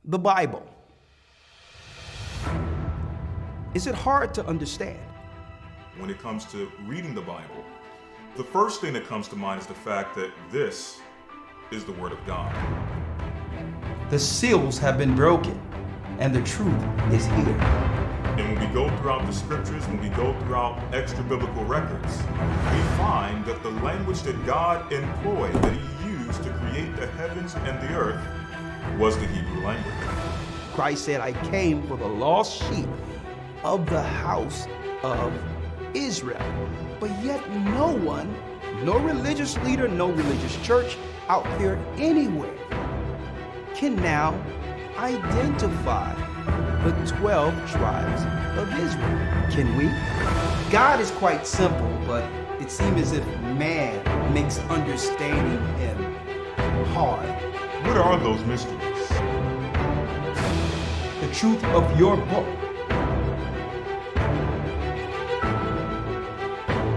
The Bible. Is it hard to understand? When it comes to reading the Bible, the first thing that comes to mind is the fact that this is the Word of God. The seals have been broken, and the truth is here. And when we go throughout the scriptures, when we go throughout extra biblical records, we find that the language that God employed, that He used to create the heavens and the earth, was the Hebrew language. Christ said, I came for the lost sheep of the house of Israel. But yet no one, no religious leader, no religious church out there anywhere can now identify the 12 tribes of Israel. Can we? God is quite simple, but it seems as if man makes understanding Him hard. What are those mysteries? The truth of your book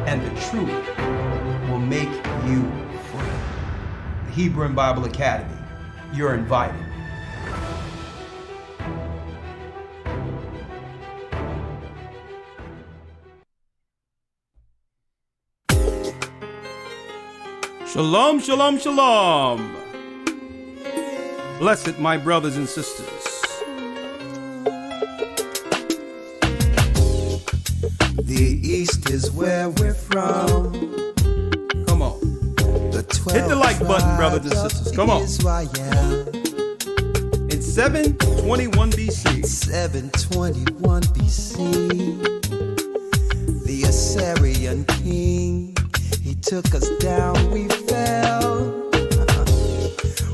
and the truth will make you free. The Hebrew and Bible Academy, you're invited. Shalom, shalom, shalom. Blessed, my brothers and sisters. The East is where we're from. Come on. The 12 Hit the like button, brothers and sisters. Come on. Israel. In 721 BC. 721 BC. The Assyrian king, he took us down, we fell.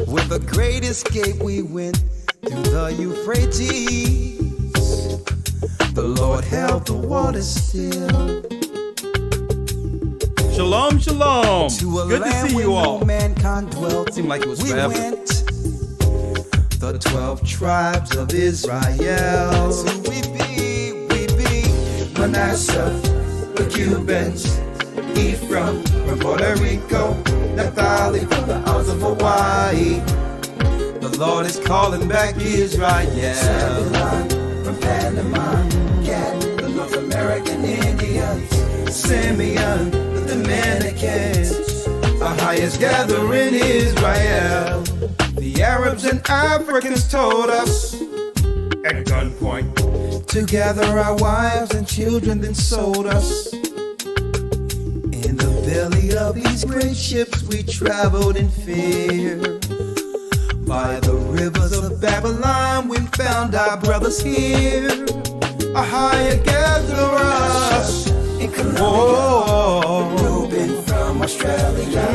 With a great escape, we went through the Euphrates. The Lord held the waters still. Shalom, shalom. To a Good to land see where you all. no mankind dwelt. Seemed like it was we forever. went. The 12 tribes of Israel. That's who we be. Manasseh, the Cubans, Ephraim from Puerto Rico, Naphtali from the Isles of Hawaii. The Lord is calling back Israel. Zebulon from Panama, Gad, the North American Indians, Simeon, the Dominicans, our highest gathering Israel. The Arabs and Africans told us at gunpoint to gather our wives and children, then sold us. In the belly of these great ships we traveled in fear. By the rivers of Babylon we found our brothers here. A higher gatherer us in Colombia, Reuben from Australia,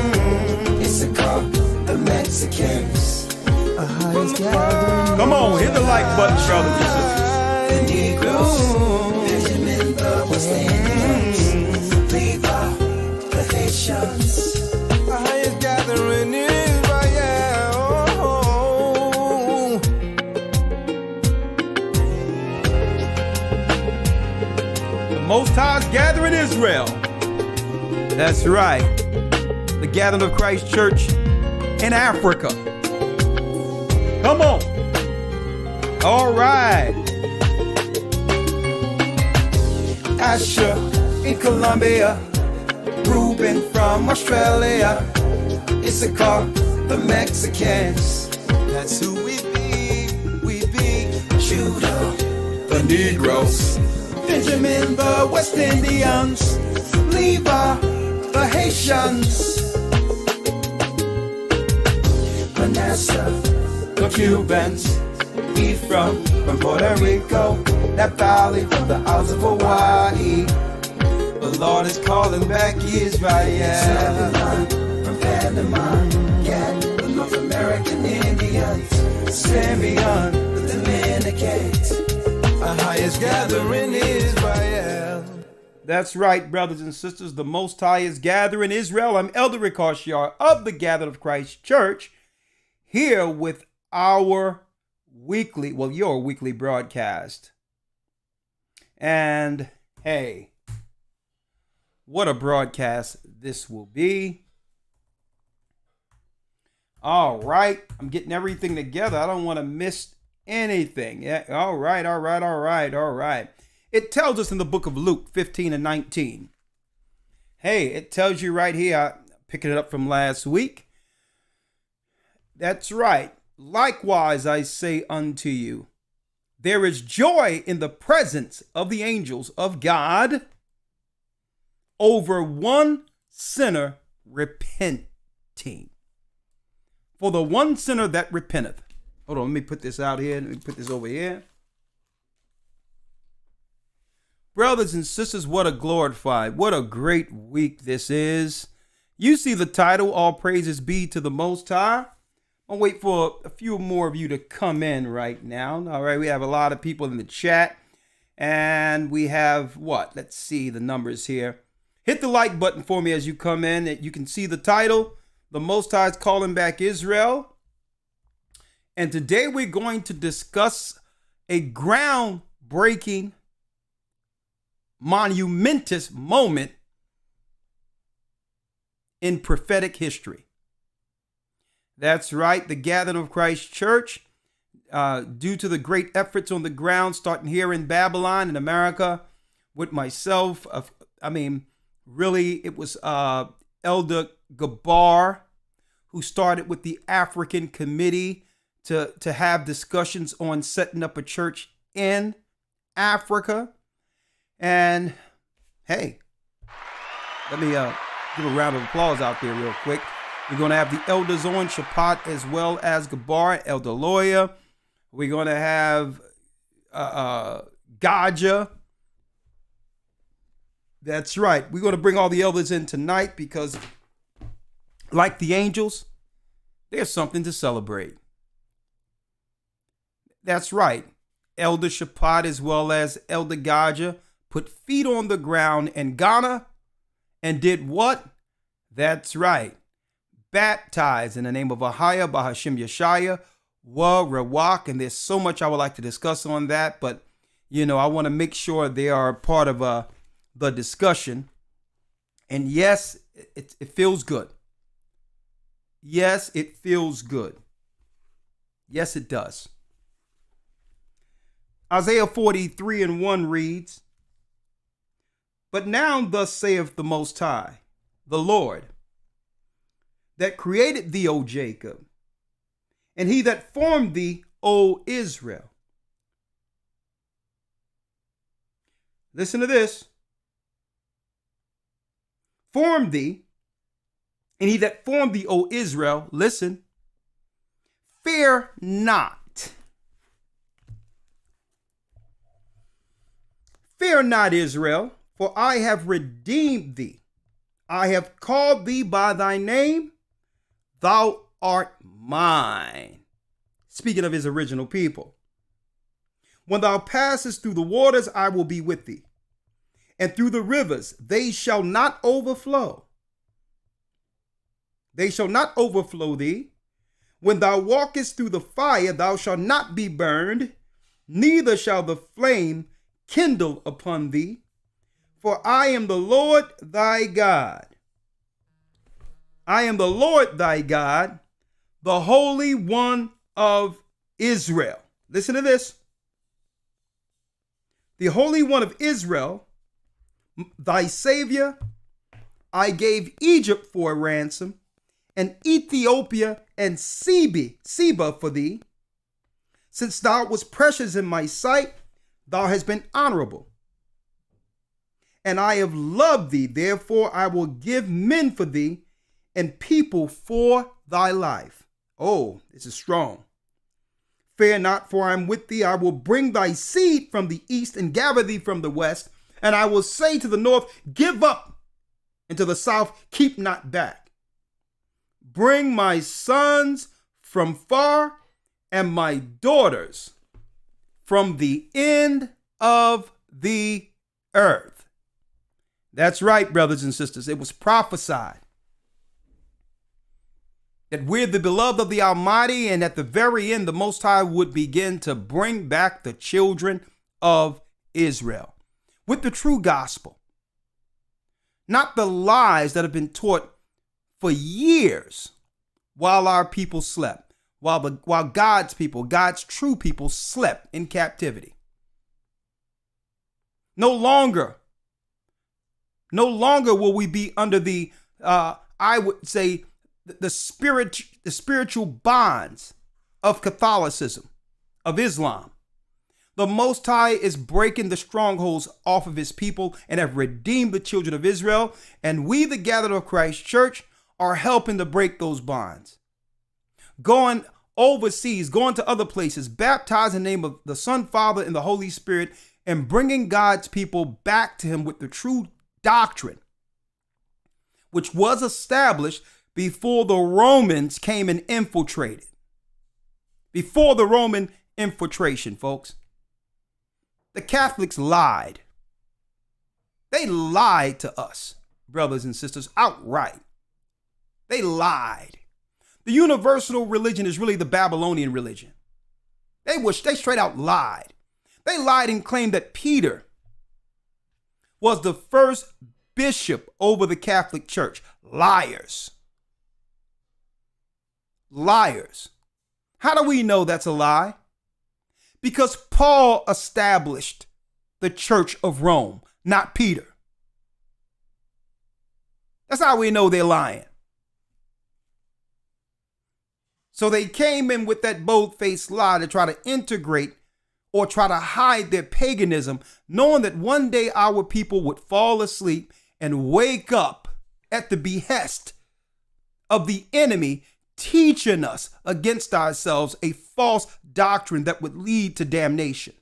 Issachar, the Mexicans. A highest gathering. Come on, hit the like button, brothers and sisters. The Negroes, Benjamin, the West Indians, Levi, the Haitians. A highest gathering in Most High's gathering Israel. That's right. The gathering of Christ Church in Africa. Come on. All right. Asher in Colombia, Reuben from Australia, Issachar, the Mexicans. That's who we be. Judah, the Negroes, Benjamin, the West Indians, Levi, the Haitians, Manasseh, the Cubans, Ephraim from Puerto Rico, Naphtali from the Isles of Hawaii. The Lord is calling back Israel. Zebulon from Panama, Gad, the North American Indians, Simeon, the Dominicans. Our highest gathering Israel. That's right, brothers and sisters. The Most High is gathering Israel. I'm Elder Rawchaa of the Gathered of Christ Church, here with our your weekly broadcast. And hey, what a broadcast this will be. All right, I'm getting everything together. I don't want to miss anything. Yeah. All right. It tells us in the book of Luke 15 and 19. Hey, it tells you right here, I picking it up from last week. That's right. Likewise, I say unto you, there is joy in the presence of the angels of God over one sinner repenting. For the one sinner that repenteth. Hold on, let me put this out here. Let me put this over here. Brothers and sisters, what a great week this is. You see the title, All Praises Be to the Most High. I'll wait for a few more of you to come in right now. All right, we have a lot of people in the chat. And we have what? Let's see the numbers here. Hit the like button for me as you come in. You can see the title, The Most High is Calling Back Israel. And today we're going to discuss a groundbreaking, monumentous moment in prophetic history. That's right, the Gathering of Christ Church, due to the great efforts on the ground, starting here in Babylon in America, with myself. Really, it was Elder Gabar who started with the African Committee to have discussions on setting up a church in Africa. And hey, let me give a round of applause out there real quick. We're going to have the elders on, Shapat as well as Gabar, Elder Lawya. We're going to have Gaja. That's right. We're going to bring all the elders in tonight because, like the angels, there's something to celebrate. That's right. Elder Shapat as well as Elder Gaja put feet on the ground in Ghana and did what? That's right. Baptized in the name of Ahia, Bahashim Yeshaya, Rawchaa, and there's so much I would like to discuss on that, but I want to make sure they are part of the discussion. And yes, it feels good. Yes, it feels good. Yes, it does. Isaiah 43 and 1 reads, But now thus saith the Most High, the Lord, that created thee, O Jacob, and he that formed thee, O Israel. Listen to this. Formed thee, and he that formed thee, O Israel, listen, fear not. Fear not, Israel, for I have redeemed thee. I have called thee by thy name. Thou art mine. Speaking of his original people. When thou passest through the waters, I will be with thee. And through the rivers, they shall not overflow. They shall not overflow thee. When thou walkest through the fire, thou shalt not be burned, neither shall the flame kindle upon thee. For I am the Lord thy God. I am the Lord thy God, the Holy One of Israel. Listen to this. The Holy One of Israel, thy Savior, I gave Egypt for a ransom, and Ethiopia and Seba for thee. Since thou wast precious in my sight, thou hast been honorable. And I have loved thee, therefore I will give men for thee, and people for thy life. Oh, this is strong. Fear not, for I am with thee. I will bring thy seed from the east and gather thee from the west. And I will say to the north, give up, and to the south, keep not back. Bring my sons from far and my daughters from the end of the earth. That's right, brothers and sisters. It was prophesied that we're the beloved of the Almighty, and at the very end, the Most High would begin to bring back the children of Israel with the true gospel. Not the lies that have been taught for years while our people slept. while God's people, God's true people, slept in captivity. No longer will we be under the, I would say, the spiritual bonds of Catholicism, of Islam. The Most High is breaking the strongholds off of his people and have redeemed the children of Israel. And we, the gathered of Christ Church, are helping to break those bonds. Going overseas, going to other places, baptizing in the name of the Son, Father, and the Holy Spirit, and bringing God's people back to him with the true doctrine, which was established before the Romans came and infiltrated. Before the Roman infiltration, folks. The Catholics lied. They lied to us, brothers and sisters, outright. They lied. The universal religion is really the Babylonian religion. They straight out lied. They lied and claimed that Peter was the first bishop over the Catholic Church. Liars. Liars. How do we know that's a lie? Because Paul established the Church of Rome, not Peter. That's how we know they're lying. So they came in with that bold-faced lie to try to integrate or try to hide their paganism, knowing that one day our people would fall asleep and wake up at the behest of the enemy, teaching us against ourselves a false doctrine that would lead to damnation.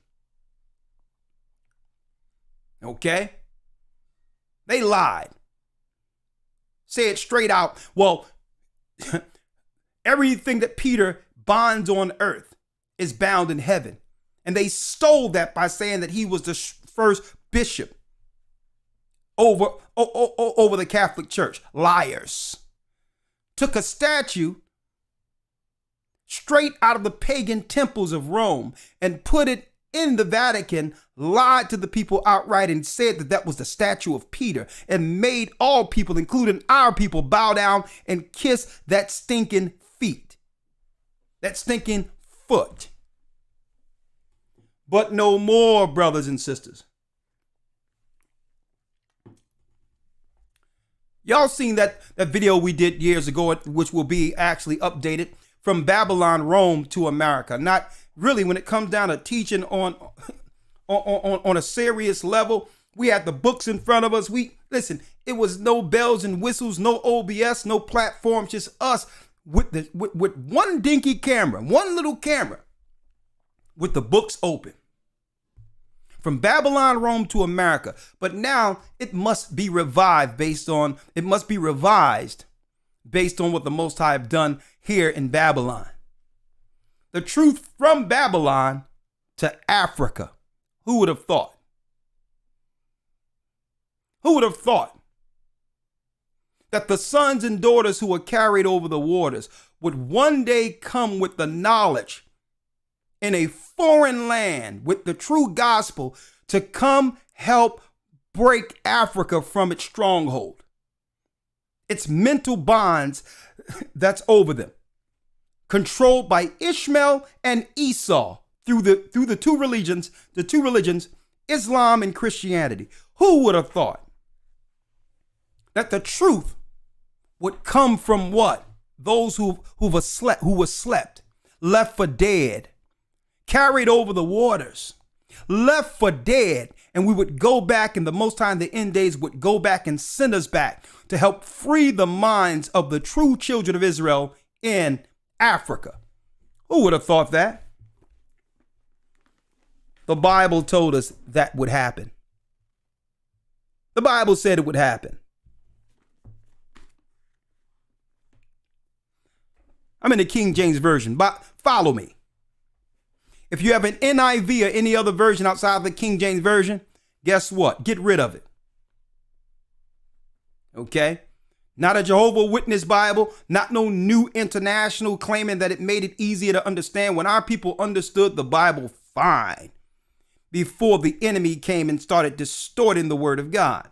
Okay? They lied. Say it straight out. Well, everything that Peter binds on earth is bound in heaven. And they stole that by saying that he was the first bishop over the Catholic Church. Liars. Took a statue straight out of the pagan temples of Rome and put it in the Vatican, lied to the people outright and said that that was the statue of Peter, and made all people, including our people, bow down and kiss that stinking feet, that stinking foot. But no more, brothers and sisters. Y'all seen that video we did years ago, which will be actually updated, from Babylon, Rome to America. Not really when it comes down to teaching on a serious level. We had the books in front of us. Listen, it was no bells and whistles, no OBS, no platforms, just us with one dinky camera, one little camera with the books open. From Babylon, Rome to America. But now it must be revised based on what the Most High have done here in Babylon. The truth from Babylon to Africa. Who would have thought? Who would have thought that the sons and daughters who were carried over the waters would one day come with the knowledge in a foreign land with the true gospel to come help break Africa from its stronghold, its mental bonds that's over them, controlled by Ishmael and Esau through the two religions, Islam and Christianity. Who would have thought that the truth would come from what? Those who were slept, left for dead, carried over the waters, left for dead, and we would go back, and the Most High in the end days would go back and send us back to help free the minds of the true children of Israel in Africa. Who would have thought that? The Bible told us that would happen. The Bible said it would happen. I'm in the King James Version, but follow me. If you have an NIV or any other version outside of the King James Version, guess what? Get rid of it. Okay? Not a Jehovah Witness Bible, not no New International claiming that it made it easier to understand when our people understood the Bible fine before the enemy came and started distorting the word of God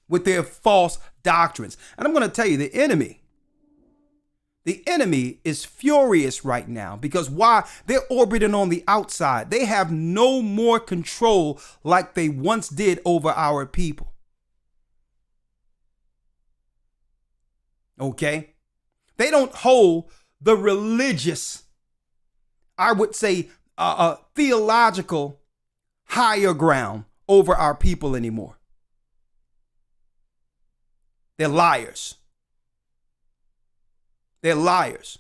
with their false doctrines. And I'm going to tell you, the enemy The enemy is furious right now because why? They're orbiting on the outside. They have no more control like they once did over our people. Okay? They don't hold the religious, I would say, theological higher ground over our people anymore. They're liars. They're liars.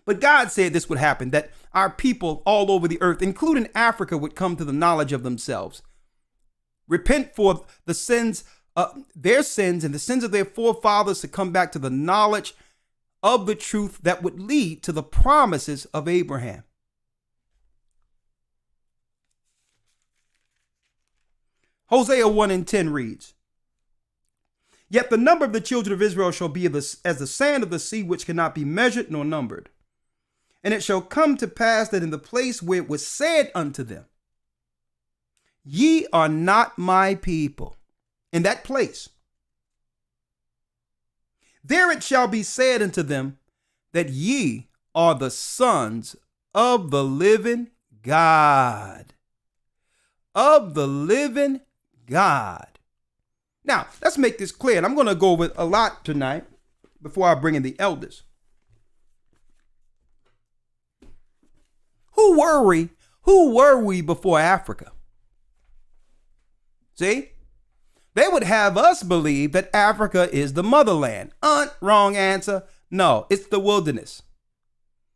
But God said this would happen, that our people all over the earth, including Africa, would come to the knowledge of themselves. Repent for the sins, their sins and the sins of their forefathers, to come back to the knowledge of the truth that would lead to the promises of Abraham. Hosea 1:10 reads, "Yet the number of the children of Israel shall be as the sand of the sea, which cannot be measured nor numbered. And it shall come to pass that in the place where it was said unto them, Ye are not my people, in that place, there it shall be said unto them, that ye are the sons of the living God." Of the living God. Now, let's make this clear, and I'm going to go over a lot tonight before I bring in the elders. Who were we before Africa? See? They would have us believe that Africa is the motherland. Wrong answer. No, it's the wilderness.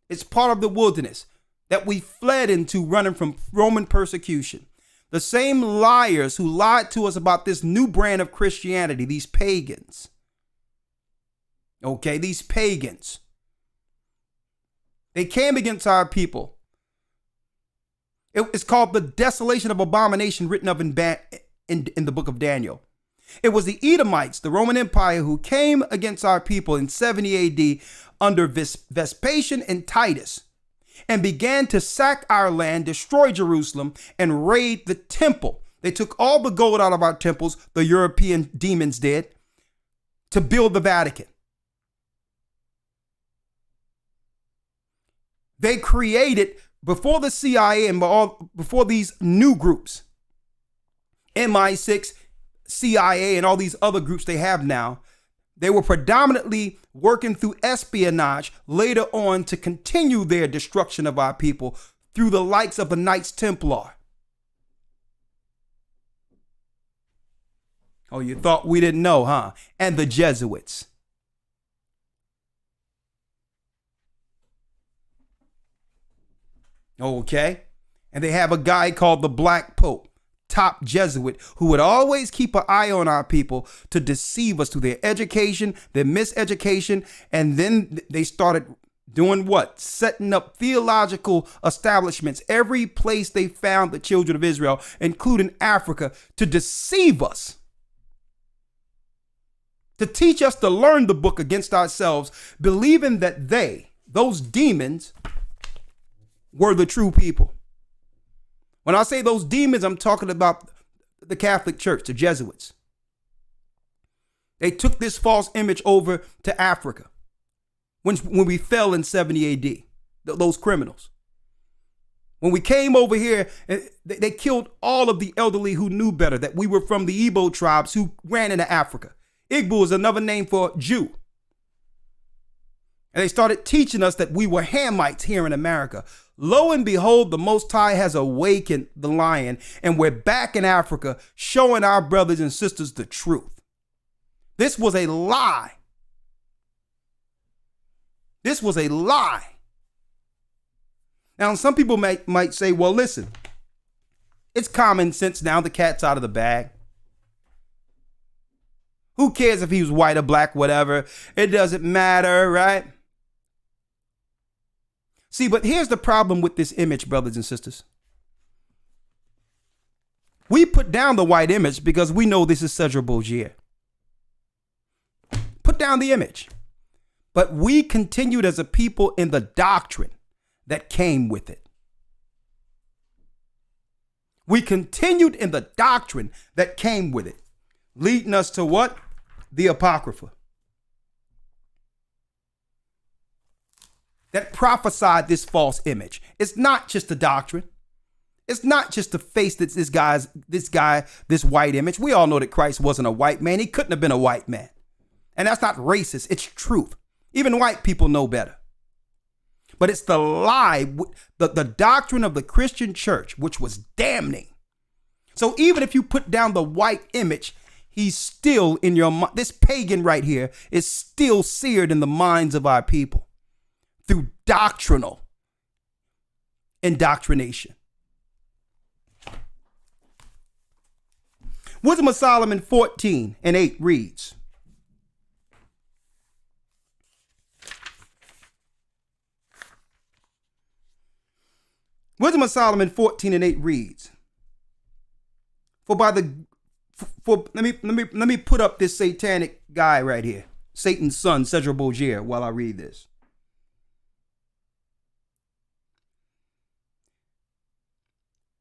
It's part of the wilderness that we fled into running from Roman persecution. The same liars who lied to us about this new brand of Christianity, these pagans. Okay, these pagans. They came against our people. It's called the desolation of abomination, written of in the book of Daniel. It was the Edomites, the Roman Empire, who came against our people in 70 AD under Vespasian and Titus, and began to sack our land, destroy Jerusalem, and raid the temple. They took all the gold out of our temples, the European demons did, to build the Vatican. They created, before the CIA and before these new groups, MI6, CIA, and all these other groups they have now, they were predominantly working through espionage later on to continue their destruction of our people through the likes of the Knights Templar. Oh, you thought we didn't know, huh? And the Jesuits. Okay. And they have a guy called the Black Pope, top Jesuit, who would always keep an eye on our people to deceive us through their education, their miseducation. And then they started doing what? Setting up theological establishments every place they found the children of Israel, including Africa, to deceive us, to teach us to learn the book against ourselves, believing that those demons, were the true people. When I say those demons, I'm talking about the Catholic Church, the Jesuits. They took this false image over to Africa when we fell in 70 AD, those criminals. When we came over here, they killed all of the elderly who knew better, that we were from the Igbo tribes who ran into Africa. Igbo is another name for Jew. And they started teaching us that we were Hamites here in America. Lo and behold, the Most High has awakened the lion, and we're back in Africa showing our brothers and sisters the truth. This was a lie. This was a lie. Now, some people might say, well, listen, it's common sense now, the cat's out of the bag. Who cares if he was white or black, whatever? It doesn't matter, right? See, but here's the problem with this image, brothers and sisters. We put down the white image because we know this is Cedric Bogier. Put down the image. But we continued as a people in the doctrine that came with it. We continued in the doctrine that came with it, leading us to what? The Apocrypha. that prophesied this false image. It's not just the doctrine. It's not just the face that's this white image. We all know that Christ wasn't a white man. He couldn't have been a white man. And that's not racist. It's truth. Even white people know better. But it's the lie, the doctrine of the Christian church, which was damning. So even if you put down the white image, he's still in your mind. This pagan right here is still seared in the minds of our people through doctrinal indoctrination. Wisdom of Solomon 14:8 reads, Wisdom of Solomon 14:8 reads, let me put up this satanic guy right here, Satan's son, Cedra Bogier, while I read this.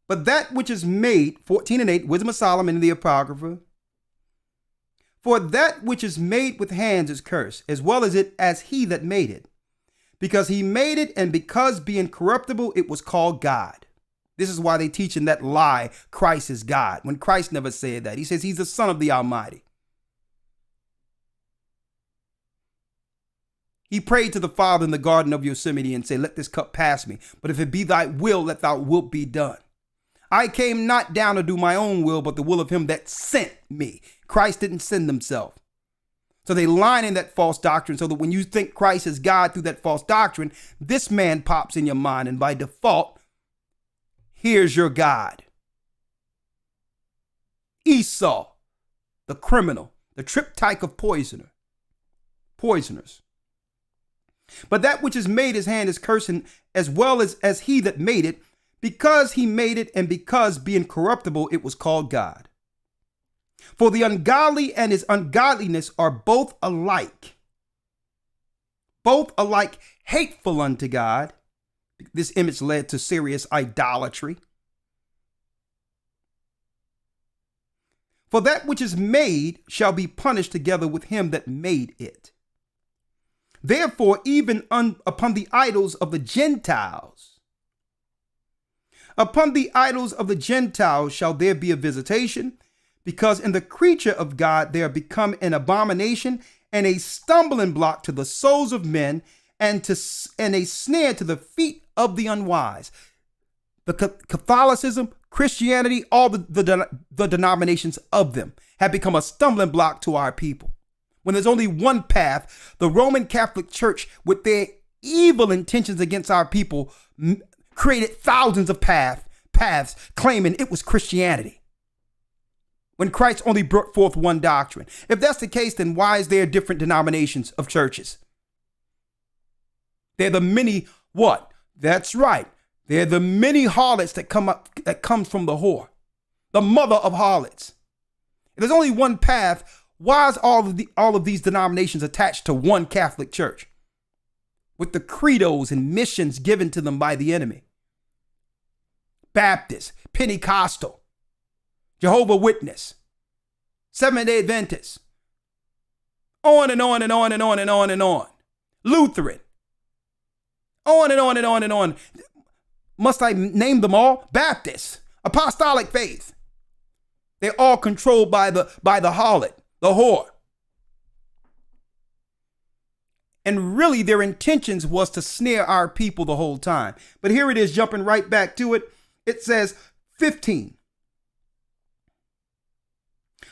But that which is made, 14:8, Wisdom of Solomon in the Apocrypha, for that which is made with hands is cursed, as well as he that made it. Because he made it, and because being corruptible, it was called God. This is why they teach in that lie, Christ is God, when Christ never said that. He says he's the Son of the Almighty. He prayed to the Father in the Garden of Yosemite and said, let this cup pass me. But if it be thy will, let thy will be done. I came not down to do my own will, but the will of him that sent me. Christ didn't send himself. So they line in that false doctrine so that when you think Christ is God through that false doctrine, this man pops in your mind. And by default, here's your God. Esau, the criminal, the triptych of poisoners. But that which is made his hand is cursed, as well as he that made it, because he made it, and because being corruptible, it was called God. For the ungodly and his ungodliness are both alike hateful unto God. This image led to serious idolatry. For that which is made shall be punished together with him that made it. Therefore, even upon the idols of the Gentiles, shall there be a visitation, because in the creature of God they are become an abomination and a stumbling block to the souls of men, and a snare to the feet of the unwise. The Catholicism, Christianity, all the denominations of them have become a stumbling block to our people. When there's only one path, the Roman Catholic Church, with their evil intentions against our people, created thousands of paths claiming it was Christianity, when Christ only brought forth one doctrine. If that's the case, then why is there different denominations of churches? They're the many what? That's right. They're the many harlots that comes from the whore, the mother of harlots. If there's only one path, why is all of these denominations attached to one Catholic Church, with the credos and missions given to them by the enemy? Baptist, Pentecostal, Jehovah's Witness, Seventh-day Adventist, on and on and on and on and on and on. Lutheran, on and on and on and on. Must I name them all? Baptist, Apostolic faith. They're all controlled by the harlot, the whore. And really their intentions was to snare our people the whole time. But here it is, jumping right back to it. It says 15.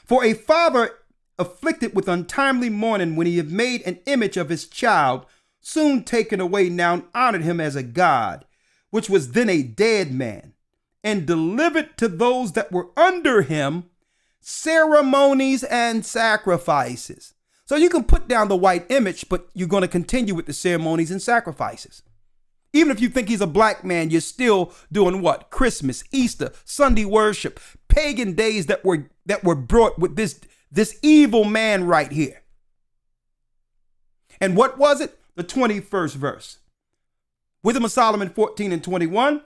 For a father afflicted with untimely mourning, when he had made an image of his child, soon taken away, now honored him as a god, which was then a dead man, and delivered to those that were under him ceremonies and sacrifices. So you can put down the white image, but you're going to continue with the ceremonies and sacrifices. Even if you think he's a black man, you're still doing what? Christmas, Easter, Sunday worship, pagan days that were brought with this evil man right here. And what was it? The 21st verse. Wisdom of Solomon 14:21.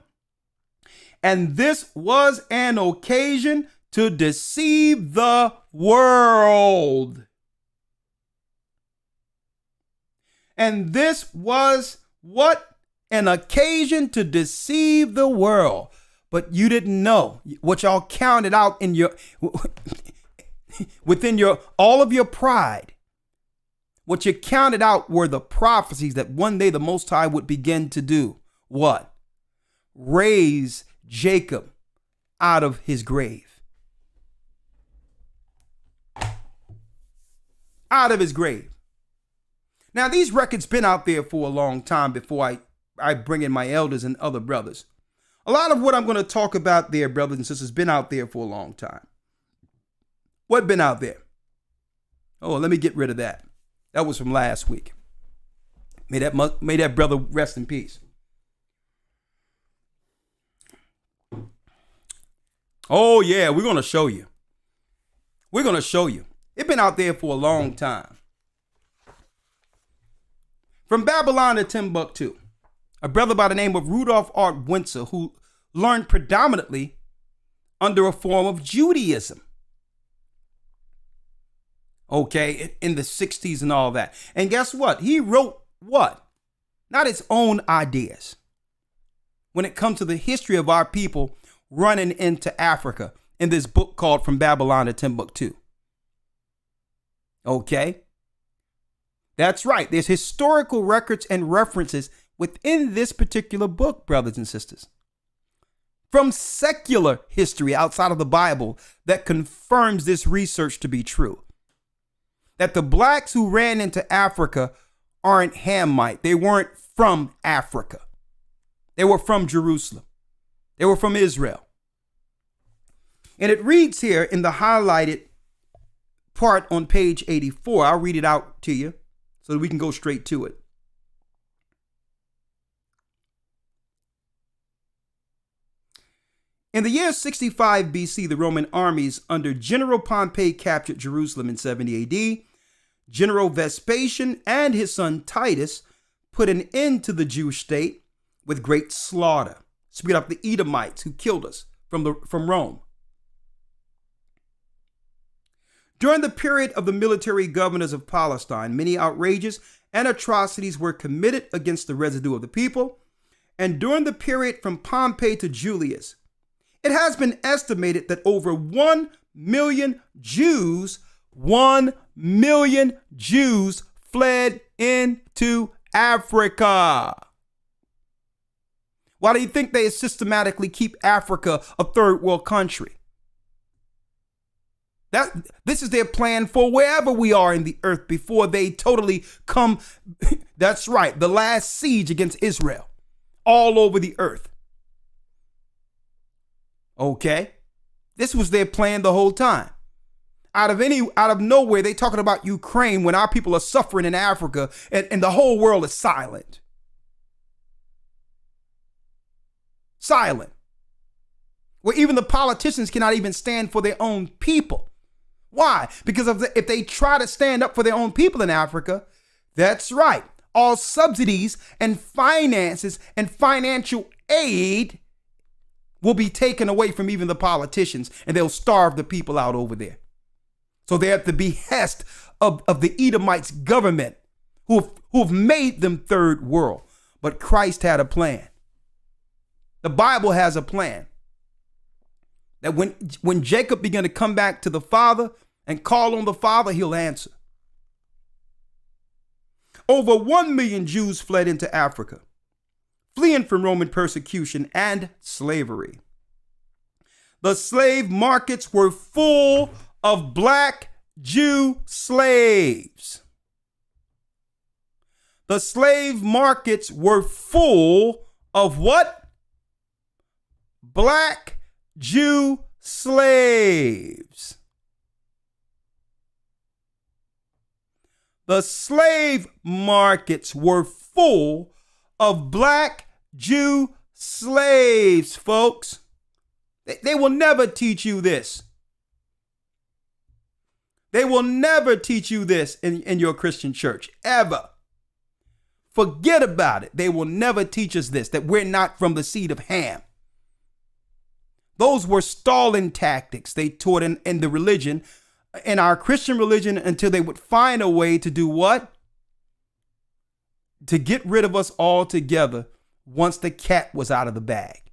And this was an occasion to deceive the world. And this was what? An occasion to deceive the world. But you didn't know what y'all counted out in your, within your, all of your pride. What you counted out were the prophecies that one day the Most High would begin to do. What? Raise Jacob out of his grave. Out of his grave. Now, these records been out there for a long time before I bring in my elders and other brothers. A lot of what I'm going to talk about there, brothers and sisters, been out there for a long time. What been out there? Oh, let me get rid of that. That was from last week. May that brother rest in peace. Oh, yeah, we're going to show you. We're going to show you. It's been out there for a long time. From Babylon to Timbuktu, a brother by the name of Rudolph Art Windsor, who learned predominantly under a form of Judaism. Okay, in the 60s and all that. And guess what? He wrote what? Not his own ideas. When it comes to the history of our people running into Africa in this book called From Babylon to Timbuktu. Okay? That's right. There's historical records and references within this particular book, brothers and sisters, from secular history outside of the Bible that confirms this research to be true. That the blacks who ran into Africa aren't Hamite. They weren't from Africa. They were from Jerusalem. They were from Israel. And it reads here in the highlighted part on page 84. I'll read it out to you so that we can go straight to it. In the year 65 BC, the Roman armies under General Pompey captured Jerusalem in 70 AD. General Vespasian and his son Titus put an end to the Jewish state with great slaughter. Speak up the Edomites who killed us from Rome. During the period of the military governors of Palestine, many outrages and atrocities were committed against the residue of the people. And during the period from Pompey to Julius, it has been estimated that over 1 million Jews, 1 million Jews fled into Africa. Why do you think they systematically keep Africa a third world country? This is their plan for wherever we are in the earth before they totally come. That's right. The last siege against Israel all over the earth. Okay. This was their plan the whole time. Out of nowhere, they talking about Ukraine when our people are suffering in Africa and the whole world is silent. Silent. Where even the politicians cannot even stand for their own people. Why? Because if they try to stand up for their own people in Africa, that's right. All subsidies and finances and financial aid will be taken away from even the politicians, and they'll starve the people out over there. So they're at the behest of the Edomites government who have made them third world. But Christ had a plan. The Bible has a plan. That when Jacob began to come back to the Father and call on the Father, he'll answer. Over 1 million Jews fled into Africa, fleeing from Roman persecution and slavery. The slave markets were full of black Jew slaves. The slave markets were full of what? Black Jew slaves. The slave markets were full of black Jew slaves, folks. They will never teach you this. They will never teach you this in your Christian church, ever. Forget about it. They will never teach us this, that we're not from the seed of Ham. Those were stalling tactics they taught in the religion, in our Christian religion, until they would find a way to do what? to get rid of us altogether once the cat was out of the bag.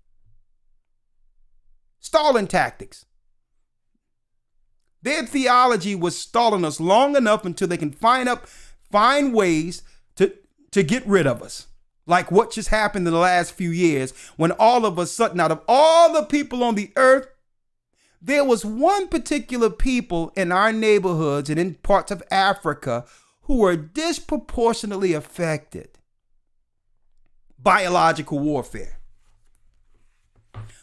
Stalling tactics. Their theology was stalling us long enough until they can find ways to get rid of us. Like what just happened in the last few years, when all of a sudden, out of all the people on the earth, there was one particular people in our neighborhoods and in parts of Africa who were disproportionately affected. Biological warfare.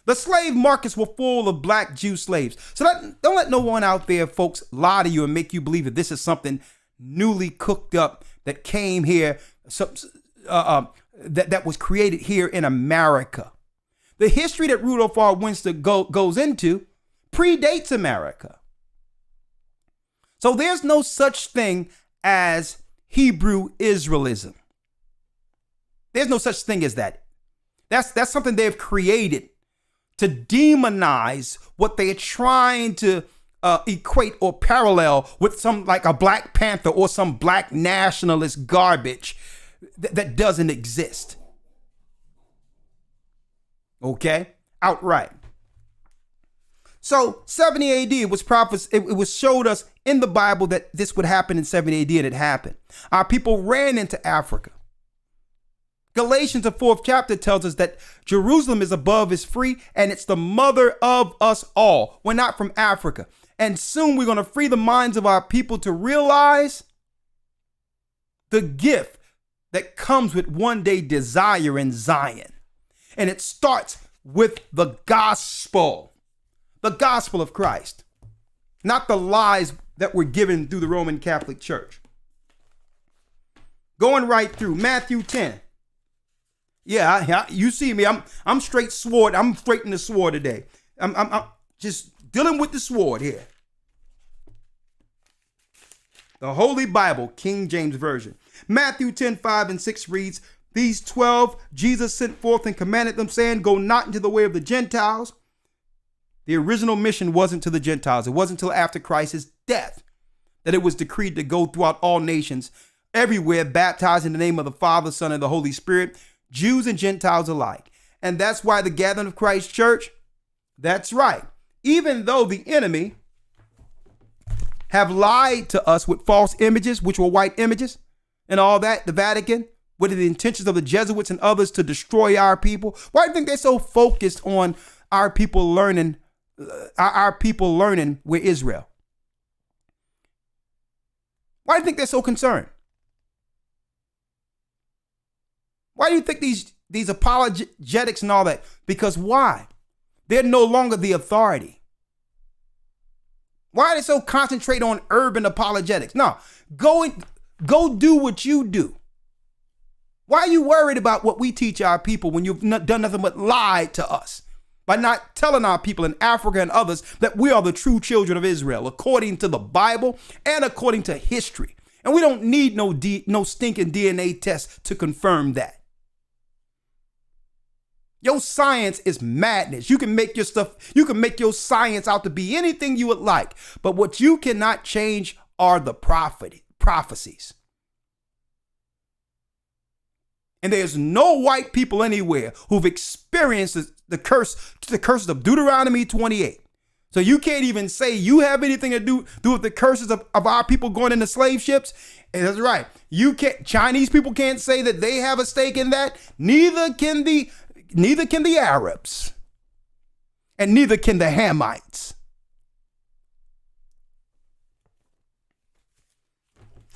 The slave markets were full of black Jew slaves. So don't let no one out there, folks, lie to you and make you believe that this is something newly cooked up that came here, that was created here in America. The history that Rudolph R. Winston goes into predates America. So there's no such thing as Hebrew Israelism. There's no such thing as that. That's something they've created to demonize what they're trying to equate or parallel with some, like a Black Panther or some black nationalist garbage that doesn't exist. Okay? Outright. So 70 AD, it was showed us in the Bible that this would happen in 70 AD, and it happened. Our people ran into Africa. Galatians, the 4th chapter, tells us that Jerusalem is above, is free, and it's the mother of us all. We're not from Africa. And soon we're going to free the minds of our people to realize the gift that comes with one day desire in Zion. And it starts with the gospel of Christ, not the lies that were given through the Roman Catholic Church. Going right through Matthew 10. Yeah, you see me. I'm straight sword. I'm straight in the sword today. I'm just dealing with the sword here. The Holy Bible, King James Version. Matthew 10:5-6 reads, "These 12 Jesus sent forth and commanded them, saying, Go not into the way of the Gentiles." The original mission wasn't to the Gentiles. It wasn't until after Christ's death that it was decreed to go throughout all nations, everywhere, baptized in the name of the Father, Son, and the Holy Spirit, Jews and Gentiles alike. And that's why the gathering of Christ Church, that's right. Even though the enemy have lied to us with false images, which were white images and all that, the Vatican, with the intentions of the Jesuits and others to destroy our people. Why do you think they're so focused on our people learning we're Israel? Why do you think they're so concerned? Why do you think these apologetics and all that? Because why? They're no longer the authority. Why are they so concentrated on urban apologetics? No, go do what you do. Why are you worried about what we teach our people when you've done nothing but lie to us by not telling our people in Africa and others that we are the true children of Israel according to the Bible and according to history? And we don't need no stinking DNA test to confirm that. Your science is madness. You can make your science out to be anything you would like. But what you cannot change are the prophecies. And there's no white people anywhere who've experienced the curses of Deuteronomy 28. So you can't even say you have anything to do with the curses of our people going into slave ships. And that's right. Chinese people can't say that they have a stake in that. Neither can the Arabs, and neither can the Hamites.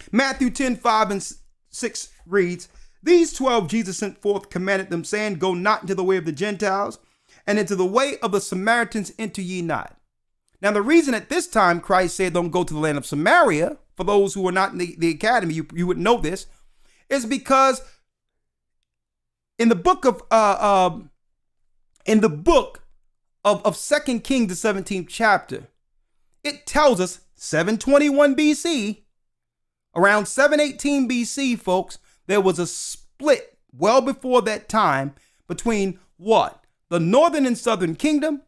Matthew 10:5-6 reads, "These 12 Jesus sent forth, commanded them, saying, Go not into the way of the Gentiles, and into the way of the Samaritans enter ye not." Now, the reason at this time Christ said, Don't go to the land of Samaria, for those who are not in the academy, you would know this, is because in the book of 2 Kings, the 17th chapter, it tells us 721 BC, around 718 BC, folks, there was a split well before that time between what? The northern and southern kingdom.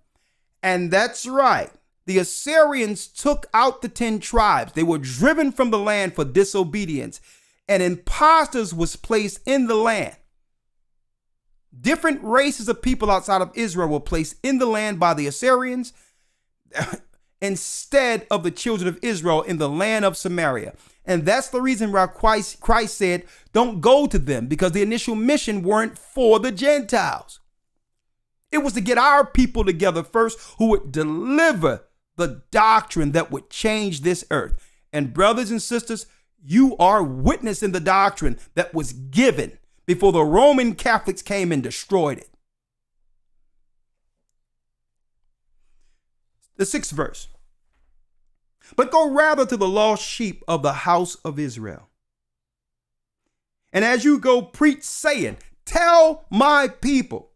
And that's right. The Assyrians took out the 10 tribes. They were driven from the land for disobedience. and imposters was placed in the land. Different races of people outside of Israel were placed in the land by the Assyrians instead of the children of Israel in the land of Samaria. And that's the reason why Christ said, don't go to them, because the initial mission weren't for the Gentiles. It was to get our people together first who would deliver the doctrine that would change this earth. And brothers and sisters, you are witnessing the doctrine that was given before the Roman Catholics came and destroyed it. The 6th verse. But go rather to the lost sheep of the house of Israel. And as you go, preach, saying, tell my people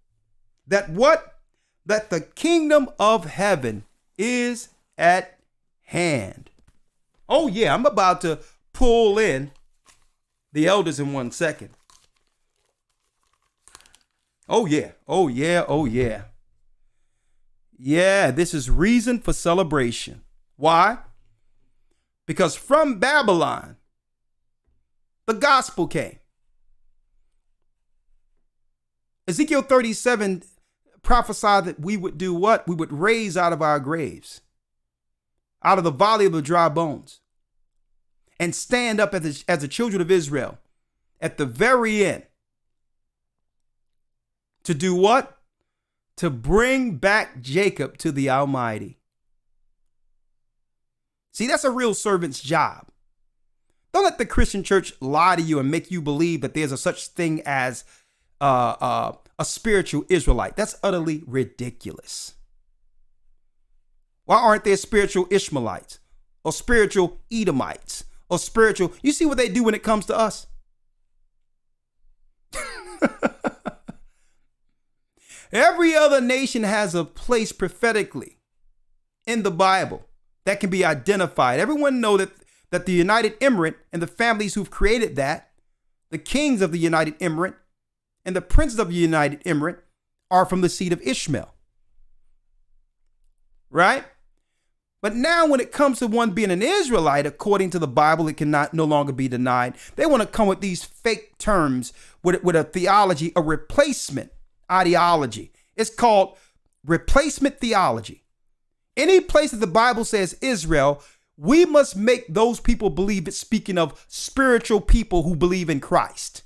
that what? That the kingdom of heaven is at hand. Oh yeah, I'm about to pull in the elders in 1 second. Oh yeah, oh yeah, oh yeah. Yeah, this is reason for celebration. Why? Because from Babylon, the gospel came. Ezekiel 37 prophesied that we would do what? We would raise out of our graves, out of the valley of the dry bones, and stand up as the children of Israel at the very end. To do what? To bring back Jacob to the Almighty. See, that's a real servant's job. Don't let the Christian church lie to you and make you believe that there's a such thing as a spiritual Israelite. That's utterly ridiculous. Why aren't there spiritual Ishmaelites or spiritual Edomites or spiritual? You see what they do when it comes to us? Every other nation has a place prophetically in the Bible that can be identified. Everyone know that the United Emirate and the families who've created that, the kings of the United Emirate and the princes of the United Emirate, are from the seed of Ishmael. Right? But now when it comes to one being an Israelite, according to the Bible, it cannot no longer be denied. They want to come with these fake terms with a theology, a replacement ideology. It's called replacement theology. Any place that the Bible says Israel, we must make those people believe it's speaking of spiritual people who believe in Christ.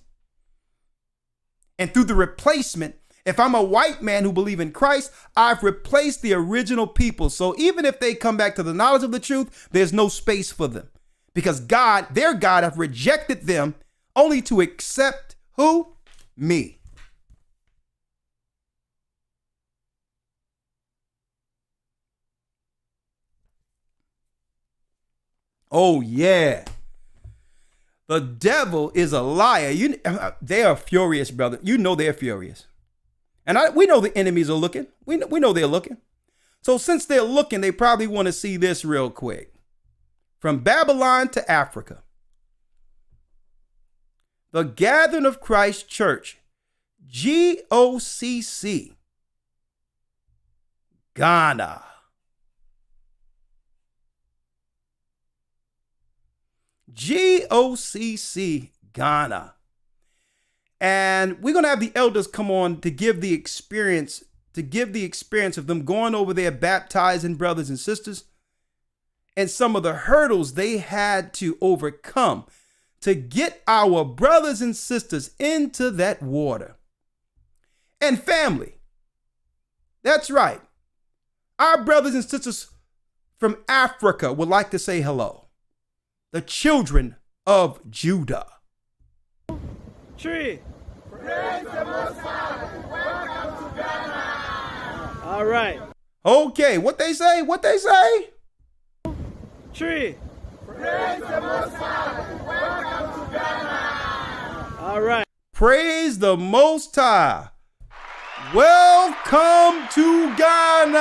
And through the replacement, if I'm a white man who believe in Christ, I've replaced the original people. So even if they come back to the knowledge of the truth, there's no space for them, because God, their God, have rejected them only to accept who? Me. Oh yeah. The devil is a liar. They are furious, brother. You know they're furious. And we know the enemies are looking. We know they're looking. So since they're looking, they probably want to see this real quick. From Babylon to Africa. The Gathering of Christ Church, GOCC, Ghana. GOCC, Ghana. And we're going to have the elders come on to give the experience of them going over there, baptizing brothers and sisters, and some of the hurdles they had to overcome to get our brothers and sisters into that water. And family, that's right. Our brothers and sisters from Africa would like to say hello. The children of Judah. Tree. Praise the Most High. Welcome to Ghana. All right. Okay, what they say? What they say? Tree. Praise the Most High. Welcome to Ghana. All right. Praise the Most High. Welcome to Ghana.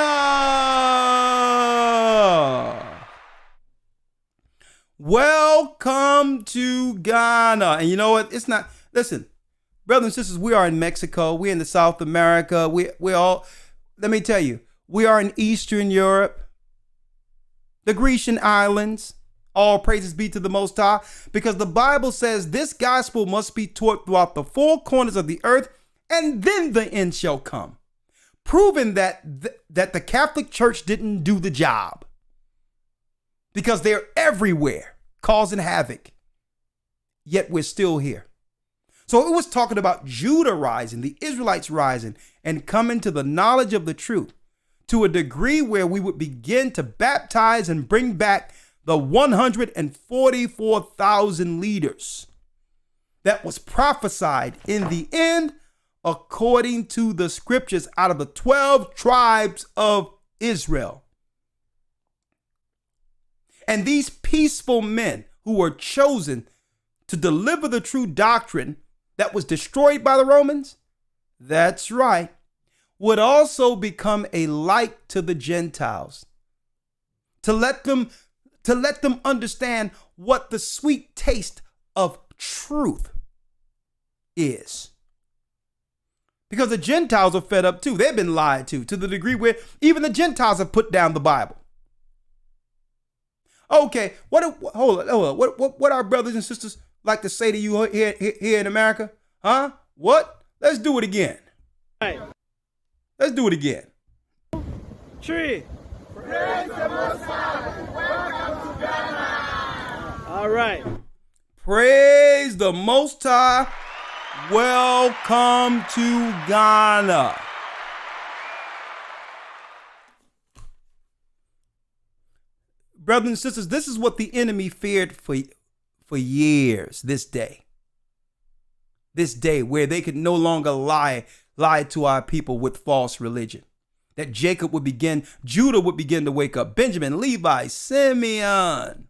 Welcome to Ghana. And you know what? It's not, listen, brothers and sisters, we are in Mexico. We're in the South America. We're all, let me tell you, we are in Eastern Europe, the Grecian islands, All praises be to the Most High, because the Bible says this gospel must be taught throughout the four corners of the earth, and then the end shall come. Proving that the Catholic Church didn't do the job, because they're everywhere causing havoc, yet we're still here. So it was talking about Judah rising, the Israelites rising, and coming to the knowledge of the truth to a degree where we would begin to baptize and bring back the 144,000 leaders that was prophesied in the end according to the scriptures out of the 12 tribes of Israel. And these peaceful men who were chosen to deliver the true doctrine that was destroyed by the Romans, that's right, would also become a light to the Gentiles, to let them understand what the sweet taste of truth is. Because the Gentiles are fed up too. They've been lied to the degree where even the Gentiles have put down the Bible. Okay, what our brothers and sisters like to say to you here in America? Huh? What? Let's do it again. Hey. Let's do it again. Tree. Praise the Most High. Welcome to Ghana. All right. Praise the Most High. Welcome to Ghana. Brothers and sisters, this is what the enemy feared for years, this day. This day where they could no longer lie to our people with false religion. That Judah would begin to wake up. Benjamin, Levi, Simeon.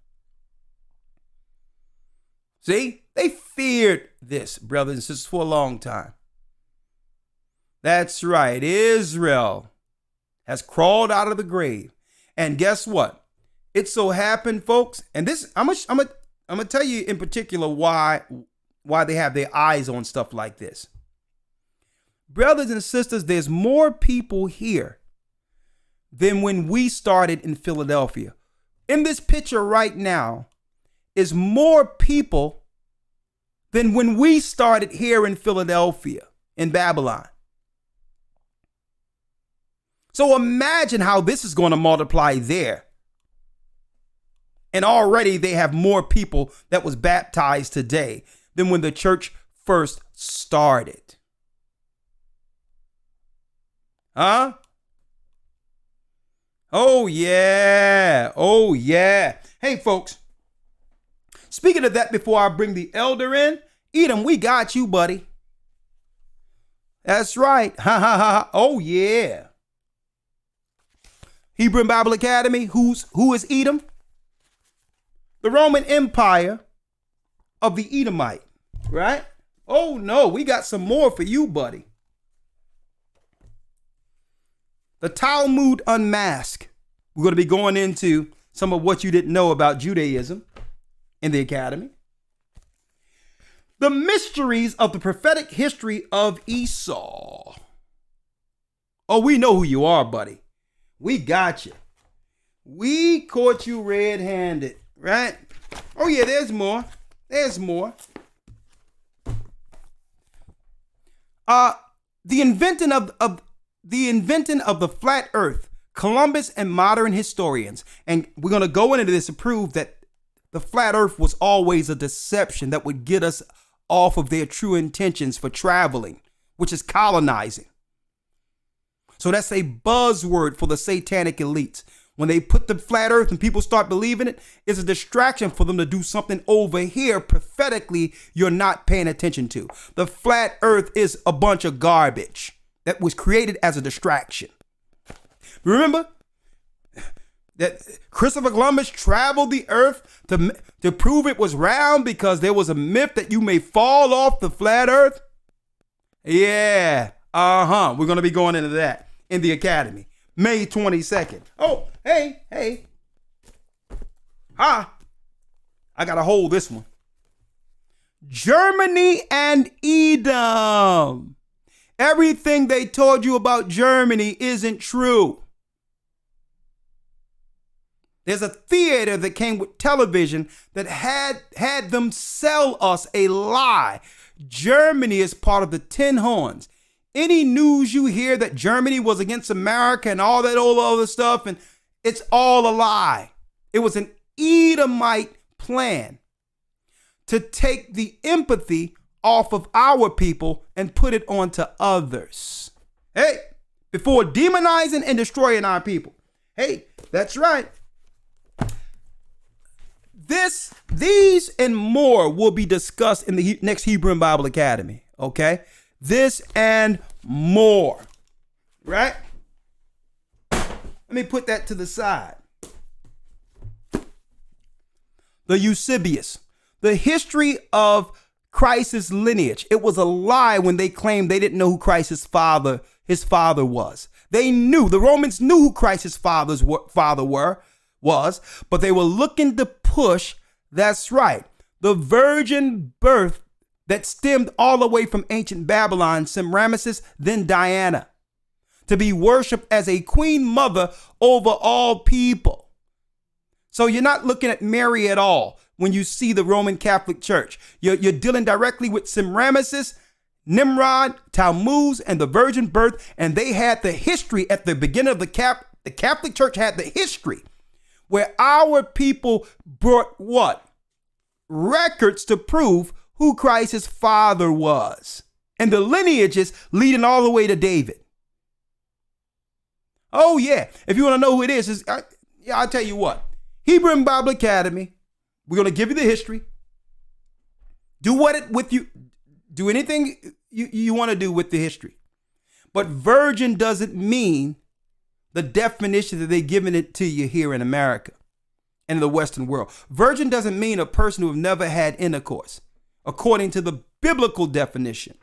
See, they feared this, brothers and sisters, for a long time. That's right. Israel has crawled out of the grave. And guess what? It so happened, folks, and this, I'm gonna tell you in particular why they have their eyes on stuff like this. Brothers and sisters, there's more people here than when we started in Philadelphia. In this picture right now is more people than when we started here in Philadelphia, in Babylon. So imagine how this is going to multiply there. And already they have more people that was baptized today than when the church first started. Huh? Oh, yeah. Oh, yeah. Hey, folks. Speaking of that, before I bring the elder in, Edom, we got you, buddy. That's right. Ha, ha, ha. Oh, yeah. Hebrew Bible Academy, who is Edom? The Roman Empire of the Edomite, right? Oh, no, we got some more for you, buddy. The Talmud Unmasked. We're going to be going into some of what you didn't know about Judaism in the academy. The mysteries of the prophetic history of Esau. Oh, we know who you are, buddy. We got you. We caught you red-handed, right? Oh, yeah, there's more. There's more. The invention of the flat earth, Columbus and modern historians. And we're going to go into this to prove that the flat earth was always a deception that would get us off of their true intentions for traveling, which is colonizing. So that's a buzzword for the satanic elites. When they put the flat earth and people start believing it, it's a distraction for them to do something over here prophetically you're not paying attention to. The flat earth is a bunch of garbage that was created as a distraction. Remember that Christopher Columbus traveled the earth to prove it was round because there was a myth that you may fall off the flat earth? Yeah, we're going to be going into that in the academy. May 22nd. Oh, hey. I got to hold this one. Germany and Edom. Everything they told you about Germany isn't true. There's a theater that came with television that had them sell us a lie. Germany is part of the 10 horns. Any news you hear that Germany was against America and all that old other stuff, and it's all a lie. It was an Edomite plan to take the empathy off of our people and put it onto others. Hey, before demonizing and destroying our people. Hey, that's right. These and more will be discussed in the next Hebrew and Bible Academy. Okay? This and more. Right? Let me put that to the side. The Eusebius. The history of Christ's lineage. It was a lie when they claimed they didn't know who Christ's father was. They knew, the Romans knew who Christ's father was, but they were looking to push, that's right, the virgin birth that stemmed all the way from ancient Babylon, Semiramis, then Diana, to be worshipped as a queen mother over all people. So you're not looking at Mary at all when you see the Roman Catholic Church. You're dealing directly with Semiramis, Nimrod, Tammuz, and the virgin birth, and they had the history at the beginning of the Catholic Church had the history where our people brought what? Records to prove who Christ's father was. And the lineages leading all the way to David. Oh yeah, if you want to know who it is, I'll tell you what. Hebrew and Bible Academy, we're going to give you the history. Do anything you want to do with the history. But virgin doesn't mean the definition that they're giving it to you here in America and in the Western world. Virgin doesn't mean a person who have never had intercourse, according to the biblical definition.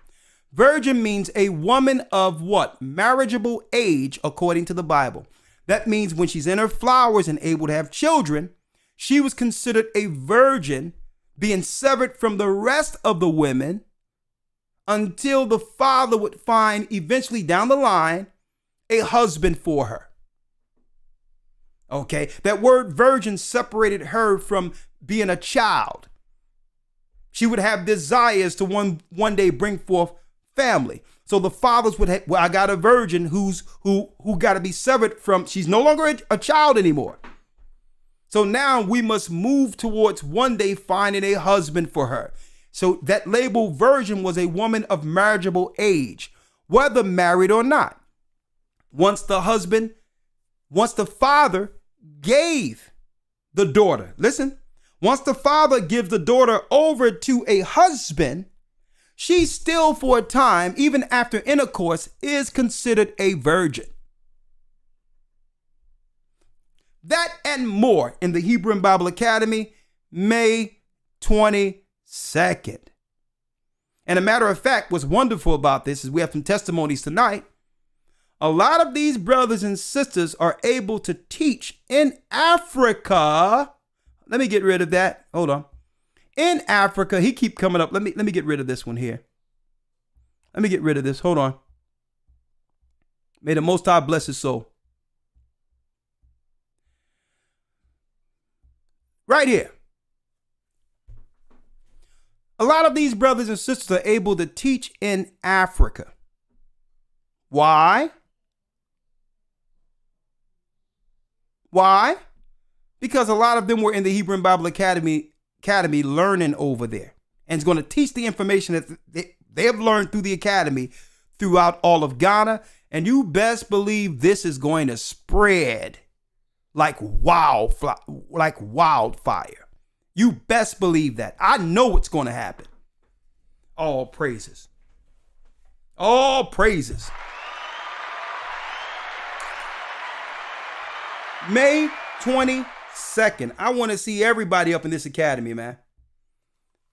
Virgin means a woman of what? Marriageable age, according to the Bible. That means when she's in her flowers and able to have children, she was considered a virgin, being severed from the rest of the women until the father would find eventually down the line a husband for her. Okay, that word virgin separated her from being a child. She would have desires to one day bring forth family. So the fathers would have, well, I got a virgin who got to be severed from, she's no longer a child anymore. So now we must move towards one day finding a husband for her. So that label virgin was a woman of marriageable age, whether married or not. Once the father gave the daughter, listen, once the father gives the daughter over to a husband, she still for a time, even after intercourse, is considered a virgin. That and more in the Hebrew and Bible Academy, May 22nd. And a matter of fact, what's wonderful about this is we have some testimonies tonight. A lot of these brothers and sisters are able to teach in Africa. Let me get rid of that. Hold on. In Africa, he keep coming up. Let me get rid of this one here. Let me get rid of this. Hold on. May the Most High bless his soul. Right here. A lot of these brothers and sisters are able to teach in Africa. Why? Why? Because a lot of them were in the Hebrew and Bible Academy learning over there. And it's going to teach the information that they have learned through the academy throughout all of Ghana. And you best believe this is going to spread like wildfire. You best believe that. I know what's going to happen. All praises. All praises. May 22nd. I want to see everybody up in this academy, man.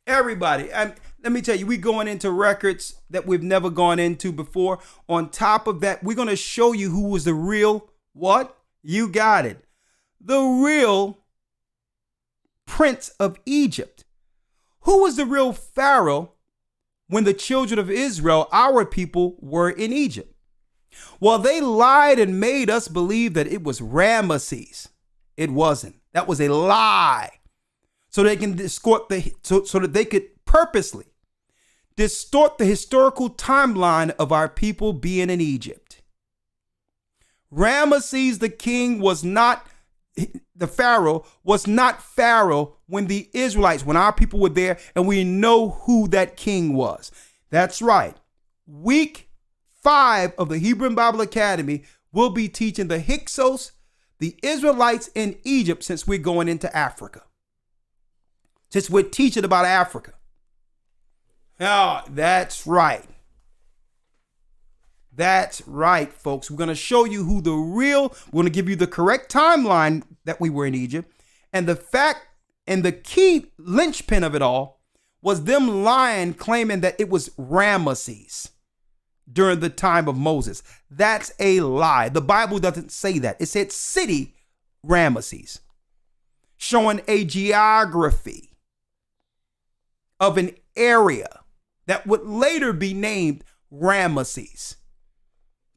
Everybody. Let me tell you, we're going into records that we've never gone into before. On top of that, we're going to show you who was the real, what? You got it. The real Prince of Egypt. Who was the real Pharaoh when the children of Israel, our people, were in Egypt? Well, they lied and made us believe that it was Ramesses. It wasn't. That was a lie. So they can distort so that they could purposely distort the historical timeline of our people being in Egypt. Ramesses the king was not, the pharaoh was not pharaoh when the Israelites, when our people were there, and we know who that king was. That's right. Week 5 of the Hebrew Bible Academy will be teaching the Hyksos, the Israelites in Egypt, since we're going into Africa. Since we're teaching about Africa. Oh, that's right. That's right, folks. We're going to show you who we're going to give you the correct timeline that we were in Egypt. And the fact and the key linchpin of it all was them lying, claiming that it was Ramesses during the time of Moses. That's a lie. The Bible doesn't say that. It said city Ramesses, showing a geography of an area that would later be named Ramesses.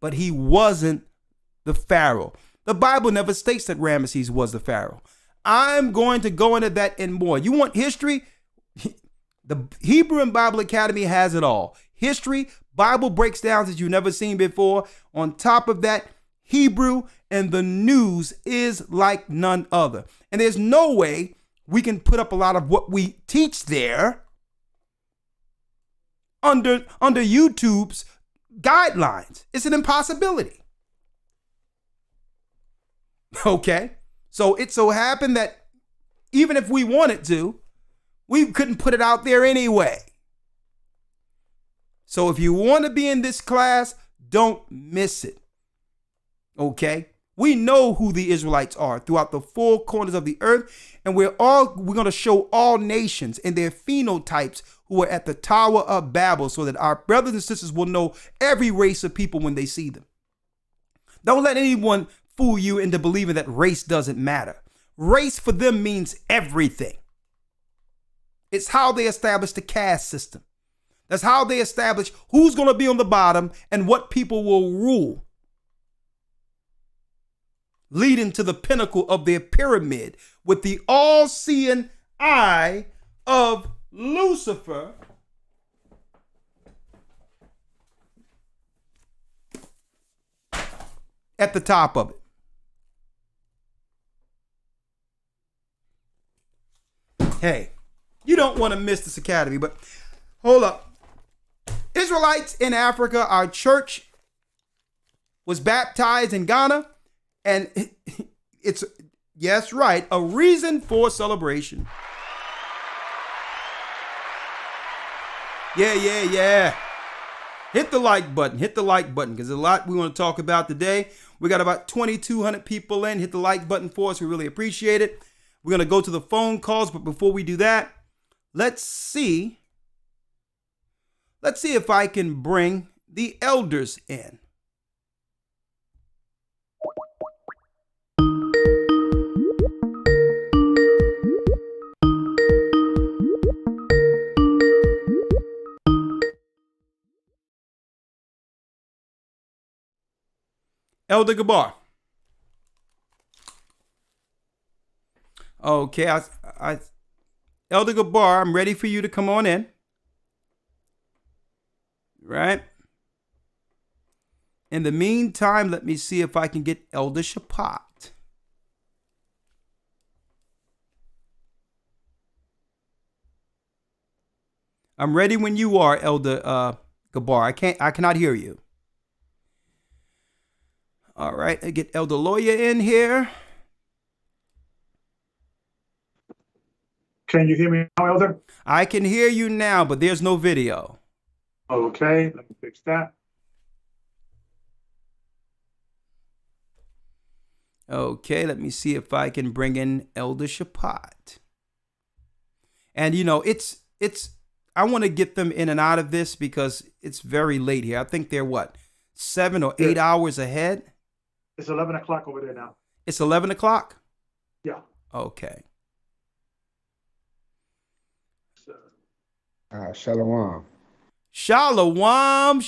But he wasn't the pharaoh. The Bible never states that Ramesses was the pharaoh. I'm going to go into that and more. You want history? The Hebrew and Bible Academy has it all. History, Bible breakdowns that you've never seen before. On top of that, Hebrew and the news is like none other. And there's no way we can put up a lot of what we teach there under YouTube's guidelines. It's an impossibility. Okay. So it so happened that even if we wanted to, we couldn't put it out there anyway. So if you want to be in this class, don't miss it. Okay. We know who the Israelites are throughout the 4 corners of the earth. And we're going to show all nations and their phenotypes who are at the Tower of Babel, so that our brothers and sisters will know every race of people when they see them. Don't let anyone fool you into believing that race doesn't matter. Race for them means everything. It's how they establish the caste system. That's how they establish who's going to be on the bottom and what people will rule, leading to the pinnacle of their pyramid with the all-seeing eye of Lucifer at the top of it. Hey, you don't want to miss this academy, but hold up. Israelites in Africa, our church was baptized in Ghana, and it's, yes, right, a reason for celebration. Yeah. Hit the like button, because there's a lot we want to talk about today. We got about 2,200 people in. Hit the like button for us. We really appreciate it. We're going to go to the phone calls, but before we do that, let's see if I can bring the elders in. Elder Gabar. Okay, Elder Gabar, I'm ready for you to come on in. Right? In the meantime, let me see if I can get Elder Shapat. I'm ready when you are, Elder Gabar. I cannot hear you. All right, I get Elder Lawya in here. Can you hear me now, Elder? I can hear you now, but there's no video. Okay, let me fix that. Okay, let me see if I can bring in Elder Shapat. And you know, I want to get them in and out of this because it's very late here. I think they're what, 7 or 8 hours ahead? It's 11 o'clock over there now. It's 11 o'clock? Yeah. Okay. Shalom. Shalom.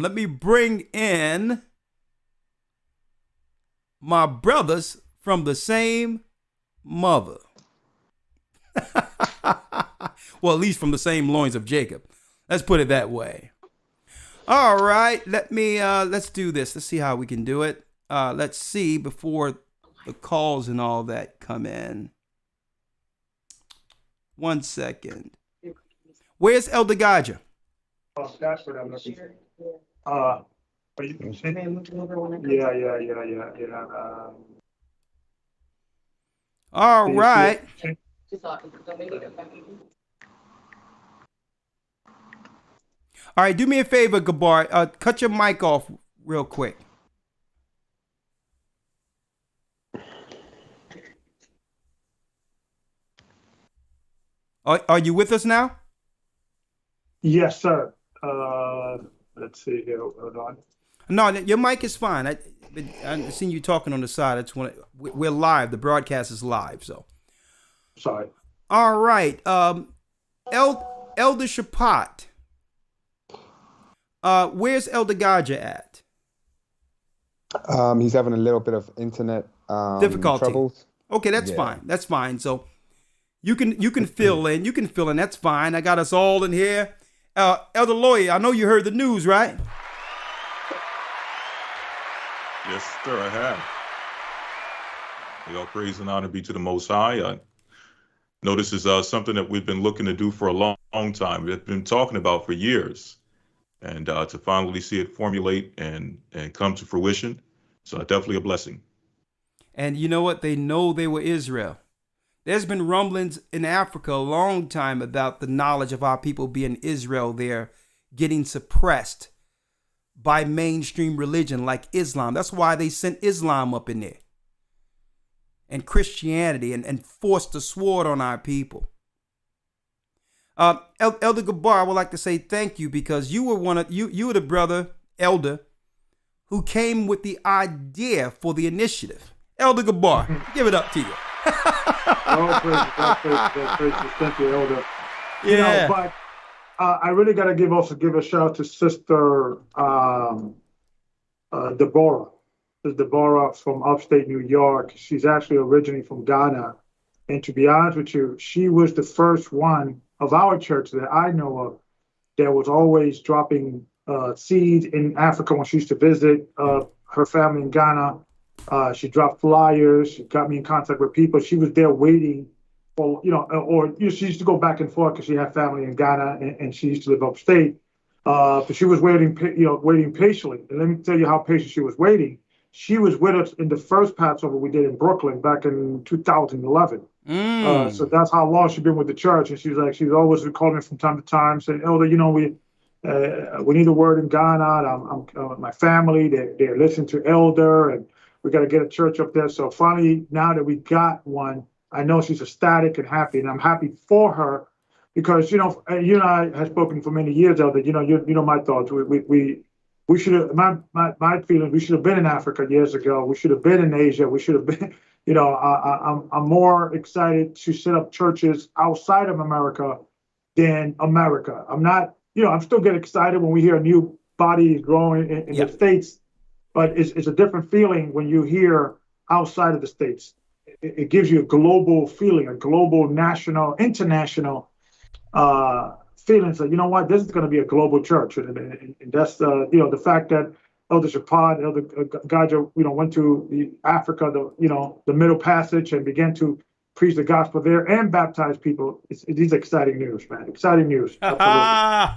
Let me bring in my brothers from the same mother. Well, at least from the same loins of Jacob. Let's put it that way. All right, let's do this. Let's see how we can do it. Let's see before the calls and all that come in. 1 second. Where's Elder Rawchaa? Oh, that's what I'm looking for. Yeah. All right. All right, do me a favor, Gabar. Cut your mic off real quick. Are you with us now? Yes, sir. Let's see here. Hold on. No, your mic is fine. I've seen you talking on the side. I just want to, we're live. The broadcast is live, so. Sorry. All right. Elder Rawchaa. Where's Elder Rawchaa at? He's having a little bit of internet difficulty. troubles. Okay, that's fine. That's fine. So you can fill in. You can fill in. That's fine. I got us all in here. Elder Lawya, I know you heard the news, right? Yes, sir, I have. All praise and honor be to the Most High. I know this is something that we've been looking to do for a long time. We've been talking about for years. And to finally see it formulate and come to fruition. So definitely a blessing. And you know what? They know they were Israel. There's been rumblings in Africa a long time about the knowledge of our people being Israel. They're getting suppressed by mainstream religion like Islam. That's why they sent Islam up in there. And Christianity and forced the sword on our people. Elder Gabar, I would like to say thank you because you were you were the brother, elder, who came with the idea for the initiative. Elder Gabar, give it up to you. Praise, thank you, Elder. Yeah. You know, but I really got to give a shout out to Sister Deborah. Sister Deborah from upstate New York. She's actually originally from Ghana. And to be honest with you, she was the first one of our church that I know of that was always dropping seeds in Africa when she used to visit her family in Ghana. She dropped flyers. She got me in contact with people. She was there waiting for, she used to go back and forth because she had family in Ghana and she used to live upstate. But she was waiting patiently. And let me tell you how patient she was waiting. She was with us in the first Passover we did in Brooklyn back in 2011. So that's how long she's been with the church. And she's always calling me from time to time saying, Elder, we need a word in Ghana. I'm my family, they're listening to Elder and we got to get a church up there. So finally, now that we got one, I know she's ecstatic and happy, and I'm happy for her because, you and I have spoken for many years, Elder. You know my thoughts. We should have, my feeling, we should have been in Africa years ago. We should have been in Asia. We should have been, I'm more excited to set up churches outside of America than America. I'm not, I'm still getting excited when we hear a new body is growing in the States, but it's a different feeling when you hear outside of the States. It gives you a global feeling, a global, national, international feeling. So, you know what, this is going to be a global church. And that's, the fact that Elder Rawchaa, Elder Rawchaa, went to Africa, the Middle Passage and began to preach the gospel there and baptize people. These are exciting news, man. Exciting news. I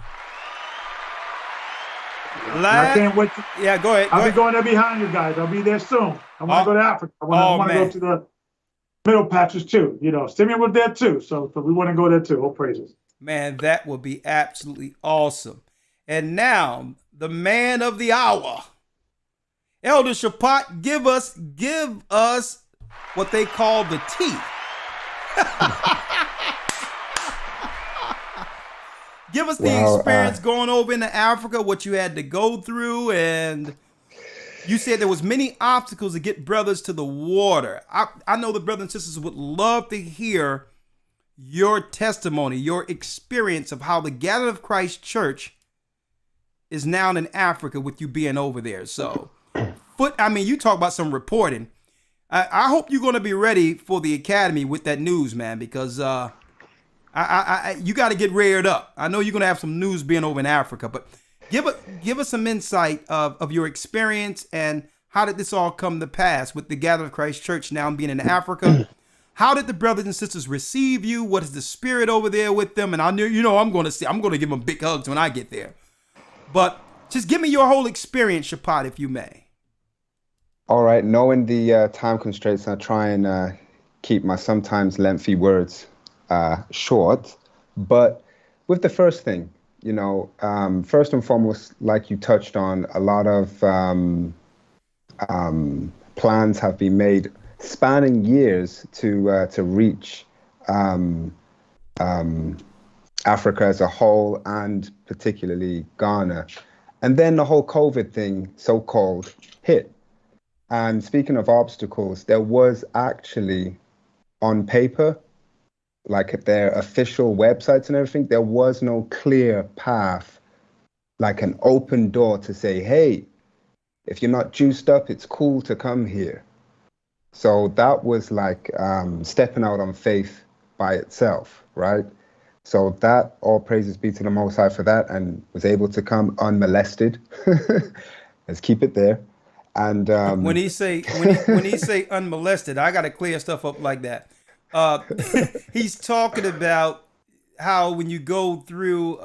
can't wait. Yeah, go ahead. I'll be going there behind you guys. I'll be there soon. I want to go to Africa. I want to go to the Middle Passage too. Simeon was there too. So we want to go there too. All praises. Man, that would be absolutely awesome. And now, the man of the hour, Elder Rawchaa, give us what they call the tea. Give us the experience going over into Africa, what you had to go through, and you said there was many obstacles to get brothers to the water. I know the brothers and sisters would love to hear your testimony, your experience of how the Gathering of Christ Church is now in Africa with you being over there. So, you talk about some reporting. I hope you're going to be ready for the academy with that news, man, because you got to get reared up. I know you're going to have some news being over in Africa, but give us some insight of your experience and how did this all come to pass with the Gathering of Christ Church now being in Africa? How did the brothers and sisters receive you? What is the spirit over there with them? And I knew, I'm going to give them big hugs when I get there. But just give me your whole experience, Shapat, if you may. All right. Knowing the time constraints, I try and keep my sometimes lengthy words short. But with the first thing, first and foremost, like you touched on, a lot of plans have been made spanning years to reach Africa as a whole, and particularly Ghana. And then the whole COVID thing, so-called, hit. And speaking of obstacles, there was actually, on paper, like at their official websites and everything, there was no clear path, like an open door to say, hey, if you're not juiced up, it's cool to come here. So that was like stepping out on faith by itself, right? So that, all praises be to the Most High for that, and was able to come unmolested. Let's keep it there. And when he say unmolested, I got to clear stuff up like that. He's talking about how when you go through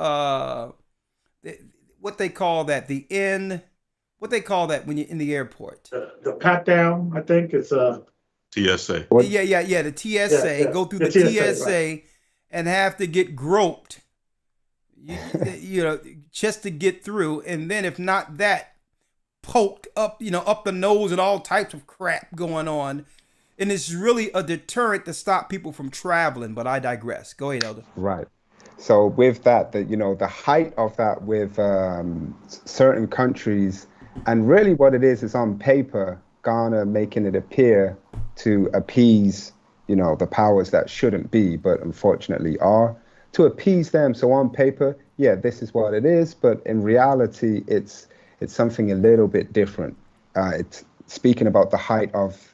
what they call that, what they call that when you're in the airport. The pat down, I think it's TSA. Yeah. The TSA. Yeah. Go through the TSA right. And have to get groped, just to get through. And then if not that, poked up, up the nose and all types of crap going on. And it's really a deterrent to stop people from traveling. But I digress. Go ahead, Elder. Right. So with that, the height of that with certain countries, and really what it is on paper, Ghana making it appear to appease, the powers that shouldn't be, but unfortunately are, to appease them. So on paper, yeah, this is what it is. But in reality, it's something a little bit different. It's speaking about the height of,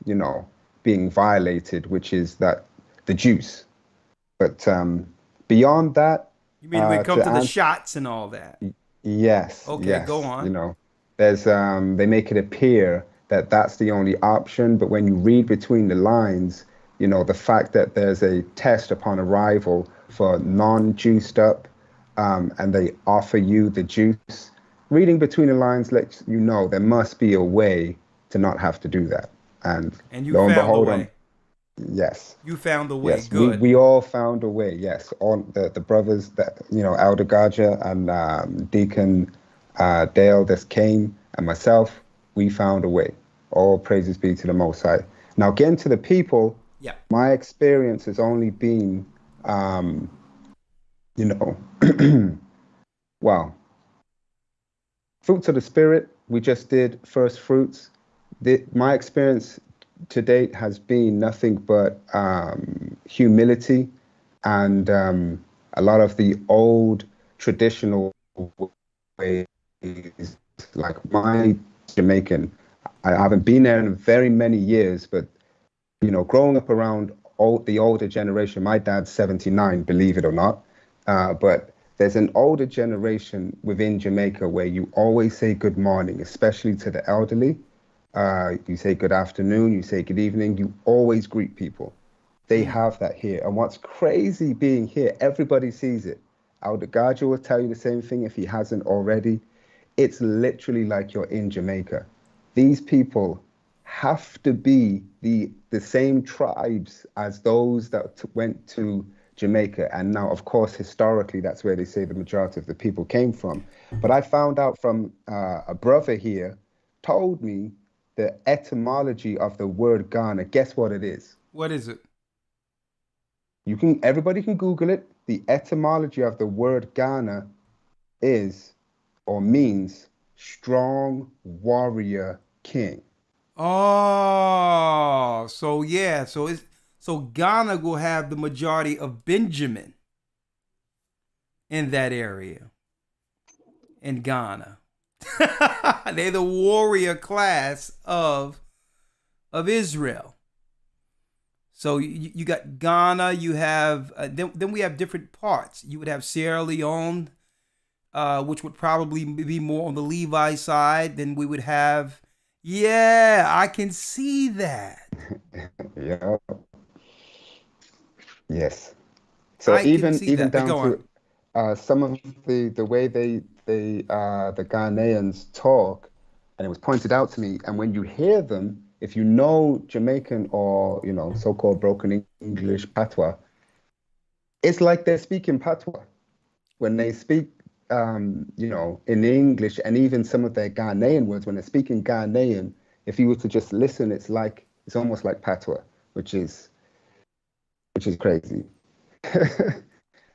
being violated, which is that the juice. But beyond that, you mean when it comes to the shots and all that? Yes. Okay, yes, go on. There's they make it appear that that's the only option, but when you read between the lines, the fact that there's a test upon arrival for non-juiced up, and they offer you the juice, reading between the lines lets you know there must be a way to not have to do that. And you lo and found behold, a way. Yes. You found a way. Yes, good. We all found a way. Yes, all the brothers that Elder Rawchaa and Deacon Dale that came, and myself, we found a way. All praises be to the Most High. Now, getting to the people, my experience has only been, well, fruits of the Spirit. We just did first fruits. My experience to date has been nothing but humility and a lot of the old traditional ways. Like my Jamaican, I haven't been there in very many years, but growing up around the older generation, my dad's 79, believe it or not, but there's an older generation within Jamaica where you always say good morning, especially to the elderly. You say good afternoon, you say good evening, you always greet people. They have that here. And what's crazy being here, everybody sees it. Elder Rawchaa will tell you the same thing if he hasn't already. It's literally like you're in Jamaica. These people have to be the same tribes as those that went to Jamaica. And now, of course, historically, that's where they say the majority of the people came from. But I found out from a brother here told me the etymology of the word Ghana. Guess what it is? What is it? Everybody can Google it. The etymology of the word Ghana is, or means, strong warrior king. Oh, so yeah, so Ghana will have the majority of Benjamin in that area. In Ghana. They're the warrior class of Israel. So you got Ghana, you have, then we have different parts. You would have Sierra Leone, which would probably be more on the Levi side. Then we would have, yeah, I can see that. Yeah. Yes. So even down to some of the way the Ghanaians talk, and it was pointed out to me, and when you hear them, if you know Jamaican or, you know, so-called broken English patois, it's like they're speaking patois. When they speak, you know, in English, and even some of their Ghanaian words, when they're speaking Ghanaian, if you were to just listen, it's almost like patois, which is crazy.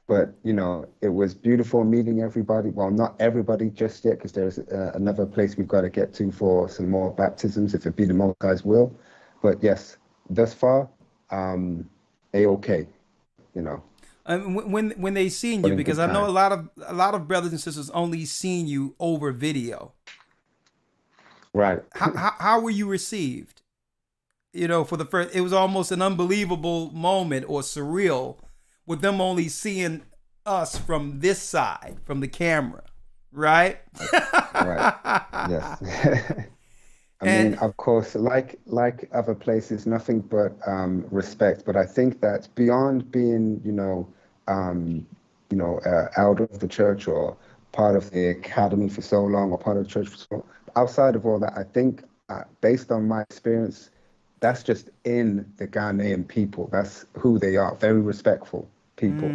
But, you know, it was beautiful meeting everybody. Well, not everybody just yet, because there's another place we've got to get to for some more baptisms, if it be the Most High's will. But yes, thus far, A-okay, you know. When they seen you, because I know a lot of brothers and sisters only seen you over video. Right. How were you received? You know, for the first, it was almost an unbelievable moment, or surreal, with them only seeing us from this side, from the camera, right? Right. Yes. I mean, of course, like other places, nothing but respect. But I think that beyond being, elder of the church or part of the academy for so long, or part of the church for so long, outside of all that, I think based on my experience, that's just in the Ghanaian people. That's who they are. Very respectful people.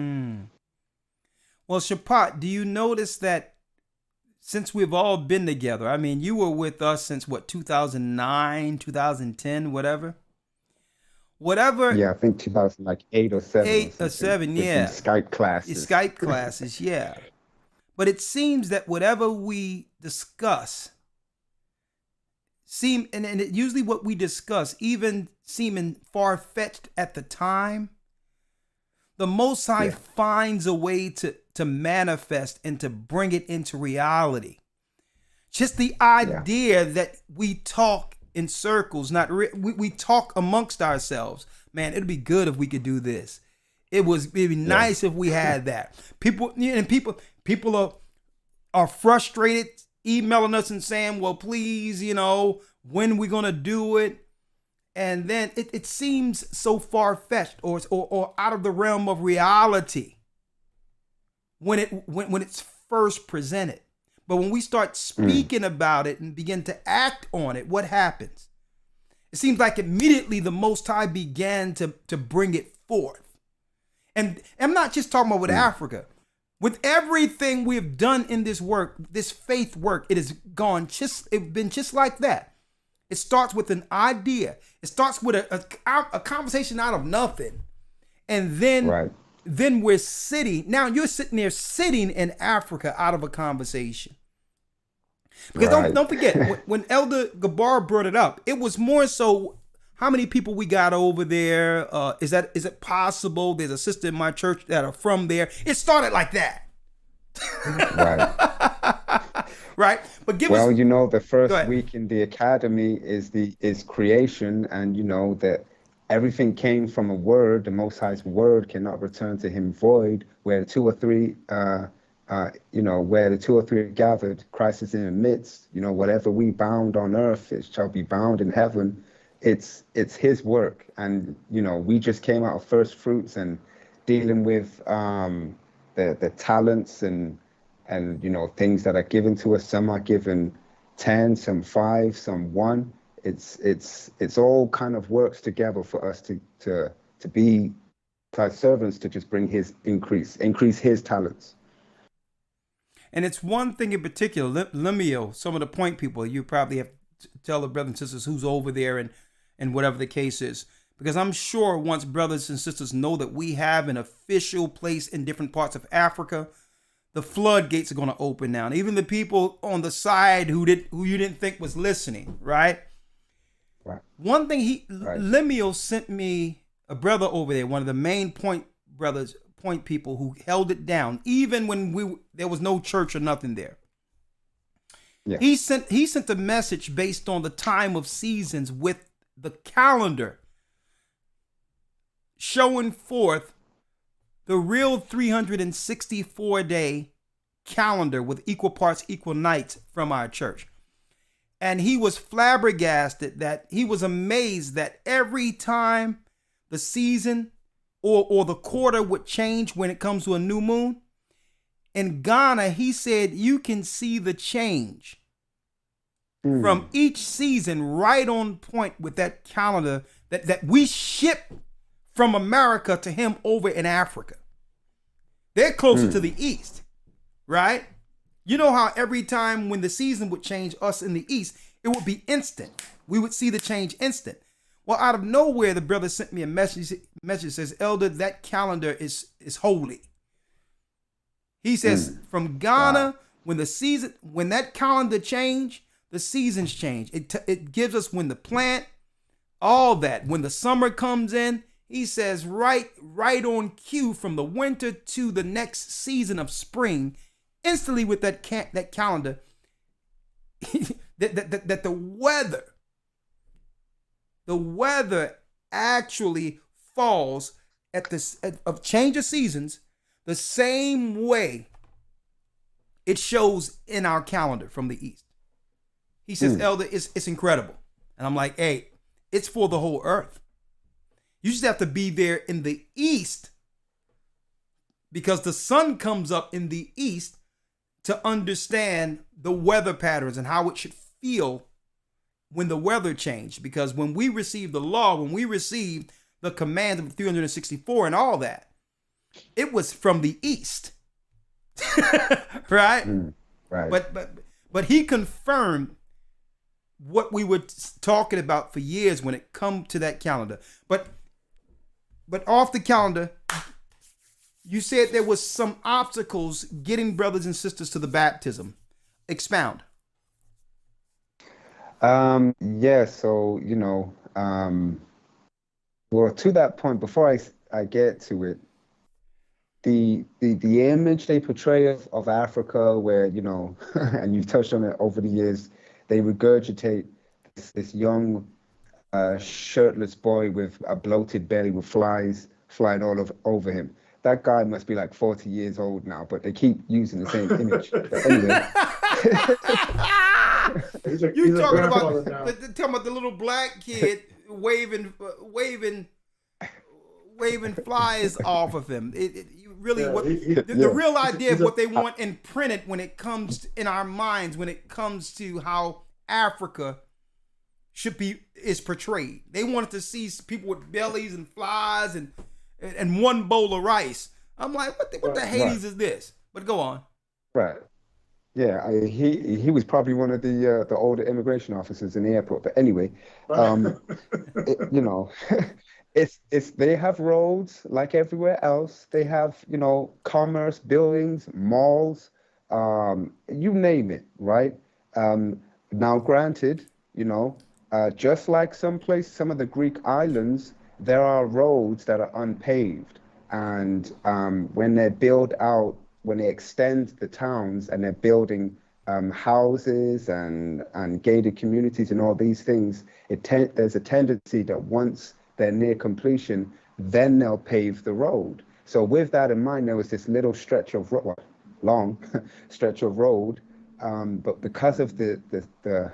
Well, Shapat, do you notice that since we've all been together, I mean, you were with us since what, 2009, 2010, whatever? Yeah, I think 2008 or 7. 8 or 7, yeah. Skype classes. Skype classes, yeah. But it seems that whatever we discuss, usually what we discuss, even seeming far-fetched at the time, the Most High finds a way to manifest and to bring it into reality. Just the idea that we talk in circles, we talk amongst ourselves. Man, it'd be good if we could do this. It'd be nice if we had that. People are frustrated, emailing us and saying, well, please, when we gonna do it? And then it seems so far-fetched or out of the realm of reality when it's first presented. But when we start speaking about it and begin to act on it, what happens? It seems like immediately the Most High began to bring it forth. And I'm not just talking about with Africa. With everything we have done in this work, this faith work, it's been just like that. It starts with an idea. It starts with a conversation out of nothing. And then we're sitting. Now you're sitting there sitting in Africa out of a conversation. Because don't forget, when Elder Gabar brought it up, it was more so how many people we got over there. Is it possible? There's a sister in my church that are from there. It started like that. Right. But the first week in the academy is creation, and that everything came from a word. The Most High's word cannot return to him void. Where two or three are gathered, Christ is in the midst. Whatever we bound on earth, it shall be bound in heaven. It's his work, and we just came out of first fruits and dealing with the talents and things that are given to us. Some are given 10, some 5, some 1. It's all kind of works together for us to be God's servants, to just bring his increase his talents. And it's one thing in particular, Lemuel, some of the point people, you probably have to tell the brothers and sisters who's over there and whatever the case is. Because I'm sure once brothers and sisters know that we have an official place in different parts of Africa, the floodgates are going to open now. And even the people on the side who you didn't think was listening, right? Right. One thing Lemuel sent me a brother over there, one of the main point people who held it down, even when there was no church or nothing there. Yeah. He sent a message based on the time of seasons with the calendar showing forth the real 364-day calendar with equal parts, equal nights from our church. And he was flabbergasted, that he was amazed that every time the season or the quarter would change when it comes to a new moon, in Ghana, he said you can see the change from each season right on point with that calendar that we ship from America to him over in Africa. They're closer to the east, right? You know how every time when the season would change, us in the east, it would be instant. We would see the change instant. Well, out of nowhere, the brother sent me a message says, Elder, that calendar is holy. He says from Ghana, when that calendar change, the seasons change. It gives us when the plant, all that. When the summer comes in, he says right on cue from the winter to the next season of spring, instantly with that calendar, that the weather actually falls at this of change of seasons the same way it shows in our calendar from the east. He says, Elder, it's incredible. And I'm like, hey, it's for the whole earth. You just have to be there in the east, because the sun comes up in the east, to understand the weather patterns and how it should feel when the weather changed. Because when we received the law, when we received the command of 364 and all that, it was from the east. Right? Right. But he confirmed what we were talking about for years when it come to that calendar. But off the calendar, you said there was some obstacles getting brothers and sisters to the baptism. Expound. Yeah, so, well, to that point, before I get to it, the image they portray of Africa, where, and you've touched on it over the years, they regurgitate this young, shirtless boy with a bloated belly with flies flying all over him. That guy must be like 40 years old now, but they keep using the same image. But anyway. You talking about the little black kid waving flies off of him. The real idea of what they want imprinted when it comes in our minds, when it comes to how Africa is portrayed. They wanted to see people with bellies and flies and one bowl of rice. I'm like, what the Hades is this? But go on. Right. Yeah, he was probably one of the older immigration officers in the airport. But anyway, it's they have roads like everywhere else. They have commerce, buildings, malls, you name it, right? Now, granted, just like some of the Greek islands, there are roads that are unpaved, and when they extend the towns and they're building houses and gated communities and all these things, there's a tendency that once they're near completion, then they'll pave the road. So with that in mind, there was this little stretch of long stretch of road, but because of the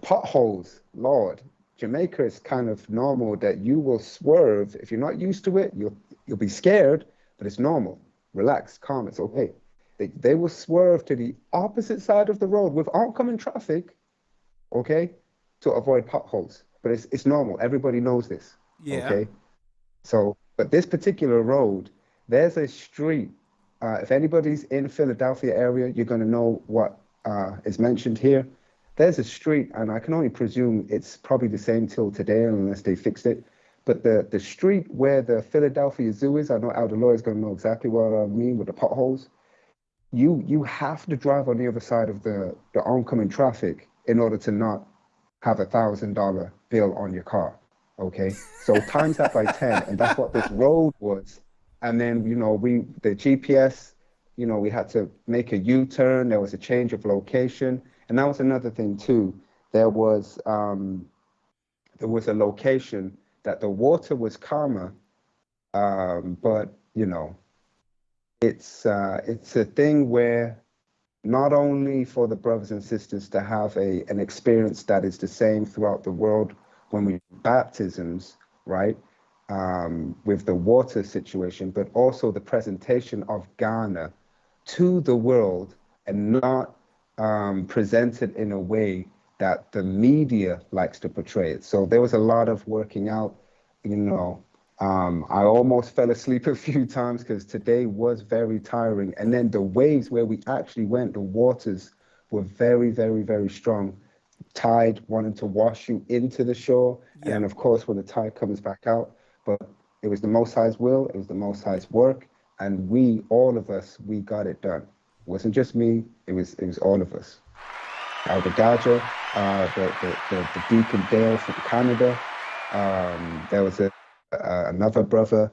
potholes, Lord, Jamaica is kind of normal that you will swerve. If you're not used to it, you'll be scared, but it's normal. Relax, calm, it's okay. They will swerve to the opposite side of the road with oncoming traffic, okay, to avoid potholes. But it's normal. Everybody knows this. Yeah. Okay. So, but this particular road, there's a street. If anybody's in Philadelphia area, you're going to know what is mentioned here. There's a street, and I can only presume it's probably the same till today unless they fixed it. But the street where the Philadelphia Zoo is, I know Elder Lawyer is going to know exactly what I mean with the potholes. You have to drive on the other side of the oncoming traffic in order to not have $1,000 bill on your car. Okay, so times that by 10, and that's what this road was. And then the GPS, we had to make a U-turn. There was a change of location. And that was another thing too. There was a location that the water was calmer But it's a thing where not only for the brothers and sisters to have an experience that is the same throughout the world when we baptisms, right? With the water situation, but also the presentation of Ghana to the world and not presented in a way that the media likes to portray it. So there was a lot of working out, I almost fell asleep a few times because today was very tiring. And then the waves where we actually went, the waters were very, very, very strong. Tide wanting to wash you into the shore. Yeah. And then, of course, when the tide comes back out, but it was the Most High's will, it was the Most High's work. And we, all of us, we got it done. It wasn't just me, it was all of us. Elder Rawchaa, the Deacon Dale from Canada. There was another brother,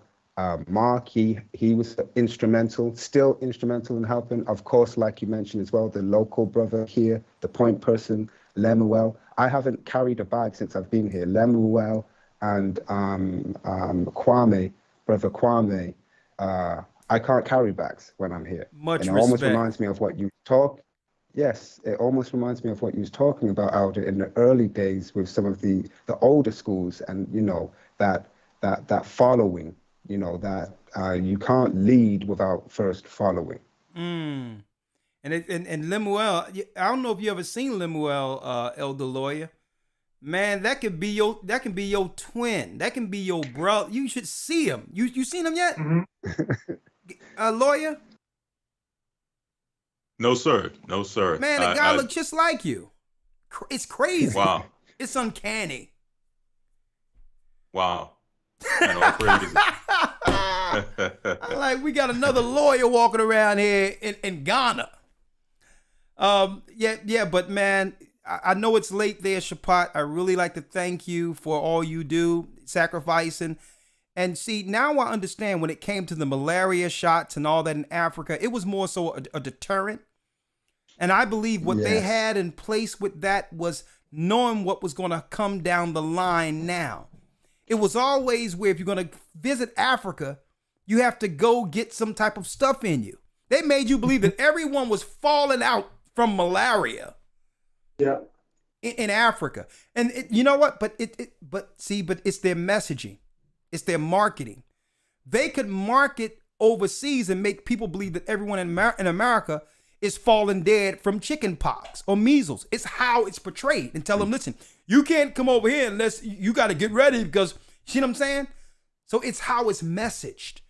Mark, he was still instrumental in helping. Of course, like you mentioned as well, the local brother here, the point person, Lemuel. I haven't carried a bag since I've been here. Lemuel and Kwame, brother Kwame. I can't carry bags when I'm here. Much and it respect. Almost reminds me of what you talk. Yes, it almost reminds me of what you was talking about, Elder, in the early days with some of the older schools, and that following, that you can't lead without first following. And Lemuel, I don't know if you ever seen Lemuel, Elder Lawya. Man, that can be your twin. That can be your brother. You should see him. You seen him yet? Mm-hmm. Lawya? No, sir. No, sir. Man, the guy look just like you. It's crazy. Wow. It's uncanny. Wow. Crazy. Like, we got another lawyer walking around here in Ghana. But man, I know it's late there, Shapat. I really like to thank you for all you do, sacrificing. And see, now I understand when it came to the malaria shots and all that in Africa, it was more so a deterrent. And I believe what they had in place with that was knowing what was going to come down the line now. It was always where if you're going to visit Africa, you have to go get some type of stuff in you. They made you believe that everyone was falling out from malaria. Yeah. In Africa. And you know what? But it's their messaging. It's their marketing. They could market overseas and make people believe that everyone in America is falling dead from chicken pox or measles. It's how it's portrayed, and tell them, listen, you can't come over here unless you got to get ready because, you know what I'm saying? So it's how it's messaged.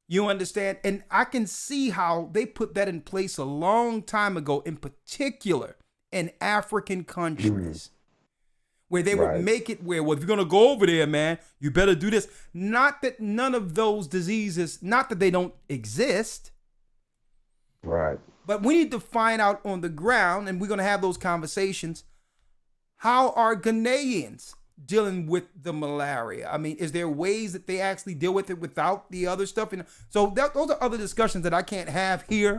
You understand? And I can see how they put that in place a long time ago, in particular in African countries. Where they would make it where, well, if you're going to go over there, man, you better do this. Not that none of those diseases, not that they don't exist. Right. But we need to find out on the ground, and we're going to have those conversations. How are Ghanaians dealing with the malaria? I mean, is there ways that they actually deal with it without the other stuff? And so those are other discussions that I can't have here.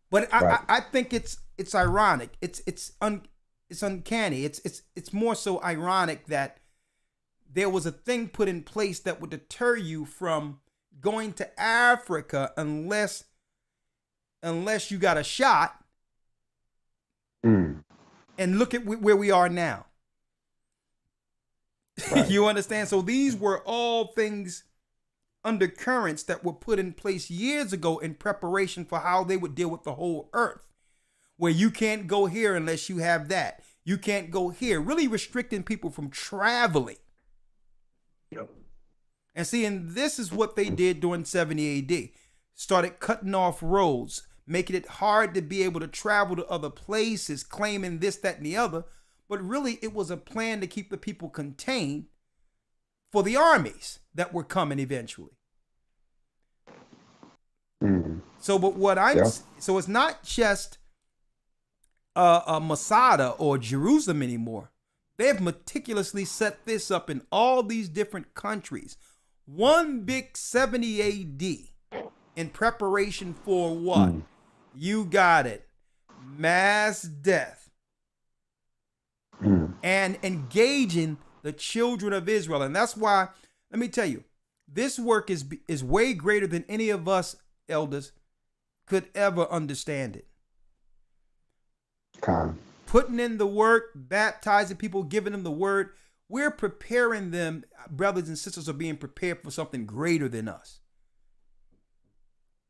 But I think it's ironic. It's uncanny. It's more so ironic that there was a thing put in place that would deter you from going to Africa unless you got a shot. And look at where we are now. Right. You understand? So these were all things, undercurrents that were put in place years ago in preparation for how they would deal with the whole earth. Where you can't go here unless you have that. You can't go here. Really restricting people from traveling. Yep. And see, and this is what they did during 70 AD. Started cutting off roads, making it hard to be able to travel to other places, claiming this, that, and the other. But really, it was a plan to keep the people contained for the armies that were coming eventually. So, but what so it's not just Masada or Jerusalem anymore. They have meticulously set this up in all these different countries. One big 70 AD in preparation for what? You got it. Mass death. And engaging the children of Israel. And that's why, let me tell you, This work is way greater than any of us elders could ever understand it. Putting in the work, baptizing people, giving them the word. We're preparing them. Brothers and sisters are being prepared for something greater than us.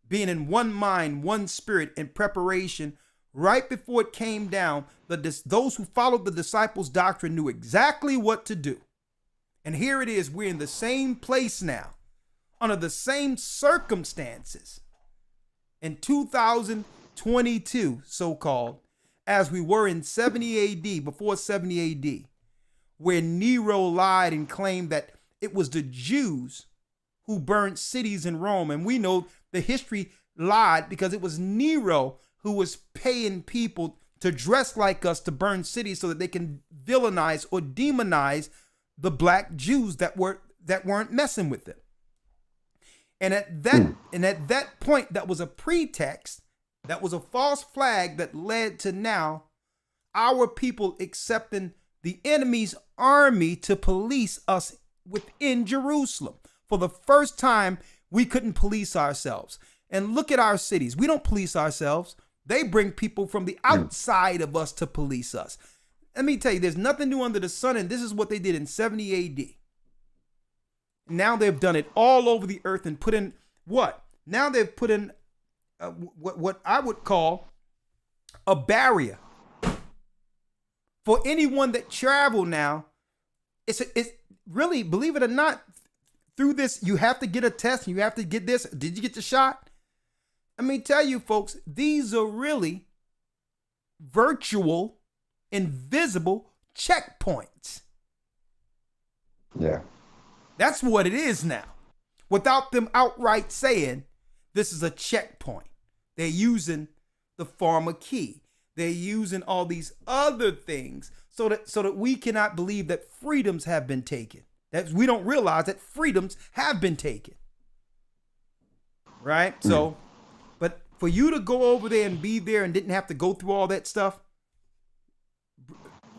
Being in one mind, one spirit, in preparation. Right before it came down, those who followed the disciples' doctrine knew exactly what to do. And here it is. We're in the same place now, under the same circumstances in 2022, so-called, as we were in 70 AD, before 70 AD, where Nero lied and claimed that it was the Jews who burned cities in Rome. And we know the history lied because it was Nero who was paying people to dress like us to burn cities so that they can villainize or demonize the black Jews that weren't messing with them. And at that point, that was a pretext, that was a false flag that led to now our people accepting the enemy's army to police us within Jerusalem. For the first time, we couldn't police ourselves. And look at our cities. We don't police ourselves. They bring people from the outside of us to police us. Let me tell you, there's nothing new under the sun, and this is what they did in 70 AD. Now they've done it all over the earth and put in what? Now they've put in what I would call a barrier for anyone that travel now. It's really, believe it or not, through this, you have to get a test. You have to get this. Did you get the shot? Let me tell you, folks, these are really virtual, invisible checkpoints. Yeah. That's what it is now. Without them outright saying this is a checkpoint. They're using the pharma key. They're using all these other things so that we cannot believe that freedoms have been taken. That we don't realize that freedoms have been taken. Right? So, but for you to go over there and be there and didn't have to go through all that stuff,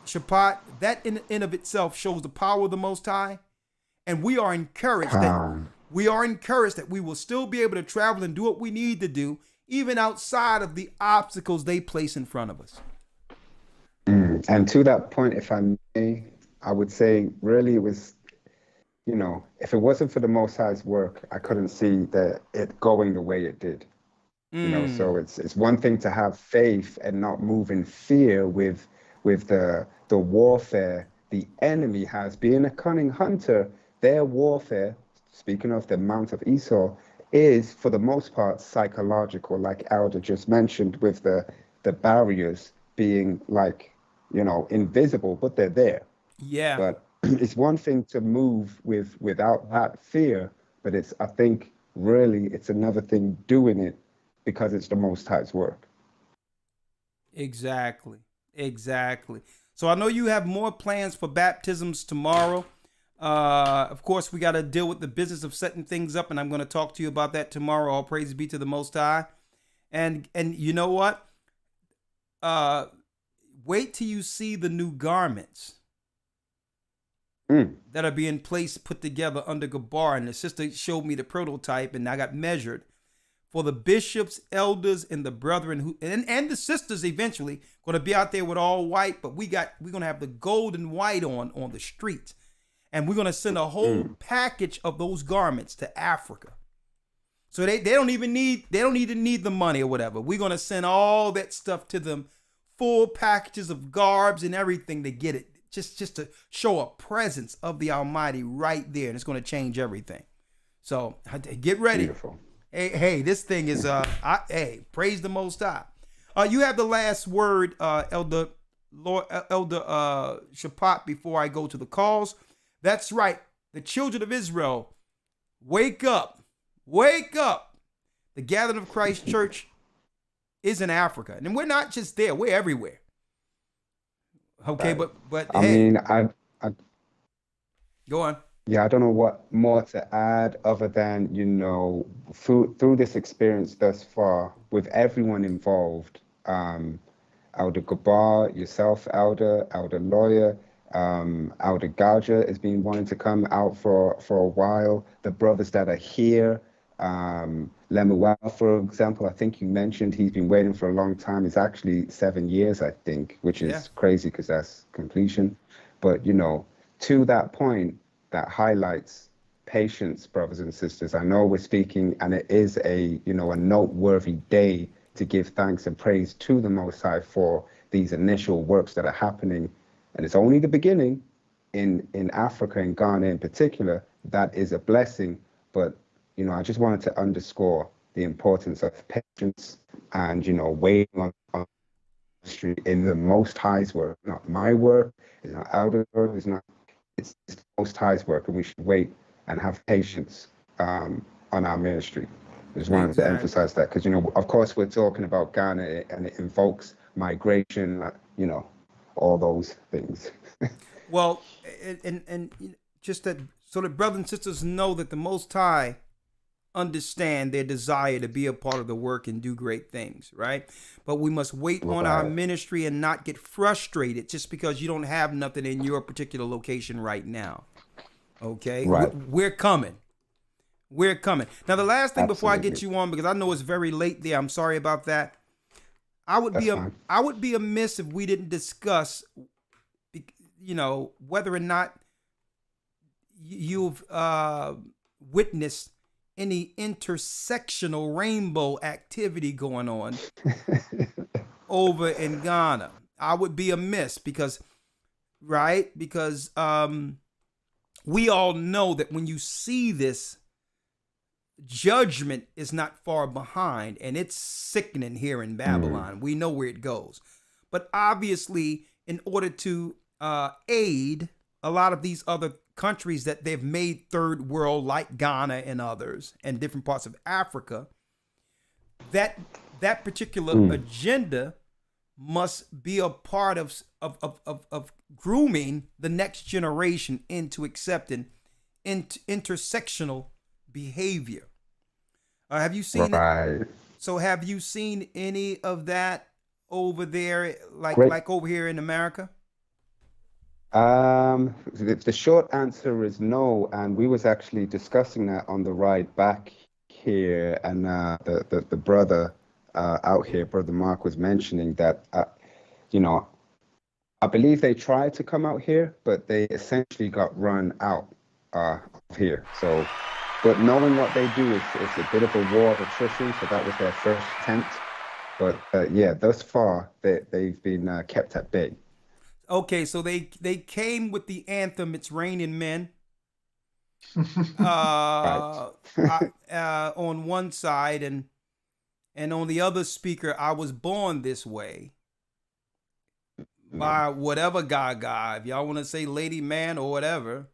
Shapat, that in of itself shows the power of the Most High. And we are encouraged that we will still be able to travel and do what we need to do, even outside of the obstacles they place in front of us. And to that point, if I may, I would say really it was, if it wasn't for the Most High's work, I couldn't see it going the way it did. So it's one thing to have faith and not move in fear with the warfare the enemy has. Being a cunning hunter, their warfare, speaking of the Mount of Esau, is for the most part psychological, like Elder just mentioned, with the barriers being invisible, but they're there. Yeah. But it's one thing to move without that fear, but I think really it's another thing doing it because it's the Most High's work. Exactly. So I know you have more plans for baptisms tomorrow. Of course, we got to deal with the business of setting things up, and I'm going to talk to you about that tomorrow. All praise be to the Most High. And you know what? Wait till you see the new garments that are being put together under Gabar. And the sister showed me the prototype, and I got measured for the bishops, elders, and the brethren and the sisters eventually going to be out there with all white, but we're going to have the gold and white on the streets. And we're going to send a whole package of those garments to Africa. So they don't even need the money or whatever. We're going to send all that stuff to them, full packages of garbs and everything to get it, just to show a presence of the Almighty right there. And it's going to change everything. So get ready. Beautiful. Hey, this thing is, praise the Most High. You have the last word, Elder Shapat, before I go to the calls. That's right. The children of Israel, wake up. Wake up. The Gathering of Christ Church is in Africa. And we're not just there. We're everywhere. Okay, but I hey. mean, Go on. Yeah, I don't know what more to add other than, through this experience thus far with everyone involved, Elder Gabar, yourself, Elder Lawya, Elder Rawchaa has been wanting to come out for a while. The brothers that are here, Lemuel, for example, I think you mentioned he's been waiting for a long time. It's actually 7 years, I think, which is crazy because that's completion. But, you know, to that point, that highlights patience, brothers and sisters. I know we're speaking, and it is a, you know, a noteworthy day to give thanks and praise to the Most High for these initial works that are happening. And it's only the beginning in Africa and Ghana in particular. That is a blessing. But, you know, I just wanted to underscore the importance of patience and, you know, waiting on ministry in the Most High's work. Not my work, it's not Elder's work, it's the Most High's work, and we should wait and have patience on our ministry. I just wanted to emphasize that because, you know, of course, we're talking about Ghana and it invokes migration, you know, all those things. Well, and just that so that brothers and sisters know that the Most High understand their desire to be a part of the work and do great things, right? But we must wait on our ministry and not get frustrated just because you don't have nothing in your particular location right now. Okay? Right. We're coming. We're coming. Now, the last thing before I Absolutely. get you on, because I know it's very late there, I'm sorry about that. I would be amiss if we didn't discuss, you know, whether or not you've witnessed any intersectional rainbow activity going on over in Ghana. I would be amiss because we all know that when you see this, judgment is not far behind, and it's sickening here in Babylon. We know where it goes. But obviously, in order to aid a lot of these other countries that they've made third world, like Ghana and others, and different parts of Africa, that particular agenda must be a part of grooming the next generation into accepting intersectional behavior. Have you seen it? So have you seen any of that over there, like over here in America? The short answer is no, and we was actually discussing that on the ride back here, and the brother out here, Brother Mark, was mentioning that you know, I believe they tried to come out here, but they essentially got run out of here. So, but knowing what they do, it's a bit of a war of attrition. So that was their first attempt. But yeah, thus far they've been kept at bay. Okay, so they came with the anthem "It's Raining Men" on one side, and on the other speaker, "I was born this way" by whatever Gaga, if y'all want to say Lady Man or whatever.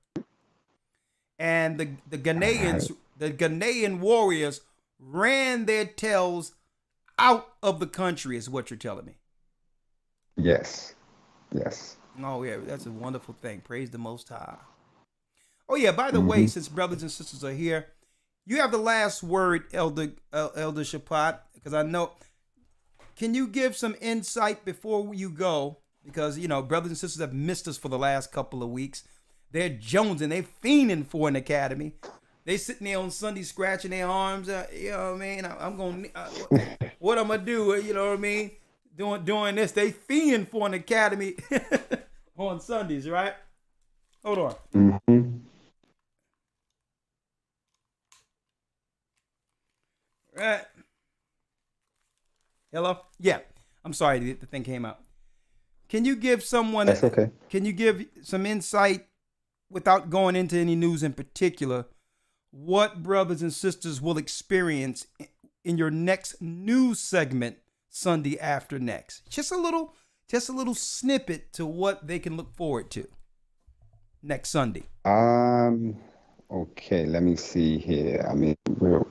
And the Ghanaian warriors ran their tails out of the country, is what you're telling me. Yes. Yes. Oh, yeah, that's a wonderful thing. Praise the Most High. Oh, yeah, by the way, since brothers and sisters are here, you have the last word, Elder Rawchaa, because I know. Can you give some insight before you go? Because, you know, brothers and sisters have missed us for the last couple of weeks. They're jonesing. They're fiending for an academy. They sitting there on Sunday scratching their arms. You know what I mean? I'm going to, what I'm going to do, you know what I mean? Doing this. They fiending for an academy on Sundays, right? Hold on. Mm-hmm. Right. Hello? Yeah. I'm sorry, the thing came out. Can you give someone That's okay. Can you give some insight without going into any news in particular, what brothers and sisters will experience in your next news segment Sunday after next? Just a little snippet to what they can look forward to next Sunday. Okay, let me see here. I mean, we're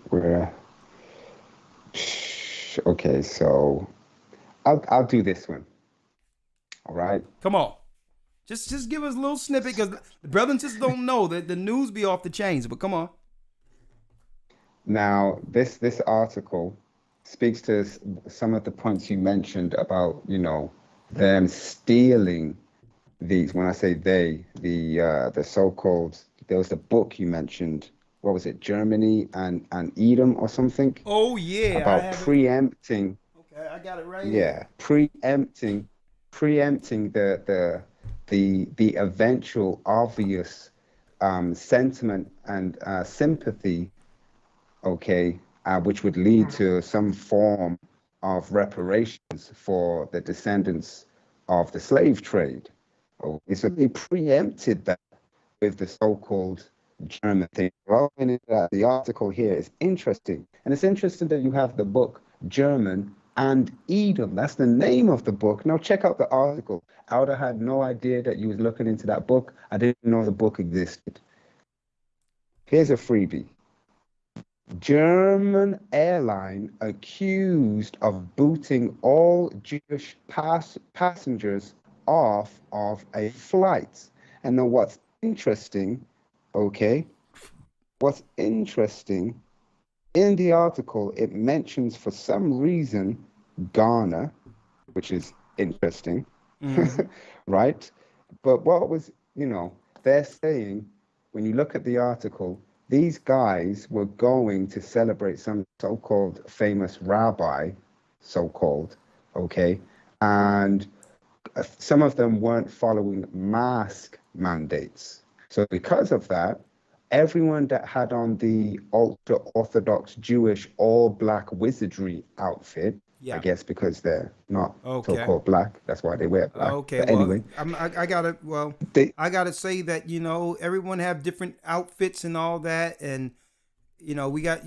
okay, so I'll do this one. All right. Come on. Just give us a little snippet, because the brothers and sisters don't know that the news be off the chains, but come on. Now, this article speaks to some of the points you mentioned about, you know, them stealing these, when I say they, the so-called, there was the book you mentioned, what was it, Germany and Edom or something? Oh yeah, About preempting. Okay, I got it right here. Yeah, preempting the eventual obvious sentiment and sympathy, okay, which would lead to some form of reparations for the descendants of the slave trade. Okay, so they preempted that with the so-called German thing. Well, the article here is interesting, and it's interesting that you have the book German and Edom. That's the name of the book. Now check out the article. I would have had no idea that you was looking into that book. I didn't know the book existed. Here's a freebie. German airline accused of booting all Jewish passengers off of a flight. And now what's interesting, okay, what's interesting, in the article, it mentions for some reason Ghana, which is interesting, right? But what was, they're saying, when you look at the article, these guys were going to celebrate some so-called famous rabbi, so-called, okay? And some of them weren't following mask mandates. So because of that, everyone that had on the ultra-Orthodox Jewish all-black wizardry outfit, I guess because they're not so-called black, that's why they wear black. Okay, but well, anyway, I gotta say that, everyone have different outfits and all that, and we got,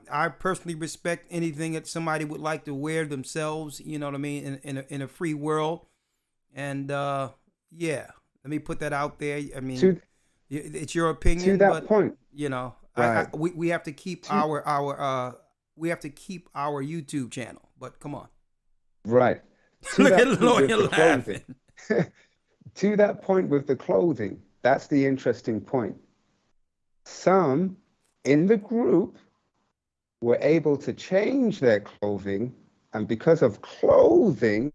I personally respect anything that somebody would like to wear themselves, you know what I mean, in a free world, and let me put that out there. I mean, it's your opinion, to that but point, right. We have to keep our YouTube channel. But come on, right? Look at Lawya laughing. To that point with the clothing, that's the interesting point. Some in the group were able to change their clothing, and because of clothing,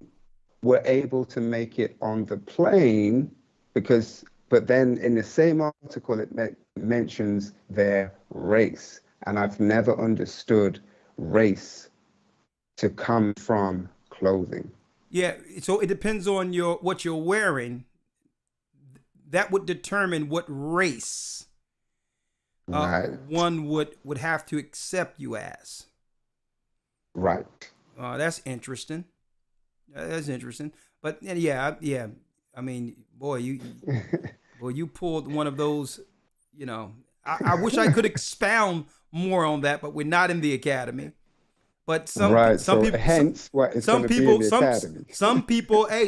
were able to make it on the plane. But then in the same article, it mentions their race. And I've never understood race to come from clothing. Yeah, so it depends on what you're wearing. That would determine what race one would have to accept you as. Right. That's interesting. That's interesting. But yeah. I mean, boy, you pulled one of those. I wish I could expound more on that, but we're not in the academy. But some people, hence what it's going to be in the academy.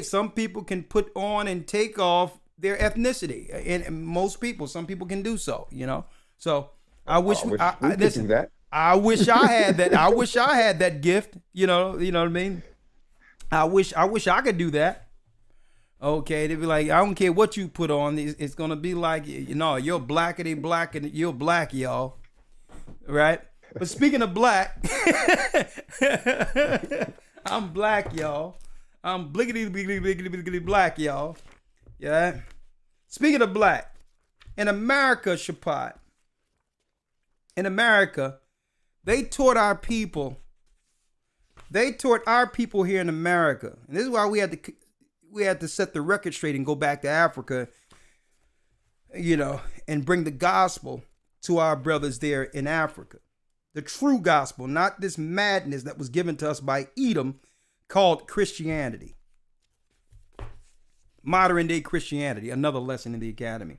Some people can put on and take off their ethnicity, and most people, some people can do so. So I wish we could do that. I wish I had that. I wish I had that gift. You know what I mean? I wish I could do that. Okay, they'd be like, I don't care what you put on. It's gonna be like, you're blackity black and you're black, y'all. Right? But speaking of black, I'm black, y'all. I'm bliggity black, y'all. Yeah. Speaking of black, in America, Shapat, in America, they taught our people here in America, and this is why we had to set the record straight and go back to Africa, and bring the gospel to our brothers there in Africa. The true gospel, not this madness that was given to us by Edom called Christianity. Modern day Christianity, another lesson in the academy.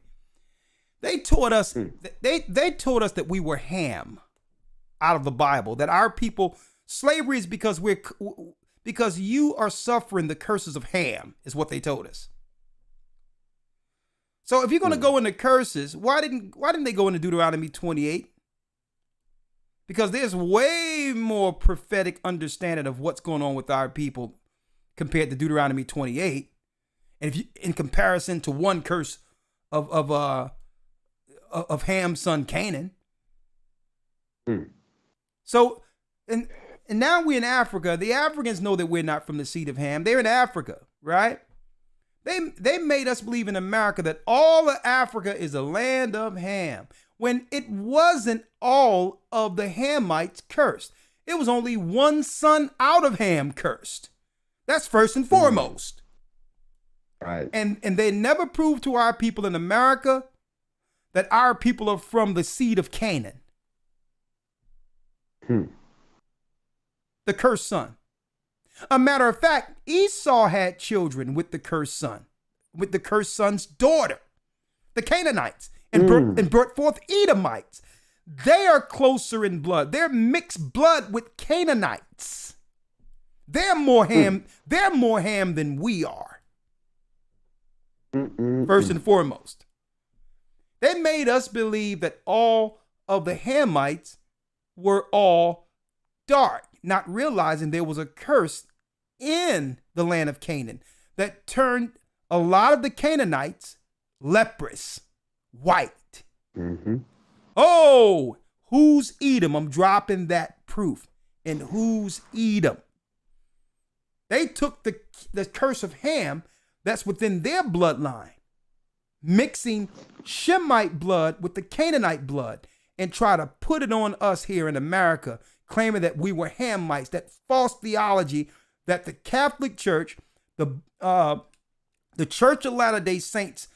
They taught us they told us that we were Ham out of the Bible, that our people, slavery is because you are suffering the curses of Ham, is what they told us. So if you're going to go into curses, why didn't they go into Deuteronomy 28? Because there's way more prophetic understanding of what's going on with our people compared to Deuteronomy 28. And if you, in comparison to one curse of Ham's son Canaan. So, and now we're in Africa. The Africans know that we're not from the seed of Ham. They're in Africa, right? They made us believe in America that all of Africa is a land of Ham, when it wasn't all of the Hamites cursed. It was only one son out of Ham cursed. That's first and foremost. Right. And they never proved to our people in America that our people are from the seed of Canaan. The cursed son. A matter of fact, Esau had children with the cursed son, with the cursed son's daughter, the Canaanites, and brought forth Edomites. They are closer in blood. They're mixed blood with Canaanites. They're more ham. They're more ham than we are. First and foremost, they made us believe that all of the Hamites were all dark, not realizing there was a curse in the land of Canaan that turned a lot of the Canaanites leprous, white. Oh, who's Edom? I'm dropping that proof. And who's Edom? They took the curse of Ham that's within their bloodline, mixing Shemite blood with the Canaanite blood, and try to put it on us here in America, claiming that we were Hamites, that false theology that the Catholic Church, the Church of Latter-day Saints,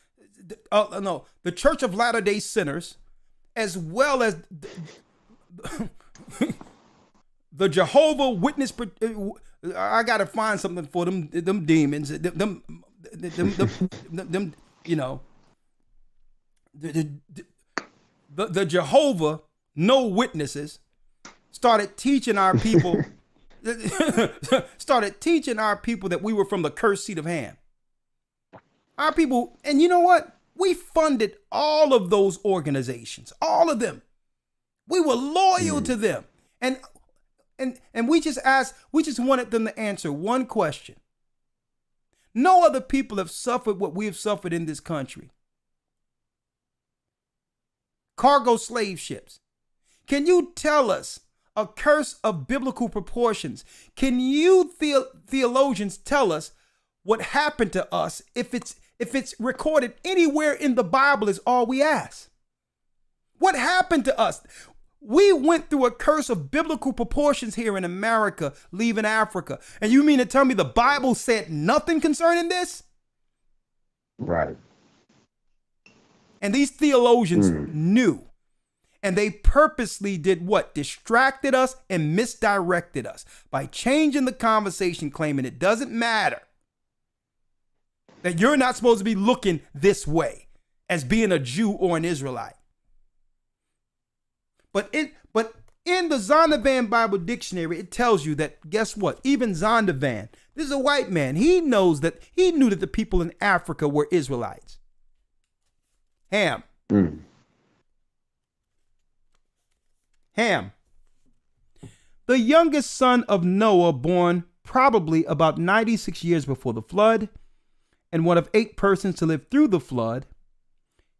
the Church of Latter-day Sinners, as well as the Jehovah Witness. I gotta find something for them demons, them you know, the Jehovah no witnesses started teaching our people. Started teaching our people that we were from the cursed seed of Ham. Our people, and you know what? We funded all of those organizations, all of them. We were loyal to them. And we just wanted them to answer one question. No other people have suffered what we have suffered in this country. Cargo slave ships. Can you tell us a curse of biblical proportions? Can you theologians tell us what happened to us? If it's recorded anywhere in the Bible is all we ask. What happened to us? We went through a curse of biblical proportions here in America, leaving Africa. And you mean to tell me the Bible said nothing concerning this? Right. And these theologians knew. And they purposely did what? Distracted us and misdirected us by changing the conversation, claiming it doesn't matter, that you're not supposed to be looking this way as being a Jew or an Israelite. But in the Zondervan Bible Dictionary, it tells you that, guess what? Even Zondervan, this is a white man. He knew that the people in Africa were Israelites. Ham. Ham, the youngest son of Noah, born probably about 96 years before the flood, and one of 8 persons to live through the flood,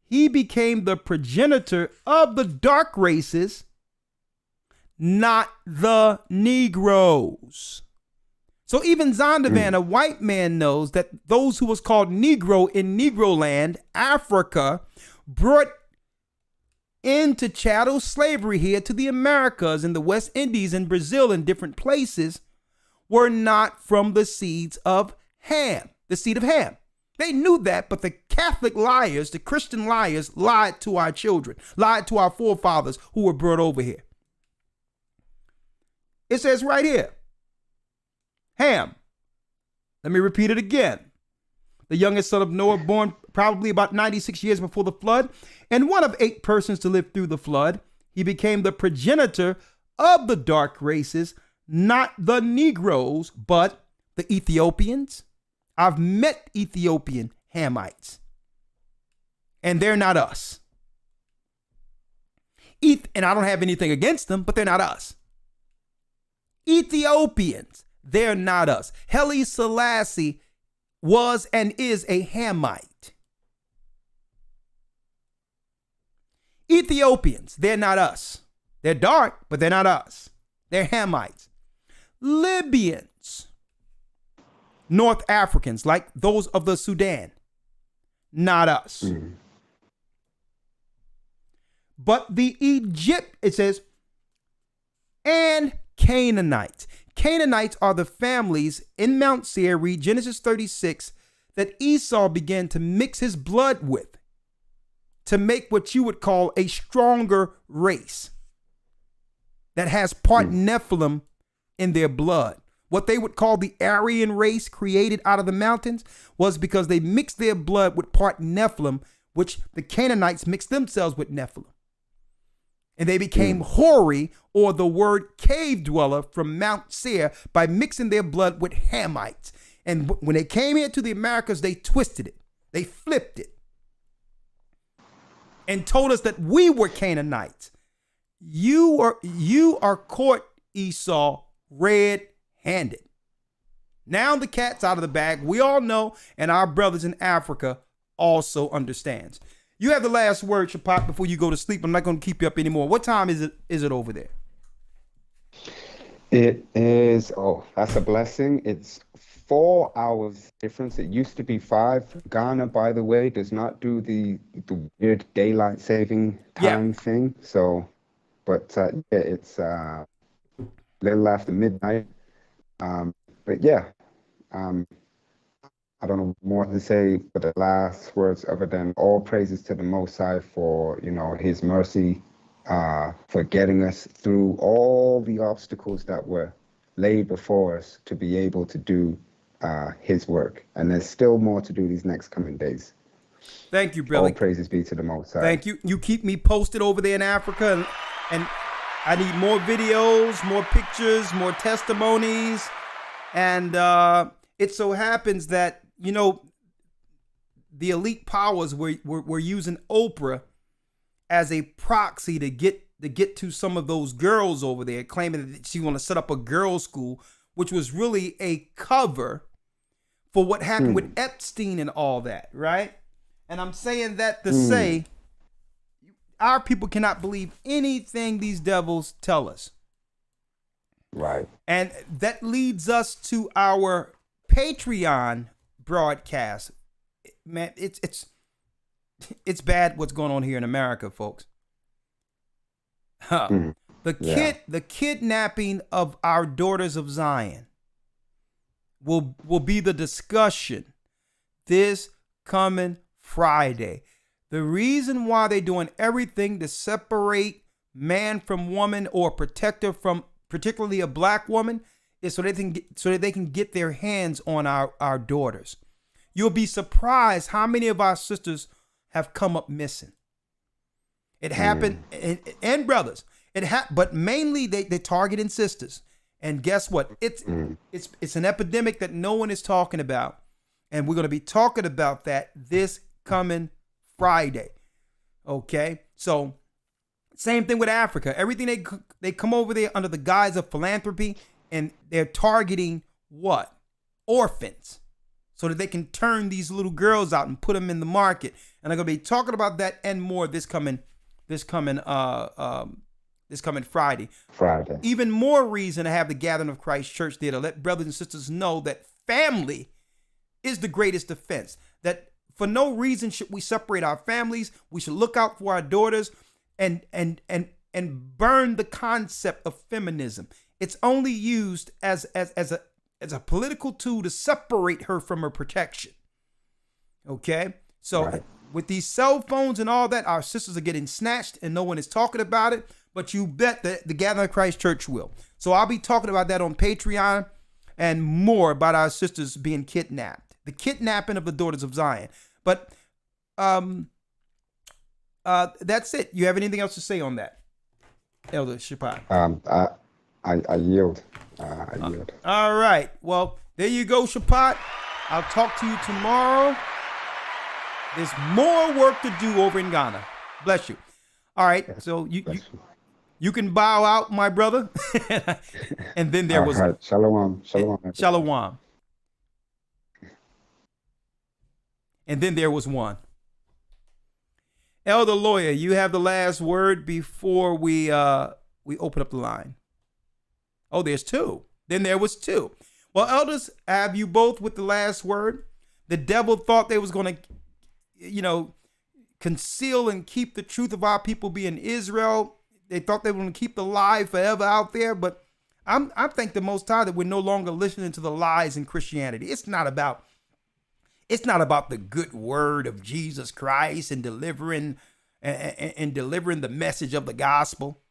he became the progenitor of the dark races, not the Negroes. So even Zondervan, a white man, knows that those who was called Negro in Negro land, Africa, brought into chattel slavery here to the Americas and the West Indies and Brazil and different places, were not from the seeds of Ham, the seed of Ham. They knew that, but the Catholic liars, the Christian liars, lied to our children, lied to our forefathers who were brought over here. It says right here, Ham. Let me repeat it again. The youngest son of Noah, born probably about 96 years before the flood, and one of 8 persons to live through the flood. He became the progenitor of the dark races, not the Negroes, but the Ethiopians. I've met Ethiopian Hamites, and they're not us. And I don't have anything against them, but they're not us. Ethiopians, they're not us. Haile Selassie was and is a Hamite. Ethiopians, they're not us. They're dark, but they're not us. They're Hamites. Libyans, North Africans, like those of the Sudan. Not us. But the it says, and Canaanites. Canaanites are the families in Mount Seir, read Genesis 36, that Esau began to mix his blood with to make what you would call a stronger race that has part Nephilim in their blood. What they would call the Aryan race created out of the mountains was because they mixed their blood with part Nephilim, which the Canaanites mixed themselves with Nephilim. And they became Hori, or the word cave dweller, from Mount Seir by mixing their blood with Hamites. And when they came here to the Americas, they twisted it. They flipped it. And told us that we were Canaanites. You are caught, Esau, red-handed. Now the cat's out of the bag. We all know, and our brothers in Africa also understands. You have the last word, Shapat, before you go to sleep. I'm not going to keep you up anymore. What time is it over there? It is, that's a blessing. It's 4 hours difference. It used to be 5. Ghana, by the way, does not do the weird daylight saving time thing. So, but it's a little after midnight. But yeah, I don't know more to say but the last words other than all praises to the Most High for, his mercy, for getting us through all the obstacles that were laid before us to be able to do his work. And there's still more to do these next coming days. Thank you, brother. All praises be to the Most High. Thank you. You keep me posted over there in Africa, and I need more videos, more pictures, more testimonies. And it so happens that, the elite powers were using Oprah as a proxy to get to some of those girls over there, claiming that she want to set up a girls' school, which was really a cover for what happened with Epstein and all that, right? And I'm saying that to say our people cannot believe anything these devils tell us. Right. And that leads us to our Patreon broadcast. Man, it's bad what's going on here in America, folks. The kidnapping of our daughters of Zion will be the discussion this coming Friday. The reason why they're doing everything to separate man from woman or protect her from particularly a black woman is so that they can get their hands on our daughters. You'll be surprised how many of our sisters have come up missing. It happened, and brothers. But mainly they're targeting sisters. And guess what? It's an epidemic that no one is talking about, and we're going to be talking about that this coming Friday. Okay, so same thing with Africa. Everything they come over there under the guise of philanthropy, and they're targeting what? Orphans, so that they can turn these little girls out and put them in the market. And I'm going to be talking about that and more this coming Friday. Even more reason to have the Gathering of Christ Church there to let brothers and sisters know that family is the greatest defense. That for no reason should we separate our families. We should look out for our daughters and burn the concept of feminism. It's only used as a political tool to separate her from her protection. Okay? So with these cell phones and all that, our sisters are getting snatched and no one is talking about it, but you bet that the Gathering of Christ Church will. So I'll be talking about that on Patreon and more about our sisters being kidnapped, the kidnapping of the daughters of Zion. But that's it. You have anything else to say on that, Elder Shapat? I yield. I yield. All right. Well, there you go, Shapat. I'll talk to you tomorrow. There's more work to do over in Ghana. Bless you. All right. So you can bow out, my brother. And then there was Shalom. Shalom. And then there was one. Elder Lawya, you have the last word before we open up the line. Oh, there's two. Then there was two. Well, elders, have you both with the last word? The devil thought they was going to, conceal and keep the truth of our people being Israel. They thought they were going to keep the lie forever out there. But I thank the Most High that we're no longer listening to the lies in Christianity. It's not about the good word of Jesus Christ and delivering the message of the gospel.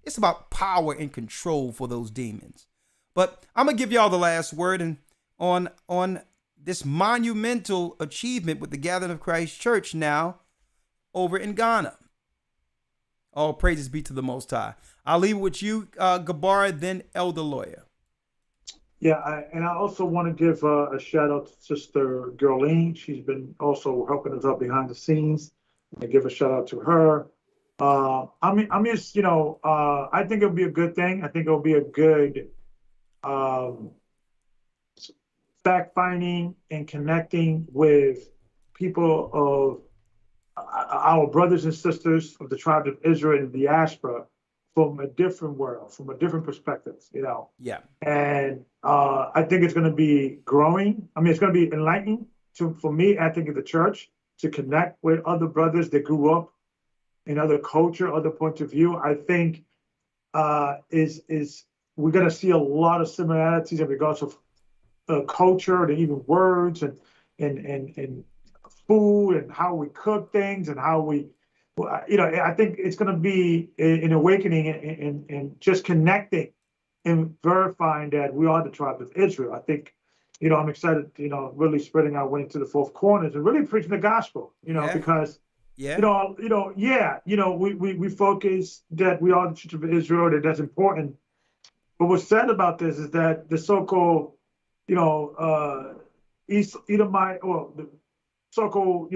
It's about power and control for those demons. But I'm gonna give y'all the last word and on this monumental achievement with the Gathering of Christ Church now over in Ghana. All praises be to the Most High. I'll leave it with you, Gabar, then Elder Lawya. Yeah, I also want to give a shout out to Sister Geraldine. She's been also helping us out behind the scenes. I give a shout out to her. I'm just, I think it'll be a good thing. I think it'll be a good fact finding and connecting with people of our brothers and sisters of the tribe of Israel and the diaspora from a different world, from a different perspective, Yeah. And I think it's going to be growing. I mean, it's going to be enlightening for me, I think, in the church to connect with other brothers that grew up in other culture, other points of view. I think is we're going to see a lot of similarities in regards of culture and even words and food and how we cook things and how we, I think it's going to be an awakening and just connecting and verifying that we are the tribe of Israel. I think, I'm excited, really spreading our way into the fourth corners and really preaching the gospel, because, we focus that we are the church of Israel, that's important. But what's sad about this is that the so-called, East Edomite, or the so-called,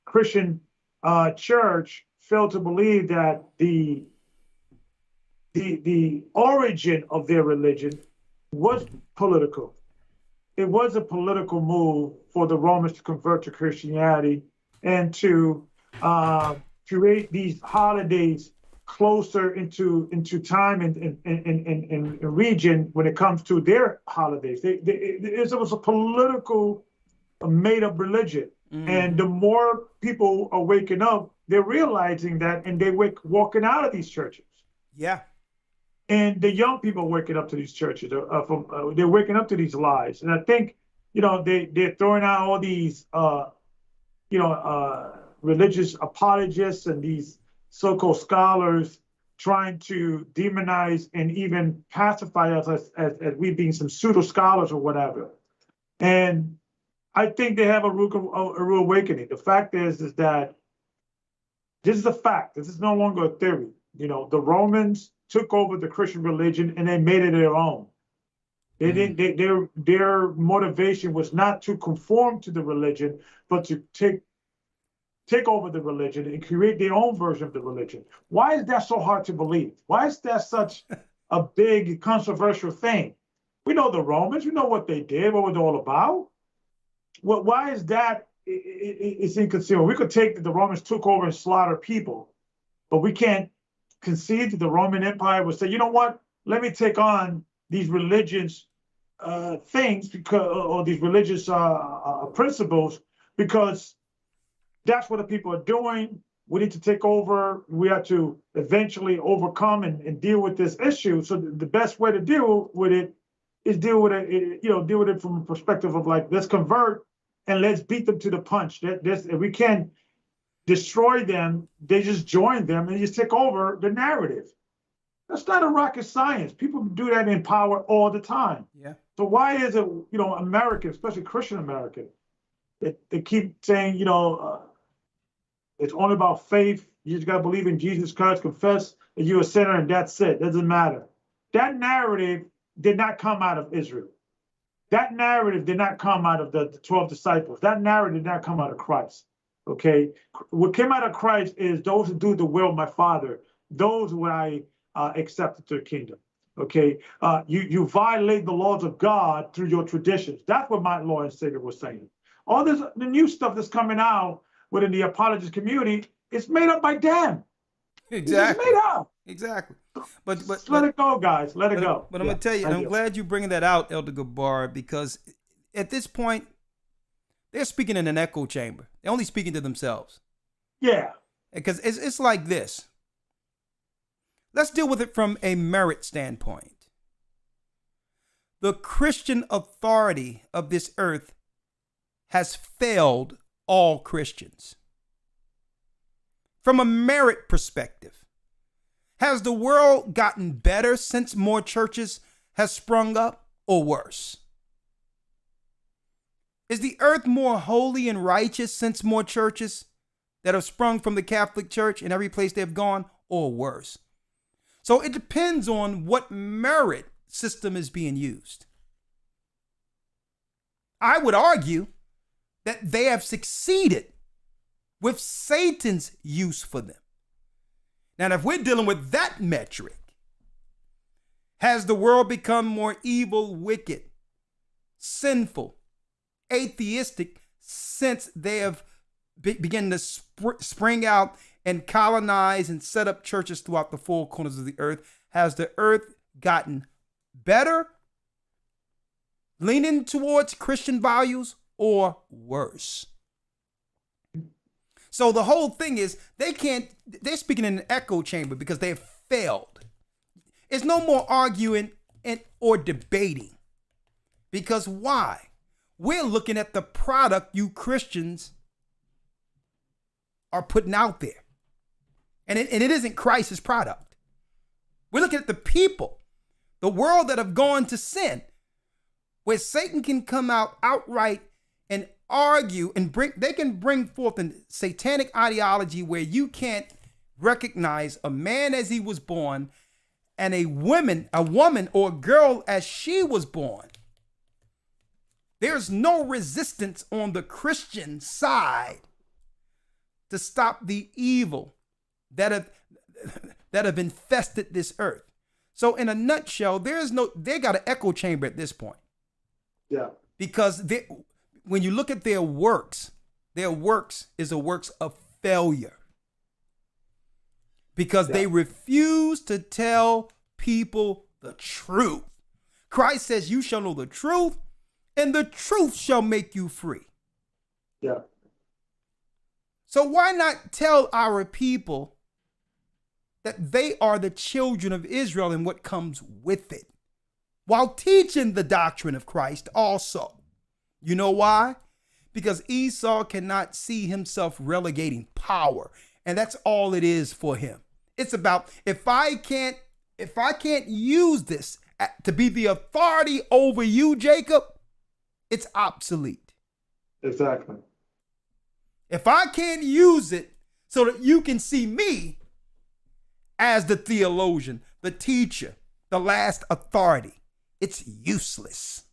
Christian church failed to believe that the origin of their religion was political. It was a political move for the Romans to convert to Christianity and to create these holidays closer into time and region when it comes to their holidays. It was a political made-up religion. And the more people are waking up, they're realizing that, and they're walking out of these churches. Yeah. And the young people are waking up to these churches. They're waking up to these lies. And I think, they're throwing out all these, religious apologists and these so-called scholars trying to demonize and even pacify us as we being some pseudo scholars or whatever. And I think they have a rude awakening. The fact is that this is a fact. This is no longer a theory. The Romans took over the Christian religion and they made it their own. They didn't. Their motivation was not to conform to the religion, but to take over the religion and create their own version of the religion. Why is that so hard to believe? Why is that such a big controversial thing? We know the Romans. We know what they did. What was it all about? Well, why is that? It's inconceivable. We could take that the Romans took over and slaughtered people, but we can't concede that the Roman Empire would say, you know what? Let me take on these religious things or these religious principles, because that's what the people are doing. We need to take over. We have to eventually overcome and deal with this issue. So the best way to deal with it is deal with it from a perspective of like, let's convert and let's beat them to the punch. If we can destroy them, they just join them and just take over the narrative. That's not a rocket science. People do that in power all the time. Yeah. So why is it, American, especially Christian American, they keep saying, it's only about faith. You just got to believe in Jesus Christ, confess that you're a sinner, and that's it. Doesn't matter. That narrative did not come out of Israel. That narrative did not come out of the 12 disciples. That narrative did not come out of Christ. Okay? What came out of Christ is those who do the will of my Father, those who I accept into the kingdom. Okay? You violate the laws of God through your traditions. That's what my Lord and Savior was saying. All this, the new stuff that's coming out within the apologist community, it's made up by them. Exactly. It's made up. Exactly. but Just let it go, guys. Let it go. But I'm gonna tell you, and I'm glad you're bringing that out, Elder Gabar, because at this point, they're speaking in an echo chamber. They're only speaking to themselves. Yeah. Because it's like this. Let's deal with it from a merit standpoint. The Christian authority of this earth has failed all Christians. From a merit perspective, has the world gotten better since more churches have sprung up, or worse? Is the earth more holy and righteous since more churches that have sprung from the Catholic Church in every place they've gone, or worse? So it depends on what merit system is being used. I would argue that they have succeeded with Satan's use for them. Now, if we're dealing with that metric, has the world become more evil, wicked, sinful, atheistic since they have begun to spring out and colonize and set up churches throughout the four corners of the earth? Has the earth gotten better, leaning towards Christian values, or worse? So the whole thing is they're speaking in an echo chamber because they have failed. It's no more arguing or debating. Because why? We're looking at the product you Christians are putting out there. And it isn't Christ's product. We're looking at the people, the world that have gone to sin, where Satan can come out outright and argue and they can bring forth a satanic ideology where you can't recognize a man as he was born and a woman or a girl as she was born. There's no resistance on the Christian side to stop the evil that have infested this earth. So in a nutshell, they got an echo chamber at this point. Yeah. Because when you look at their works is a works of failure. Because they refuse to tell people the truth. Christ says, you shall know the truth, and the truth shall make you free. Yeah. So why not tell our people that they are the children of Israel and what comes with it, while teaching the doctrine of Christ also? You know why? Because Esau cannot see himself relegating power, and that's all it is for him. It's about, if I can't use this to be the authority over you, Jacob, it's obsolete. Exactly. If I can't use it so that you can see me as the theologian, the teacher, the last authority, it's useless.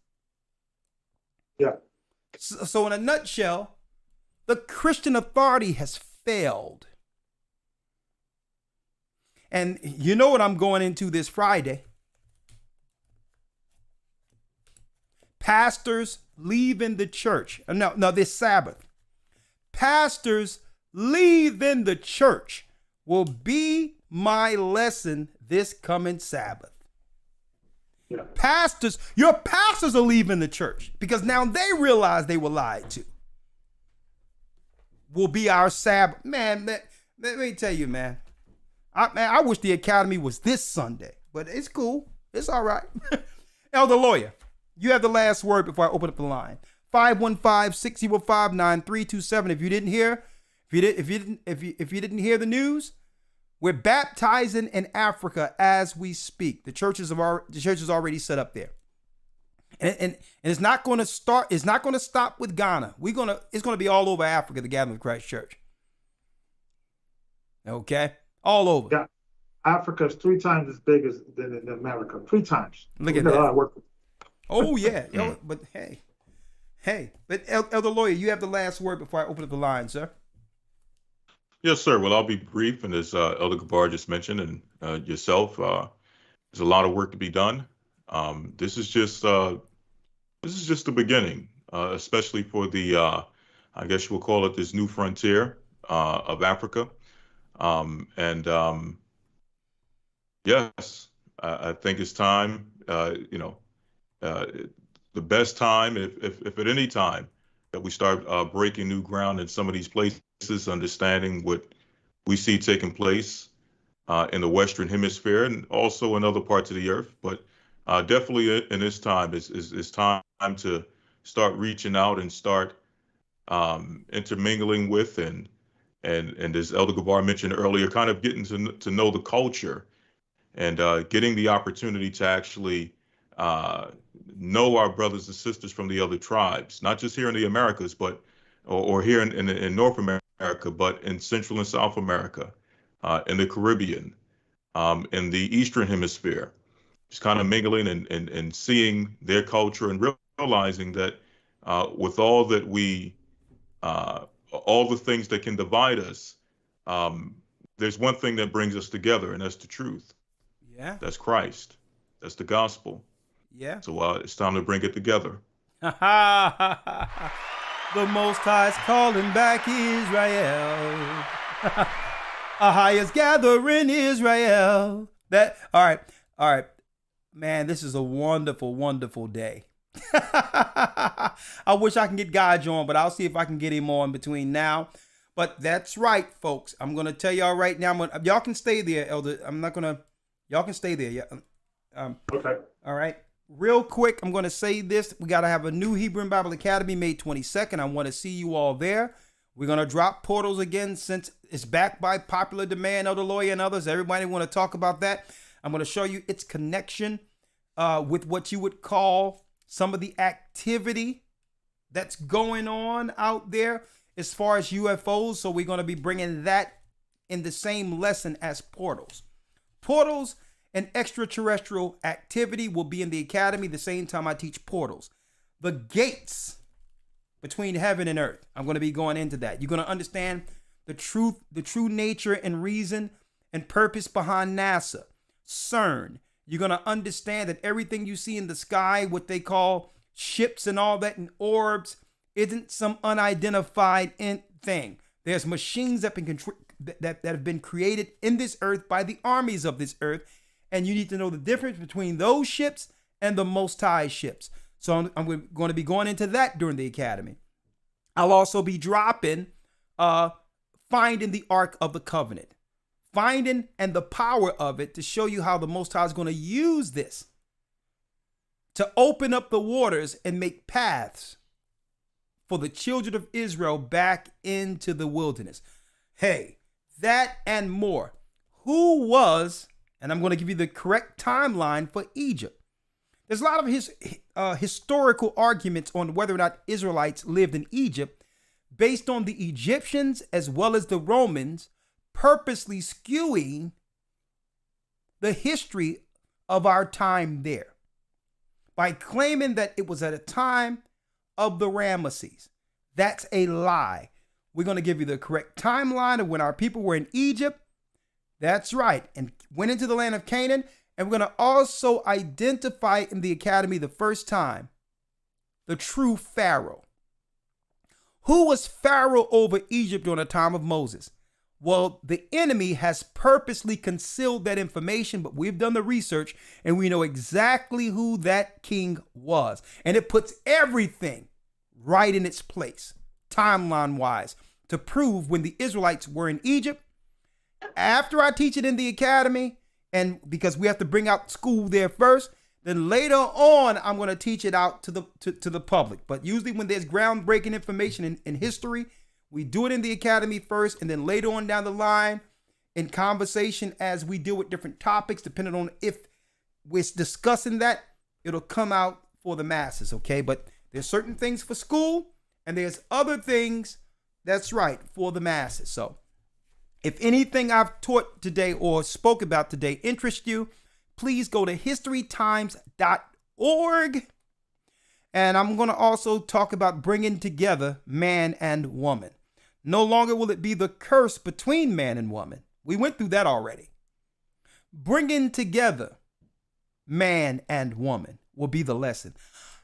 Yeah. So in a nutshell, the Christian authority has failed. And you know what I'm going into this Friday? Pastors leaving the church. No, this Sabbath. Pastors leaving the church will be my lesson this coming Sabbath. Yeah. Your pastors are leaving the church because now they realize they were lied to. Will be our Sabbath. Man, let me tell you, man. I wish the academy was this Sunday, but it's cool. It's all right. Elder Lawya, you have the last word before I open up the line. 515-605-9327. If you didn't hear, if you didn't hear the news, we're baptizing in Africa as we speak. The church is already set up there, and it's not going to start. It's not going to stop with Ghana. It's going to be all over Africa. The Gathering of Christ Church. Okay, all over. Yeah, Africa is 3 times as big than in America. 3 times. Look at that. Oh yeah, but hey, but Elder Lawya, you have the last word before I open up the line, sir. Yes, sir. Well, I'll be brief, and as Elder Gabar just mentioned, and yourself, there's a lot of work to be done. This is just the beginning, especially for the, I guess you will call it this new frontier of Africa, and Yes, I think it's time. The best time, if at any time, that we start breaking new ground in some of these places, understanding what we see taking place in the Western Hemisphere and also in other parts of the earth. But definitely in this time, it's time to start reaching out and start intermingling with and as Elder Gabar mentioned earlier, kind of getting to know the culture and getting the opportunity to actually know our brothers and sisters from the other tribes, not just here in the Americas, but or here in North America, but in Central and South America, in the Caribbean, in the Eastern Hemisphere, just kind of mingling and seeing their culture and realizing that with all that all the things that can divide us, there's one thing that brings us together, and that's the truth. Yeah. That's Christ. That's the gospel. Yeah. So it's time to bring it together. The Most High is calling back Israel. Highest gathering Israel. All right. Man, this is a wonderful, wonderful day. I wish I can get Guy on, but I'll see if I can get him on between now. But that's right, folks. I'm going to tell y'all right now. Y'all can stay there, Elder. Y'all can stay there. Yeah. Okay. All right. Real quick, I'm going to say this. We got to have a new Hebrew Bible Academy May 22nd. I want to see you all there. We're going to drop portals again since it's backed by popular demand, Elder Lawya and others. Everybody want to talk about that. I'm going to show you its connection with what you would call some of the activity that's going on out there as far as UFOs. So we're going to be bringing that in the same lesson as portals. Portals and extraterrestrial activity will be in the academy the same time I teach portals. The gates between heaven and earth. I'm going to be going into that. You're going to understand the true nature and reason and purpose behind NASA, CERN. You're going to understand that everything you see in the sky, what they call ships and all that and orbs, isn't some unidentified thing. There's machines that have been created in this earth by the armies of this earth. And you need to know the difference between those ships and the Most High ships. So I'm going to be going into that during the academy. I'll also be dropping finding the Ark of the Covenant. Finding and the power of it to show you how the Most High is going to use this to open up the waters and make paths for the children of Israel back into the wilderness. Hey, that and more. Who was, and I'm going to give you the correct timeline for Egypt. There's a lot of historical arguments on whether or not Israelites lived in Egypt based on the Egyptians as well as the Romans purposely skewing the history of our time there by claiming that it was at a time of the Ramesses. That's a lie. We're going to give you the correct timeline of when our people were in Egypt. That's right. And went into the land of Canaan. And we're going to also identify in the academy the first time the true Pharaoh. Who was Pharaoh over Egypt during the time of Moses? Well, the enemy has purposely concealed that information, but we've done the research and we know exactly who that king was. And it puts everything right in its place, timeline-wise, to prove when the Israelites were in Egypt. After I teach it in the academy, and because we have to bring out school there first, then later on, I'm going to teach it out to the public. But usually when there's groundbreaking information in history, we do it in the academy first, and then later on down the line in conversation as we deal with different topics, depending on if we're discussing that, it'll come out for the masses, okay? But there's certain things for school, and there's other things, that's right, for the masses. So if anything I've taught today or spoke about today interests you, please go to historytimes.org. And I'm going to also talk about bringing together man and woman. No longer will it be the curse between man and woman. We went through that already. Bringing together man and woman will be the lesson.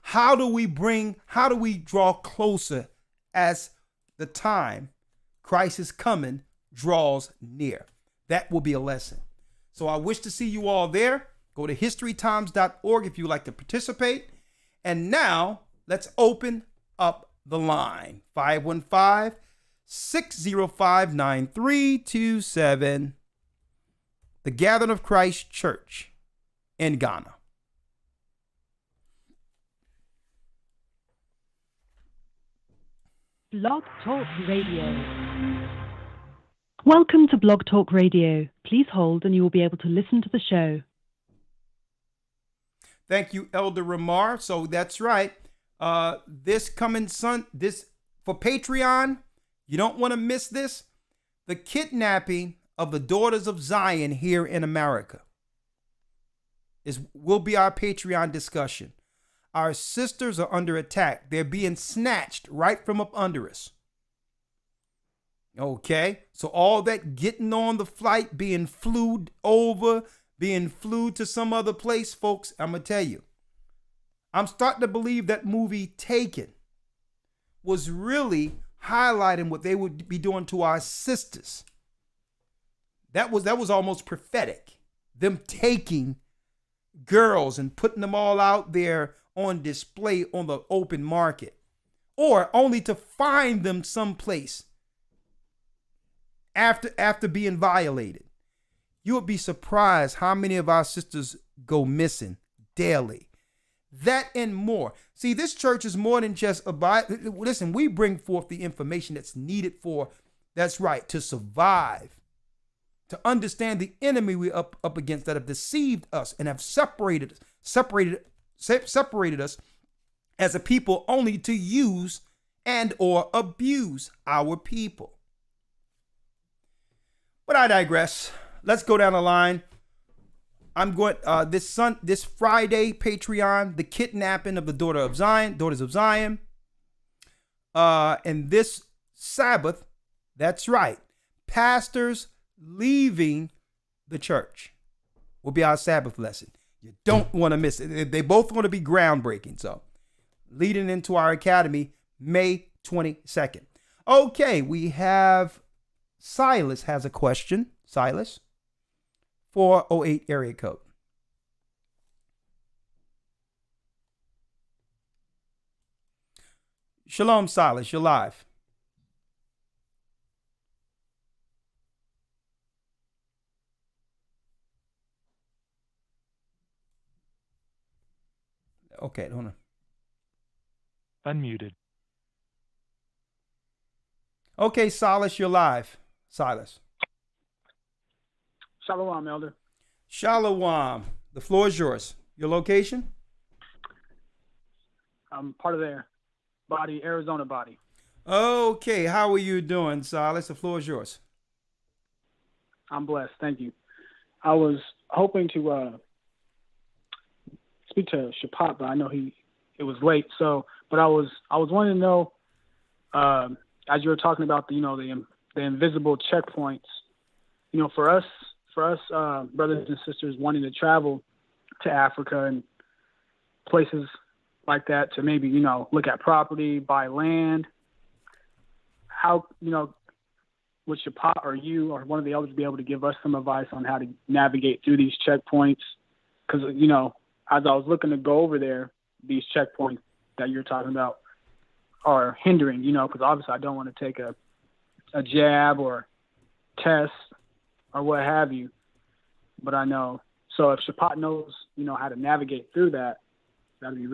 How do we draw closer as the time Christ is coming draws near? That will be a lesson. So I wish to see you all there. Go to historytimes.org if you'd like to participate. And now let's open up the line. 515-605-9327. The Gathering of Christ Church in Ghana. Blog Talk Radio. Welcome to Blog Talk Radio. Please hold and you will be able to listen to the show. Thank you, Elder Rawchaa. So that's right. This coming this for Patreon, you don't want to miss this. The kidnapping of the daughters of Zion here in America will be our Patreon discussion. Our sisters are under attack. They're being snatched right from up under us. Okay, so all that getting on the flight, being flew over, being flew to some other place, folks, I'm going to tell you, I'm starting to believe that movie Taken was really highlighting what they would be doing to our sisters. That was almost prophetic. Them taking girls and putting them all out there on display on the open market, or only to find them someplace after being violated. You would be surprised how many of our sisters go missing daily. That and more. See, this church is more than just listen, we bring forth the information that's needed for, that's right, to survive, to understand the enemy we're up against that have deceived us and have separated us as a people only to use and or abuse our people. But I digress. Let's go down the line. I'm going this Friday Patreon, the kidnapping of the daughters of Zion. And this Sabbath, that's right, pastors leaving the church will be our Sabbath lesson. You don't want to miss it. They both want to be groundbreaking. So leading into our academy, May 22nd. Okay, we have Silas has a question. Silas, 408 area code. Shalom, Silas, you're live. Okay, hold on. Unmuted. Okay, Silas, you're live. Silas. Shalom, Elder. Shalom. The floor is yours. Your location? I'm part of their body, Arizona body. Okay, how are you doing, Silas? The floor is yours. I'm blessed. Thank you. I was hoping to speak to Shapat, but I know it was late. So, but I was wanting to know, as you were talking about the invisible checkpoints, for us brothers and sisters wanting to travel to Africa and places like that to maybe look at property, buy land. How would Shapat or you or one of the elders be able to give us some advice on how to navigate through these checkpoints? Because as I was looking to go over there, these checkpoints that you're talking about are hindering, because obviously I don't want to take a jab or test or what have you. But I know, so if Shapat knows, how to navigate through that, that would be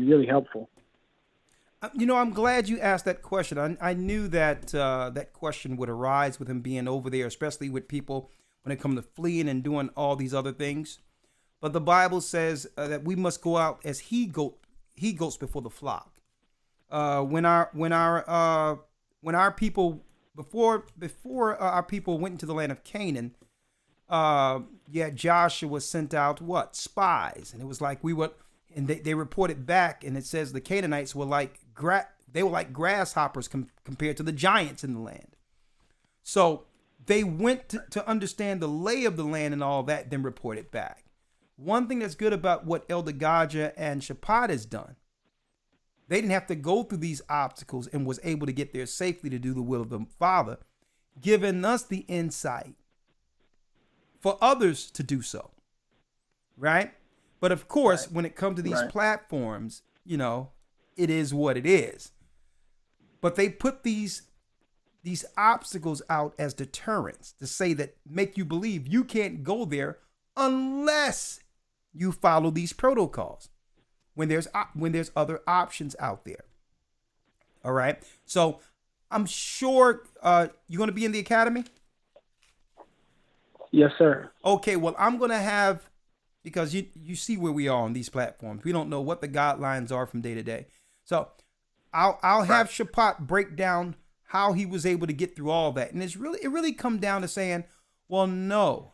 really helpful. I'm glad you asked that question. I knew that that question would arise with him being over there, especially with people when it comes to fleeing and doing all these other things. But the Bible says that we must go out as he goats before the flock. When our people before our people went into the land of Canaan, Joshua was sent out spies, and it was like and they reported back, and it says the Canaanites were like grasshoppers compared to the giants in the land. So they went to understand the lay of the land and all that, then reported back. One thing that's good about what Elder Rawchaa and Shapat has done, they didn't have to go through these obstacles and was able to get there safely to do the will of the Father, giving us the insight for others to do so. Right? But of course, when it comes to these platforms, you know, it is what it is. But they put these obstacles out as deterrents to say that make you believe you can't go there unless you follow these protocols when there's other options out there. All right. So I'm sure you're going to be in the academy. Yes, sir. Okay. Well, I'm going to have, because you see where we are on these platforms. We don't know what the guidelines are from day to day. So I'll have Shaphat break down how he was able to get through all that. And it really come down to saying, well, no,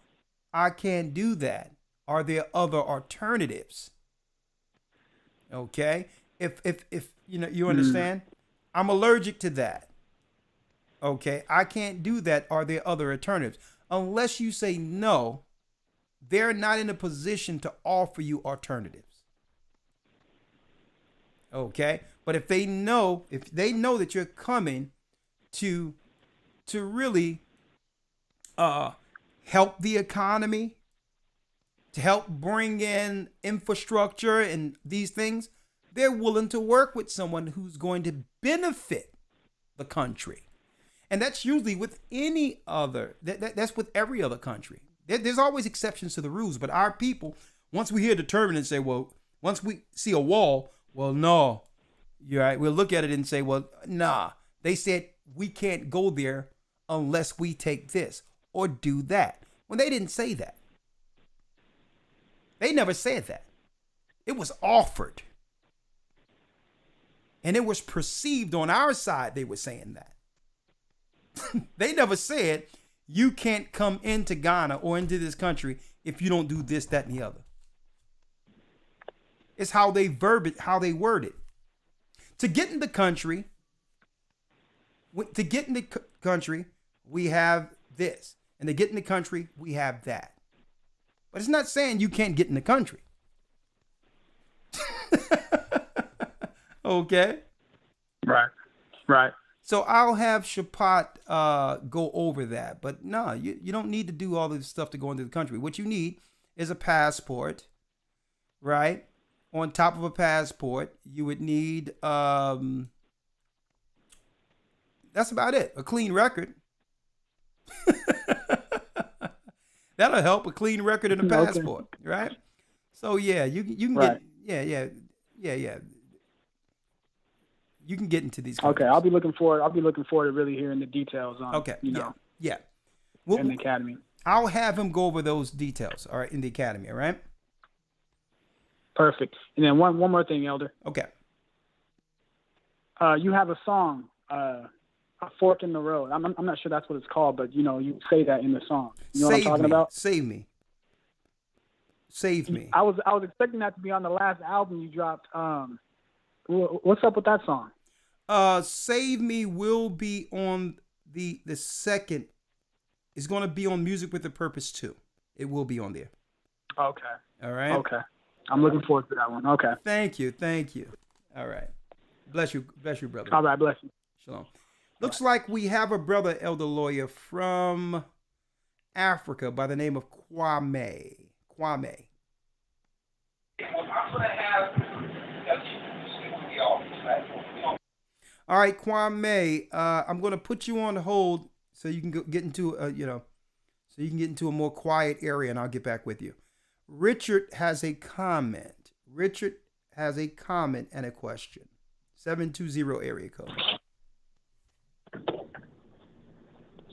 I can't do that. Are there other alternatives? Okay. If you know, you understand, I'm allergic to that. Okay. I can't do that. Are there other alternatives? Unless you say no, they're not in a position to offer you alternatives. Okay. But if they know that you're coming to really help the economy, to help bring in infrastructure and these things, they're willing to work with someone who's going to benefit the country. And that's usually with any other, that's with every other country. There's always exceptions to the rules, but our people, once we hear determined and say, well, once we see a wall, well, no, you're right. We'll look at it and say, well, nah, they said we can't go there unless we take this or do that. When they didn't say that. They never said that. It was offered. And it was perceived on our side they were saying that. They never said you can't come into Ghana or into this country if you don't do this, that, and the other. It's how they verb it, how they word it. To get in the country, we have this. And to get in the country, we have that. But it's not saying you can't get in the country. Okay? Right. So I'll have Shaphat go over that. But no, you don't need to do all this stuff to go into the country. What you need is a passport, right? On top of a passport, you would need, that's about it, a clean record. That'll help, a clean record and a passport, right? So yeah, you can get, yeah. You can get into these countries. Okay, I'll be looking forward to really hearing the details on yeah. In the academy. I'll have him go over those details, all right, in the academy, all right? Perfect. And then one more thing, Elder. Okay. You have a song, A Fork in the Road. I'm not sure that's what it's called, but you know, you say that in the song. You know what I'm talking about? Save me. Save me. I was expecting that to be on the last album you dropped. What's up with that song? Save Me will be on the second. It's going to be on Music with a Purpose 2. It will be on there. Okay. All right. Okay. I'm looking forward to that one. Okay. Thank you. All right. Bless you, brother. All right, bless you. Shalom. Looks like we have a brother, Elder Lawya, from Africa by the name of Kwame. All right, Kwame, I'm going to put you on hold so you can get into a more quiet area, and I'll get back with you. Richard has a comment. And a question. 720 area code.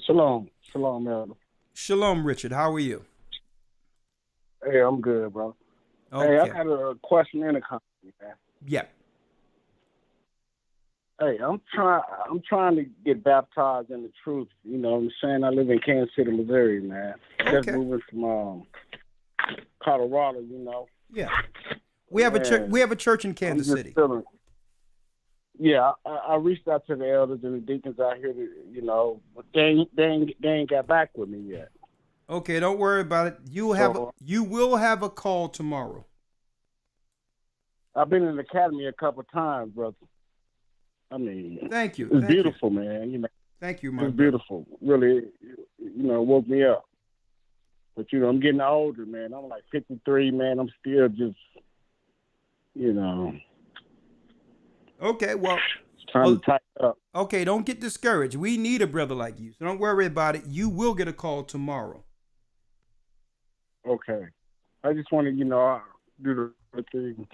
Shalom, Elder. Shalom, Richard. How are you? Hey, I'm good, bro. Okay. Hey, I got a question and a comment, man. Yeah. Hey, I'm trying to get baptized in the truth. You know what I'm saying? I live in Kansas City, Missouri, man. Just moving from Colorado, you know. Yeah. We have a church. We have a church in Kansas City. Yeah, I reached out to the elders and the deacons out here, but they ain't got back with me yet. Okay, don't worry about it. You will have a call tomorrow. I've been in the academy a couple times, brother. I mean, thank you. It's beautiful, man. You know. Thank you, my It's beautiful. Really, woke me up. But, I'm getting older, man. I'm like 53, man. I'm still just, Okay, well, trying to tighten up. Okay, don't get discouraged. We need a brother like you, so don't worry about it. You will get a call tomorrow. Okay. I just want to, I do the thing.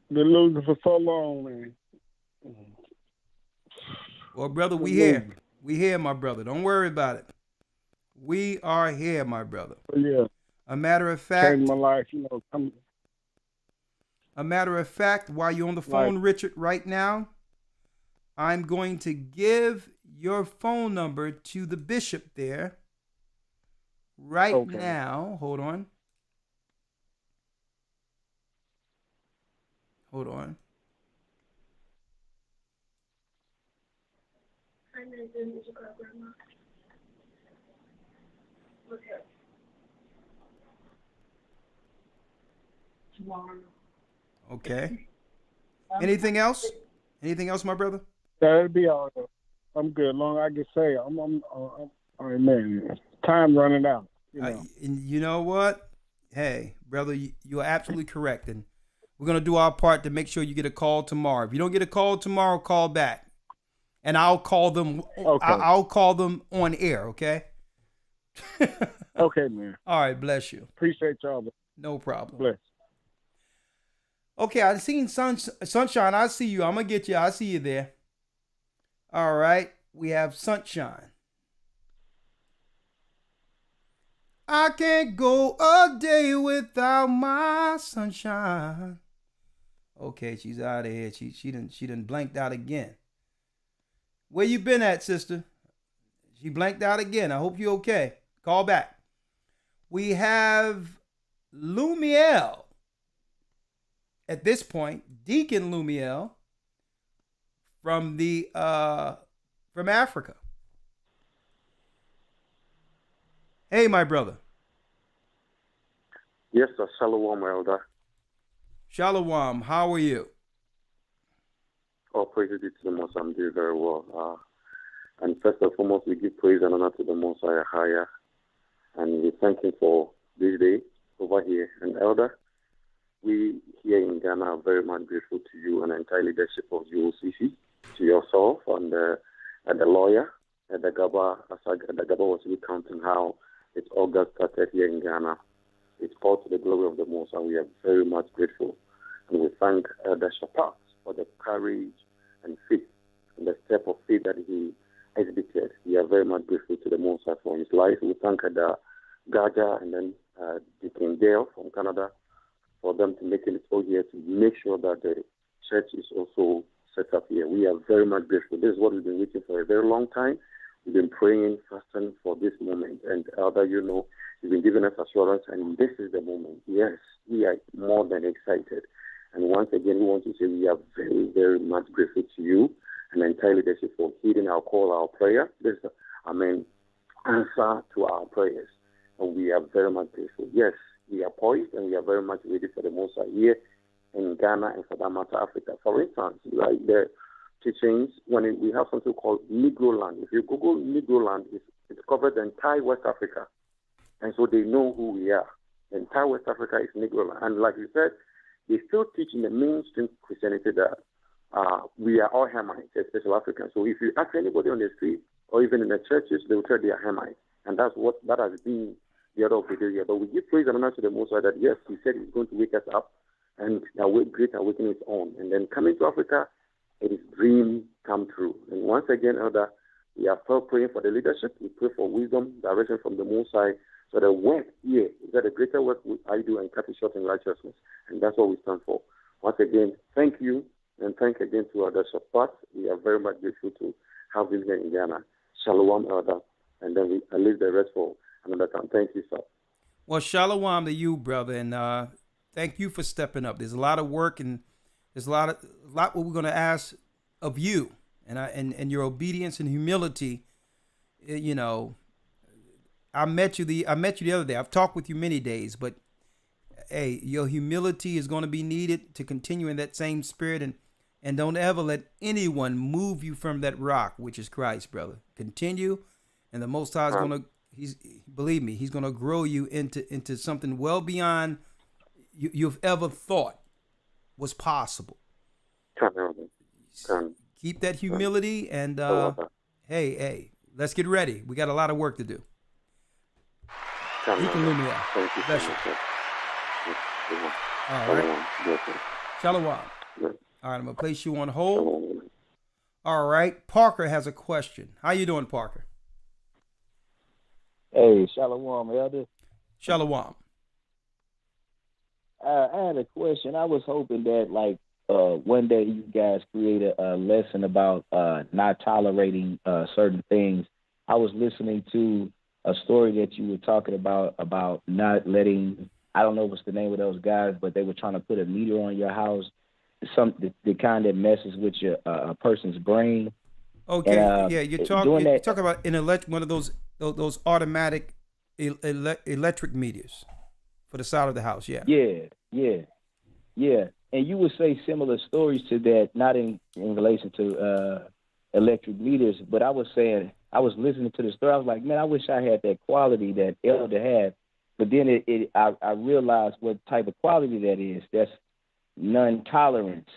Been losing for so long, man. Well, brother, we here. We here, my brother. Don't worry about it. We are here, my brother. Yeah. A matter of fact, changed my life, A matter of fact, while you're on the phone, Richard, right now, I'm going to give your phone number to the bishop there. Right now, hold on. Hold on. Okay. Anything else? Anything else, my brother? That'll be all. I'm good. Long as I can say, man. Time running out. You know what? Hey, brother, you're absolutely correct, and we're gonna do our part to make sure you get a call tomorrow. If you don't get a call tomorrow, call back, and I'll call them. Okay. I'll call them on air. Okay. Okay, man. All right. Bless you. Appreciate y'all. No problem. Bless. Okay, I seen Sunshine. I see you. I'm gonna get you. I see you there. All right. We have Sunshine. I can't go a day without my sunshine. Okay, she's out of here. She done blanked out again. Where you been at, sister? She blanked out again. I hope you're okay. Call back. We have Lumiel. At this point, Deacon Lumiel from from Africa. Hey, my brother. Yes, sir. Shalom, Elder. Shalom. How are you? All praise be to the Most High. I'm doing very well. And first and foremost, we give praise and honor to the Most High. And we thank Him for this day over here. And Elder, we here in Ghana are very much grateful to you and the entire leadership of GOCC, to yourself and the Lawya, and the Gaba, as the Gaba was recounting how it all got started here in Ghana. It's all to the glory of the Most, and we are very much grateful. And we thank Elder Rawchaa for the courage and faith and the step of faith that he exhibited. We are very much grateful to the Most for his life. We thank Elder Rawchaa and then Deacon Dale from Canada for them to make it all here to make sure that the church is also set up here. We are very much grateful. This is what we've been waiting for a very long time. We've been praying, fasting for this moment. And Elder, you've been giving us assurance, and this is the moment. Yes, we are more than excited. And once again, we want to say we are very, very much grateful to you and the entire leadership for heeding our call, our prayer. This is, answer to our prayers. And we are very much grateful. Yes, we are poised and we are very much ready for the Most High here in Ghana and for that matter, Africa. For instance, like the teachings, when we have something called Negro Land. If you Google Negro Land, it's covered the entire West Africa. And so they know who we are. The entire West Africa is Negro Land. And like you said, they still teach in the mainstream Christianity that we are all Hamites, especially Africans. So if you ask anybody on the street or even in the churches, they will tell they are Hamites. And that has been the order of the day here. But we give praise and honor to the Most High that, yes, He said He's going to wake us up and great awakening is on. And then coming to Africa, it is dream come true. And once again, Elder, we are still praying for the leadership. We pray for wisdom, direction from the Most High. So the work here is that a greater work I do and cut it short in righteousness. And that's what we stand for. Once again, thank you. And thank again to Elder Rawchaa. We are very much grateful to have him here in Ghana. Shalom, Elder. And then I leave the rest for another time. Thank you, sir. Well, shalom to you, brother. And thank you for stepping up. There's a lot of work and there's a lot what we're going to ask of you and your obedience and humility. I met you the other day. I've talked with you many days, but hey, your humility is going to be needed to continue in that same spirit, and don't ever let anyone move you from that rock, which is Christ, brother. Continue, and the Most High is going to believe me, he's going to grow you into something well beyond you've ever thought was possible. Keep that humility, and hey, let's get ready. We got a lot of work to do. You can leave me out. Bless you. All right. Shalom. All right, I'm gonna place you on hold. All right, Parker has a question. How you doing, Parker? Hey, Shalom, Elder. Shalom. I had a question. I was hoping that, like, one day you guys create a lesson about not tolerating certain things. I was listening to a story that you were talking about not letting, I don't know what's the name of those guys, but they were trying to put a meter on your house, the kind that messes with your a person's brain. Okay, and, you're talking about one of those automatic electric meters for the side of the house. Yeah. And you would say similar stories to that, not in relation to electric meters, but I was saying, I was listening to the story. I was like, man, I wish I had that quality that Elder had. But then I realized what type of quality that is. That's non-tolerance.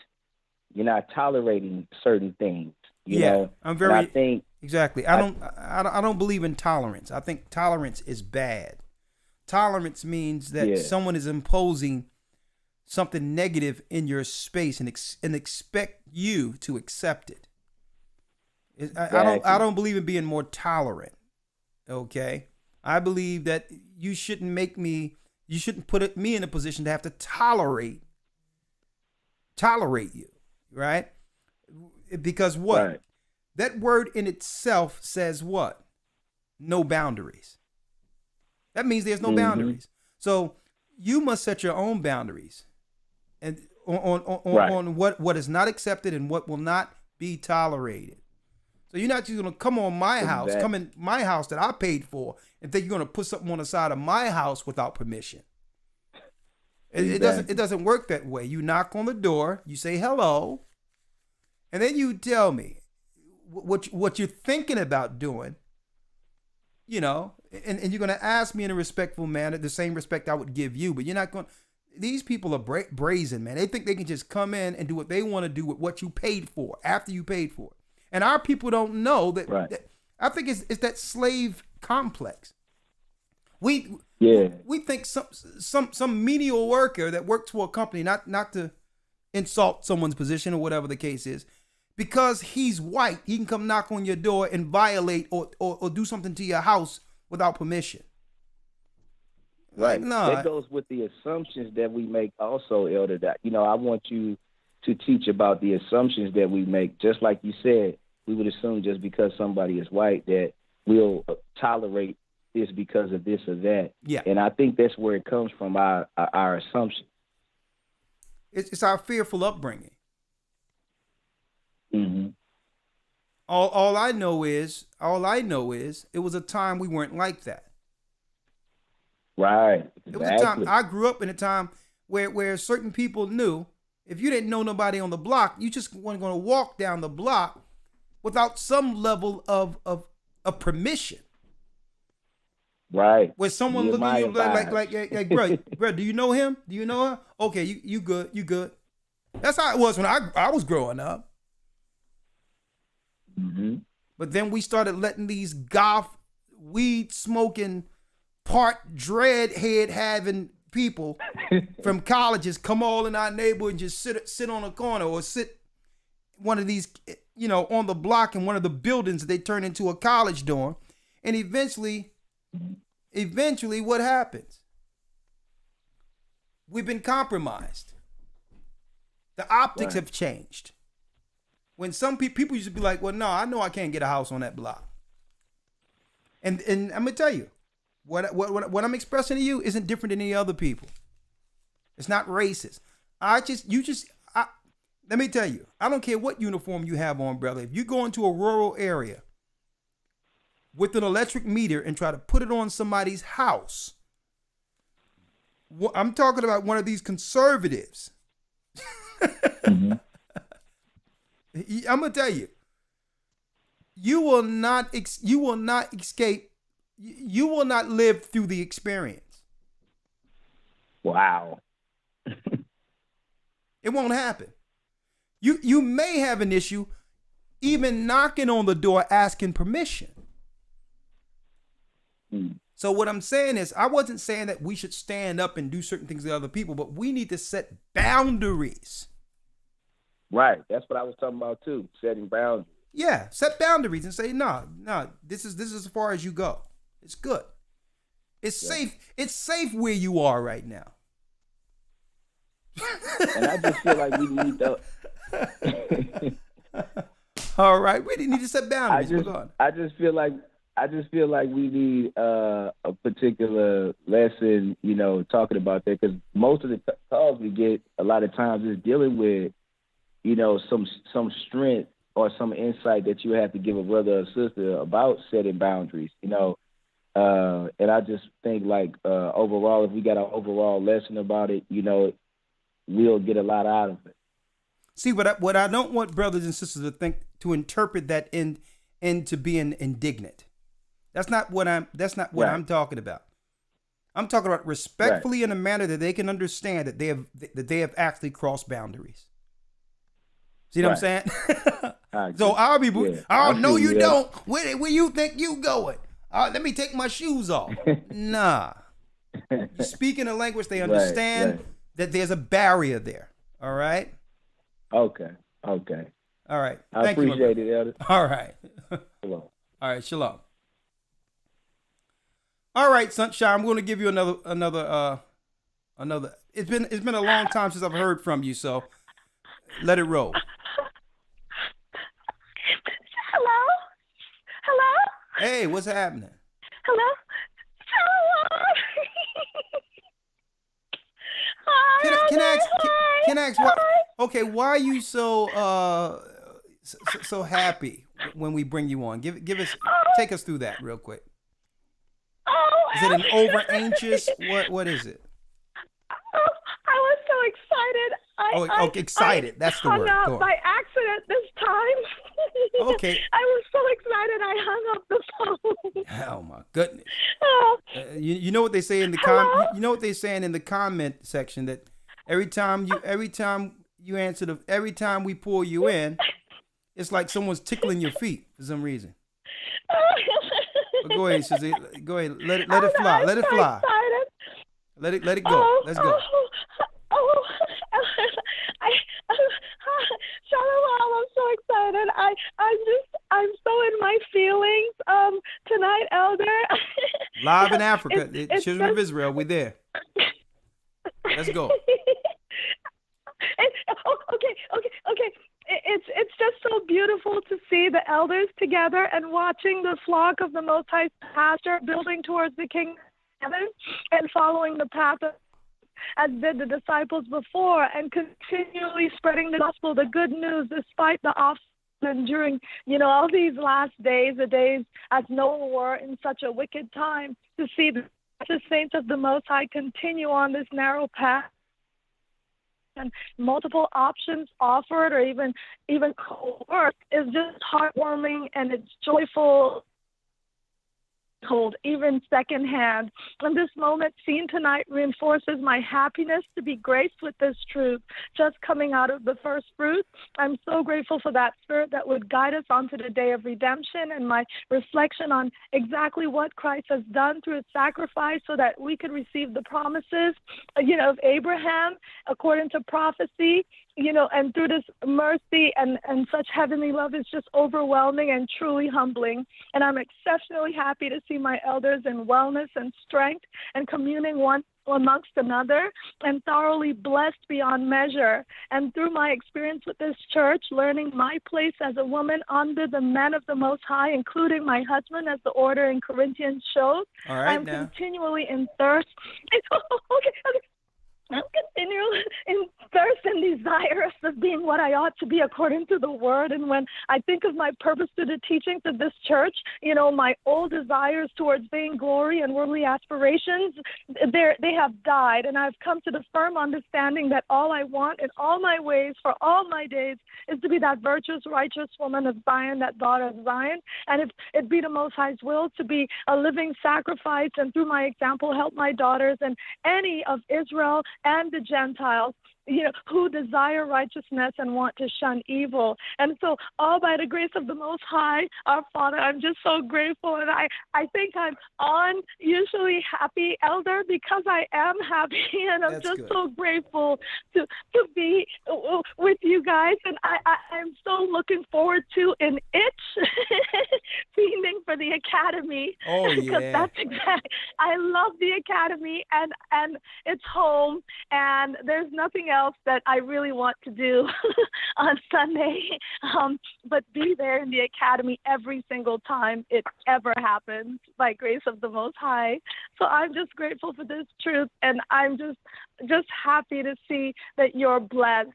You're not tolerating certain things. You know? I think exactly. I don't believe in tolerance. I think tolerance is bad. Tolerance means that someone is imposing something negative in your space and expect you to accept it. I don't believe in being more tolerant. Okay, I believe that you shouldn't put me in a position to have to tolerate you, right? Because what? Right. That word in itself says what? No boundaries. That means there's no boundaries. So you must set your own boundaries, and on what is not accepted and what will not be tolerated. So you're not just gonna come on my house, come in my house that I paid for, and think you're gonna put something on the side of my house without permission. It doesn't work that way. You knock on the door, you say hello, and then you tell me what you're thinking about doing. You know, and you're gonna ask me in a respectful manner, the same respect I would give you. But you're not going. These people are brazen, man. They think they can just come in and do what they want to do with what you paid for after you paid for it. And our people don't know that. Right. I think it's that slave complex. We think some menial worker that works for a company, not to insult someone's position or whatever the case is, because he's white, he can come knock on your door and violate or do something to your house without permission. Right. No. That goes with the assumptions that we make also, Elder. That, I want you to teach about the assumptions that we make. Just like you said, we would assume just because somebody is white that we'll tolerate this because of this or that. Yeah. And I think that's where it comes from, our assumption. It's our fearful upbringing. Mm-hmm. All I know is it was a time we weren't like that. Right. Exactly. It was a time I grew up in a time where certain people knew if you didn't know nobody on the block, you just weren't going to walk down the block without some level of permission. Right. Where someone looking at you like bro, do you know him? Do you know her? Okay, you good. That's how it was when I was growing up. Mm-hmm. But then we started letting these goth, weed smoking, part dreadhead having people from colleges come all in our neighborhood and just sit on a corner or sit one of these, on the block in one of the buildings that they turn into a college dorm. And eventually what happens? We've been compromised. The optics have changed. When some people used to be like, well, no, I know I can't get a house on that block. And I'm gonna tell you, what I'm expressing to you isn't different than any other people. It's not racist. Let me tell you, I don't care what uniform you have on, brother. If you go into a rural area with an electric meter and try to put it on somebody's house, I'm talking about one of these conservatives. Mm-hmm. I'm gonna tell you, you will not escape you will not live through the experience. Wow. It won't happen. You may have an issue even knocking on the door asking permission. So what I'm saying is, I wasn't saying that we should stand up and do certain things to other people, but we need to set boundaries. Right. That's what I was talking about too, setting boundaries. Yeah, set boundaries and say, no, this is as far as you go. It's good. It's safe. It's safe where you are right now. And I just feel like we need to. All right, we need to set boundaries. I just feel like we need a particular lesson, talking about that, because most of the calls we get a lot of times is dealing with, some strength or some insight that you have to give a brother or sister about setting boundaries, and I just think overall, if we got an overall lesson about it, we'll get a lot out of it. See, what I don't want brothers and sisters to interpret that into being indignant. That's not what I'm talking about. I'm talking about respectfully in a manner that they can understand that they have actually crossed boundaries. See what I'm saying? So I'll be, no, you don't. Where you think you going? Let me take my shoes off. Nah. You speak in a language they understand that there's a barrier there. All right? Okay. All right. I appreciate it, Elder. All right. Shalom. All right, shalom. All right, Sunshine, I'm going to give you another. It's been a long time since I've heard from you, so let it roll. Hello? Hey, what's happening? Hello? Can I ask why? Okay, why are you so happy when we bring you on? Take us through that real quick. Is it an over anxious? What is it? I was so excited. Excited. That's the word. I hung up by accident this time. Okay. I was so excited I hung up the phone. Oh my goodness. You know what they say in the you know what they're saying in the comment section, that every time we pull you in, it's like someone's tickling your feet for some reason. But go ahead, Susie. Go ahead. Let it fly. Let it fly. Let it go. Let's go. Shalom, I'm so excited. I'm so in my feelings tonight, Elder. Live in Africa, Children of Israel, we're there. Let's go. Okay. It's just so beautiful to see the elders together and watching the flock of the Most High Pastor building towards the kingdom of heaven and following the path as did the disciples before, and continually spreading the gospel, the good news, despite the obstacles during, all these last days, the days as Noah were in such a wicked time, to see the saints of the Most High continue on this narrow path. And multiple options offered, or even coerced, is just heartwarming, and it's joyful, cold, even secondhand. And this moment seen tonight reinforces my happiness to be graced with this truth just coming out of the first fruit. I'm so grateful for that spirit that would guide us onto the day of redemption, and my reflection on exactly what Christ has done through his sacrifice so that we could receive the promises, of Abraham according to prophecy, and through this mercy and such heavenly love is just overwhelming and truly humbling. And I'm exceptionally happy to see my elders in wellness and strength and communing one amongst another, and thoroughly blessed beyond measure. And through my experience with this church, learning my place as a woman under the men of the Most High, including my husband, as the order in Corinthians shows, I'm continually in thirst. Okay. I'm continually in thirst and desirous of being what I ought to be according to the word. And when I think of my purpose to the teachings of this church, you know, my old desires towards vainglory and worldly aspirations, they have died. And I've come to the firm understanding that all I want in all my ways for all my days is to be that virtuous, righteous woman of Zion, that daughter of Zion. And if it be the Most High's will to be a living sacrifice and through my example help my daughters and any of Israel and the Gentiles, you know, who desire righteousness and want to shun evil. And so all by the grace of the Most High, our Father, I'm just so grateful. And I think I'm unusually happy, Elder, because I am happy. And I'm That's just good. so grateful to be with you guys. And I'm so looking forward to an itch feeling for the academy. Oh, Because yeah. that's exactly, I love the academy and it's home. And there's nothing else that I really want to do on Sunday, but be there in the academy every single time it ever happens by grace of the Most High. So I'm just grateful for this truth, and I'm just happy to see that you're blessed.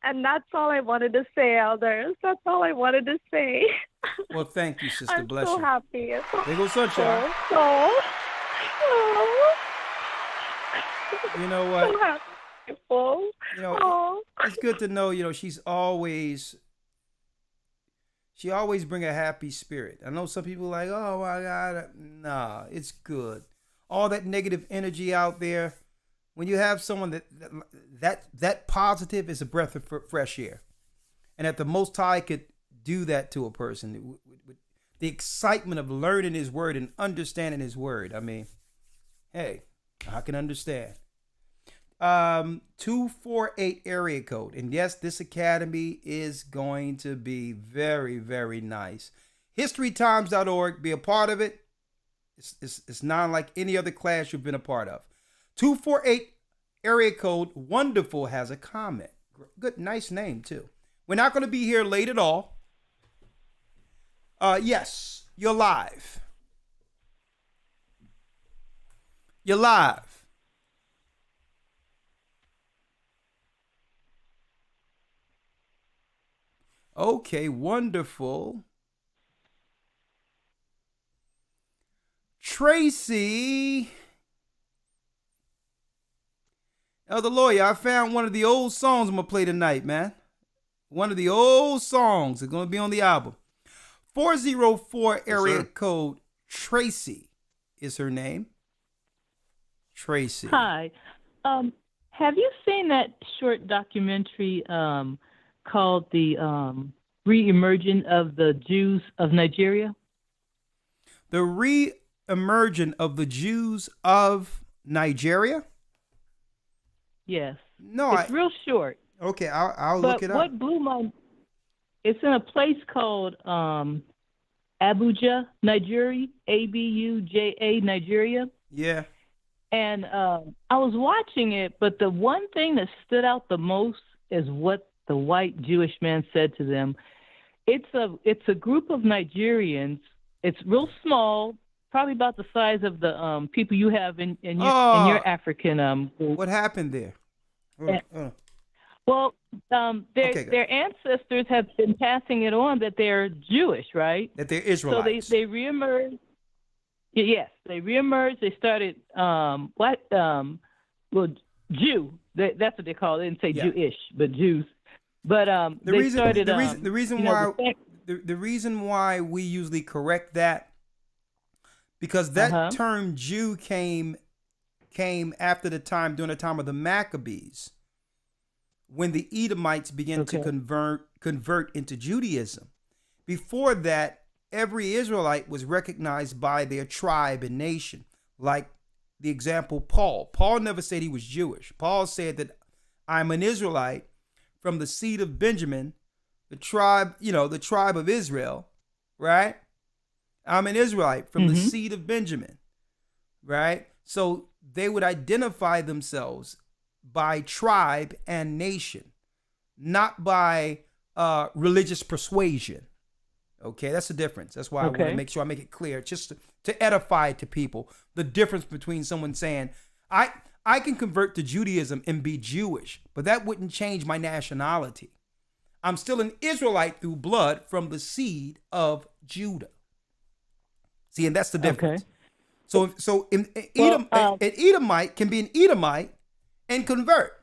And that's all I wanted to say, elders. That's all I wanted to say. Well, thank you, sister. I'm Bless so you. happy. There goes sunshine. You know what? So happy. You know, it's good to know, you know, she always bring a happy spirit. I know some people like, oh my God, nah, it's good. All that negative energy out there, when you have someone that positive is a breath of fresh air. And if the Most High could do that to a person, with the excitement of learning his word and understanding his word, I mean, hey, I can understand. 248 area code. And yes, this academy is going to be very, very nice. Historytimes.org, be a part of it. It's not like any other class you've been a part of. 248 area code. Wonderful has a comment. Good, nice name too. We're not going to be here late at all. Yes, you're live. You're live. Okay, wonderful. Tracy. Elder Lawya, I found one of the old songs I'm going to play tonight, man. One of the old songs is going to be on the album. 404 area code. Tracy is her name. Tracy. Hi. Have you seen that short documentary called The Re-Emerging of the Jews of Nigeria? The Re-Emerging of the Jews of Nigeria? Yes. No, it's real short. Okay, I'll look it up. What blew my... It's in a place called Abuja, Nigeria, Abuja, Nigeria. Yeah. And I was watching it, but the one thing that stood out the most is what the white Jewish man said to them. It's a group of Nigerians. It's real small, probably about the size of the people you have in your African. What happened there? Well, their ancestors have been passing it on that they're Jewish, right? That they're Israelites. So they reemerged. Yes, they reemerged. They started Jew. That's what they call it. They didn't say Jewish, but Jews. But the reason why we usually correct that, because that term Jew came after the time, during the time of the Maccabees, when the Edomites began to convert into Judaism. Before that, every Israelite was recognized by their tribe and nation. Like the example, Paul. Paul never said he was Jewish. Paul said that I'm an Israelite from the seed of Benjamin, the tribe of Israel, right? I'm an Israelite from the seed of Benjamin, right? So they would identify themselves by tribe and nation, not by religious persuasion. Okay, that's the difference. That's why I want to make sure I make it clear, just to edify to people the difference between someone saying, I can convert to Judaism and be Jewish, but that wouldn't change my nationality. I'm still an Israelite through blood from the seed of Judah. See, and that's the difference. Okay. So an Edomite can be an Edomite and convert,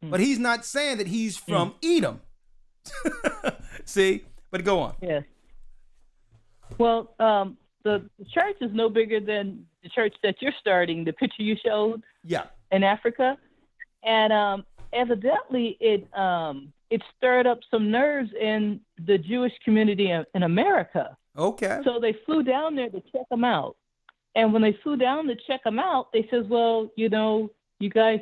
but he's not saying that he's from Edom. See, but go on. Yes. Well, the church is no bigger than the church that you're starting, the picture you showed in Africa. And evidently it stirred up some nerves in the Jewish community in America. Okay. So they flew down there to check them out. And when they flew down to check them out, they says, well, you know, you guys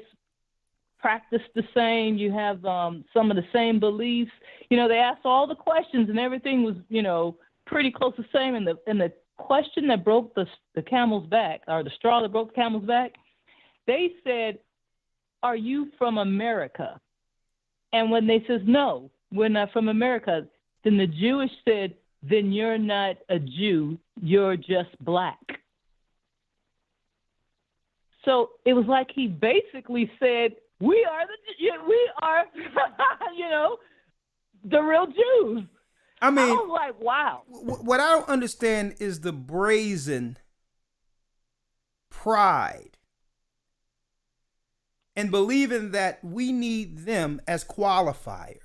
practice the same. You have some of the same beliefs. You know, they asked all the questions and everything was, you know, pretty close to the same. And the question that broke the camel's back, or the straw that broke the camel's back, they said, are you from America? And when they says, no, we're not from America, then the Jewish said, then you're not a Jew, you're just black. So it was like he basically said, we are, you know, the real Jews. I mean, I was like, wow. What I don't understand is the brazen pride and believing that we need them as qualifiers.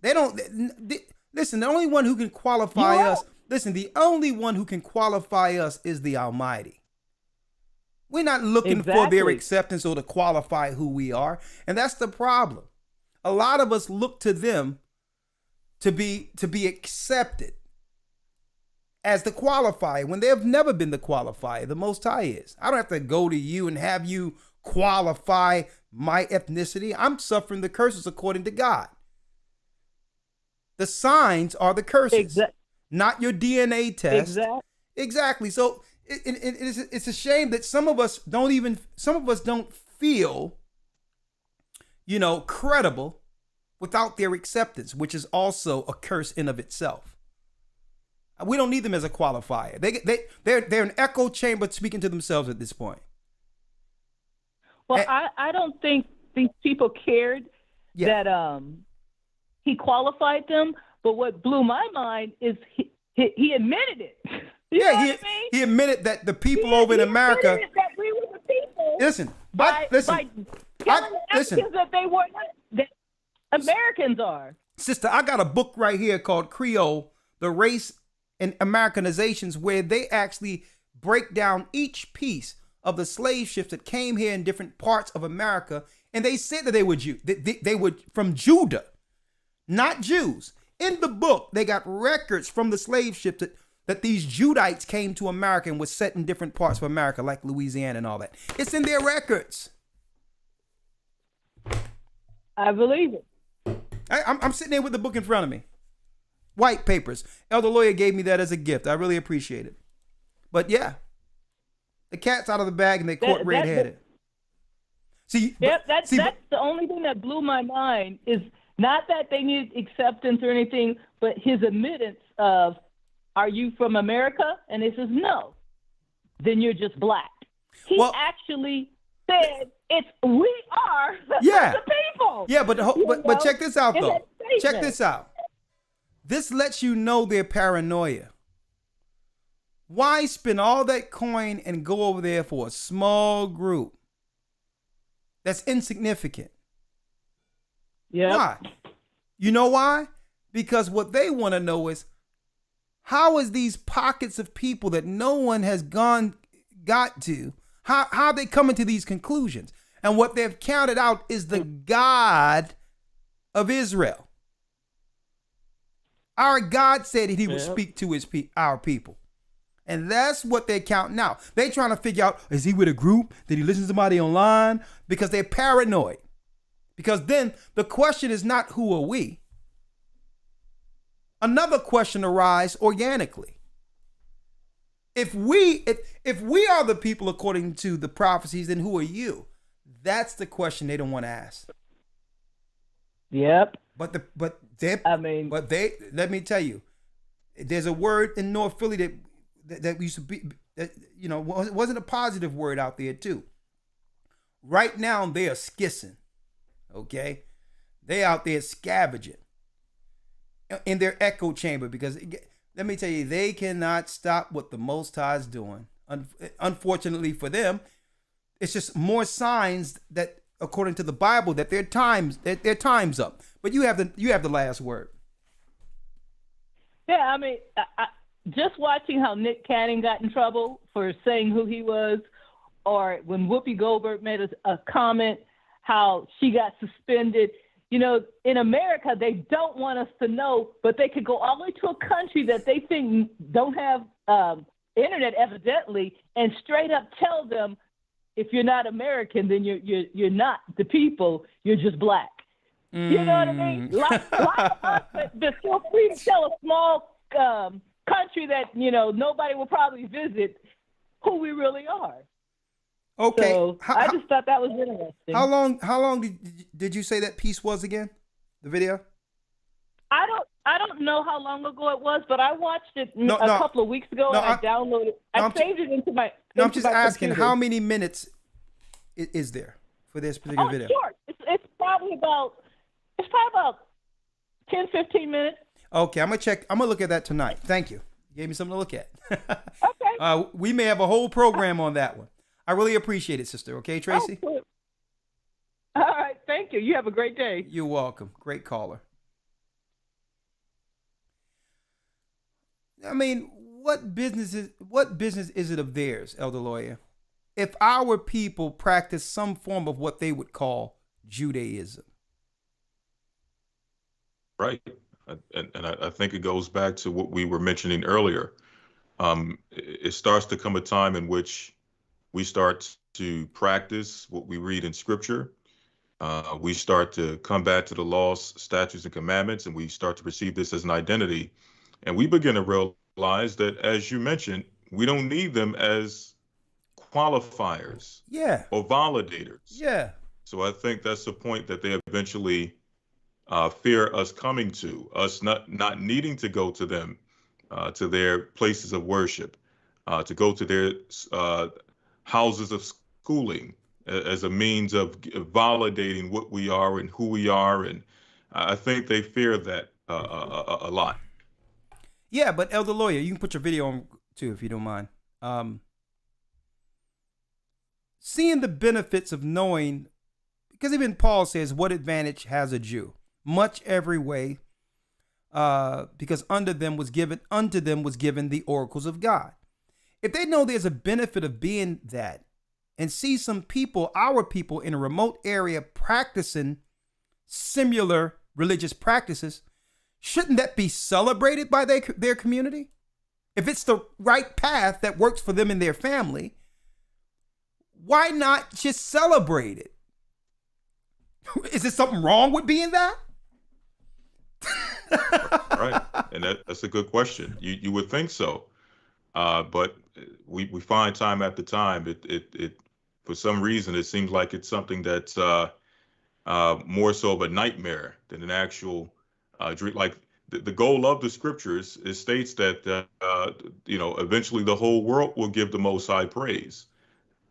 They don't listen. The only one who can qualify us. Listen, the only one who can qualify us is the Almighty. We're not looking for their acceptance or to qualify who we are, and that's the problem. A lot of us look to them to be accepted as the qualifier when they have never been the qualifier. The Most High is. I don't have to go to you and have you qualify my ethnicity. I'm suffering the curses according to God. The signs are the curses, not your DNA test. Exactly. So it's a shame that some of us don't feel, you know, credible without their acceptance, which is also a curse in of itself. We don't need them as a qualifier. They're an echo chamber speaking to themselves at this point. Well, I don't think these people cared that he qualified them, but what blew my mind is he admitted it. You know what I mean? He admitted that the people over in America. Admitted that we were the people. Listen, by telling the Africans that they were not, that Americans are. Sister, I got a book right here called Creole, the Race and Americanizations, where they actually break down each piece of the slave ships that came here in different parts of America, and they said that they were Jew. They were from Judah, not Jews. In the book, they got records from the slave ships that these Judites came to America and was set in different parts of America, like Louisiana and all that. It's in their records. I believe it. I'm sitting there with the book in front of me. White papers. Elder Lawya gave me that as a gift. I really appreciate it. But yeah, the cat's out of the bag and they caught red-headed. That's the only thing that blew my mind is not that they needed acceptance or anything, but his admittance of, are you from America? And he says, no. Then you're just black. He actually said, we are the people. Yeah, but check this out, though. Check this out. This lets you know their paranoia. Why spend all that coin and go over there for a small group that's insignificant? Yeah. Why? You know why? Because what they want to know is, how is these pockets of people that no one has got to, how they coming to these conclusions? And what they've counted out is the God of Israel. Our God said that he would speak to our people. And that's what they're counting out. They're trying to figure out, is he with a group? Did he listen to somebody online? Because they're paranoid. Because then the question is not, who are we? Another question arises organically. If we are the people according to the prophecies, then who are you? That's the question they don't want to ask. Yep. But let me tell you, there's a word in North Philly that used to be wasn't a positive word out there too. Right now they are skissing, okay? They out there scavenging in their echo chamber because let me tell you, they cannot stop what the Most High is doing. Unfortunately for them, it's just more signs that, according to the Bible, that their time's up. But you have the last word. Yeah, I mean, just watching how Nick Cannon got in trouble for saying who he was, or when Whoopi Goldberg made a comment how she got suspended. You know, in America, they don't want us to know, but they could go all the way to a country that they think don't have internet, evidently, and straight up tell them, if you're not American, then you're not the people. You're just black. You know what I mean? Like us that feel free to tell a small country that nobody will probably visit who we really are. Okay. So I just thought that was interesting. How long did you say that piece was again? The video? I don't know how long ago it was, but I watched it a couple of weeks ago, and I downloaded. I saved it into my. I'm just asking, computer. how many minutes is there for this particular video? Short. It's probably about 10, 15 minutes. Okay, I'm gonna look at that tonight. Thank you. You gave me something to look at. Okay. We may have a whole program on that one. I really appreciate it, sister. Okay, Tracy? Oh, all right. Thank you. You have a great day. You're welcome. Great caller. I mean, what business is it of theirs, Elder Lawya, if our people practice some form of what they would call Judaism? Right. And I think it goes back to what we were mentioning earlier. It starts to come a time in which we start to practice what we read in Scripture. We start to come back to the laws, statutes, and commandments, and we start to perceive this as an identity. And we begin to realize that, as you mentioned, we don't need them as qualifiers or validators. Yeah. So I think that's the point that they eventually fear us coming to, us not needing to go to them, to their places of worship, to go to their houses of schooling as a means of validating what we are and who we are. And I think they fear that a lot. Yeah, but Elder Lawya, you can put your video on too, if you don't mind. Seeing the benefits of knowing, because even Paul says, what advantage has a Jew? Much every way, because unto them was given the oracles of God. If they know there's a benefit of being that, and see some people, our people in a remote area practicing similar religious practices, shouldn't that be celebrated by their community? If it's the right path that works for them and their family, why not just celebrate it? Is there something wrong with being that? Right. And that's a good question. You would think so. But we find time after time, it for some reason, it seems like it's something that's more so of a nightmare than an actual dream. Like the goal of the scriptures, it states that, eventually the whole world will give the Most High praise.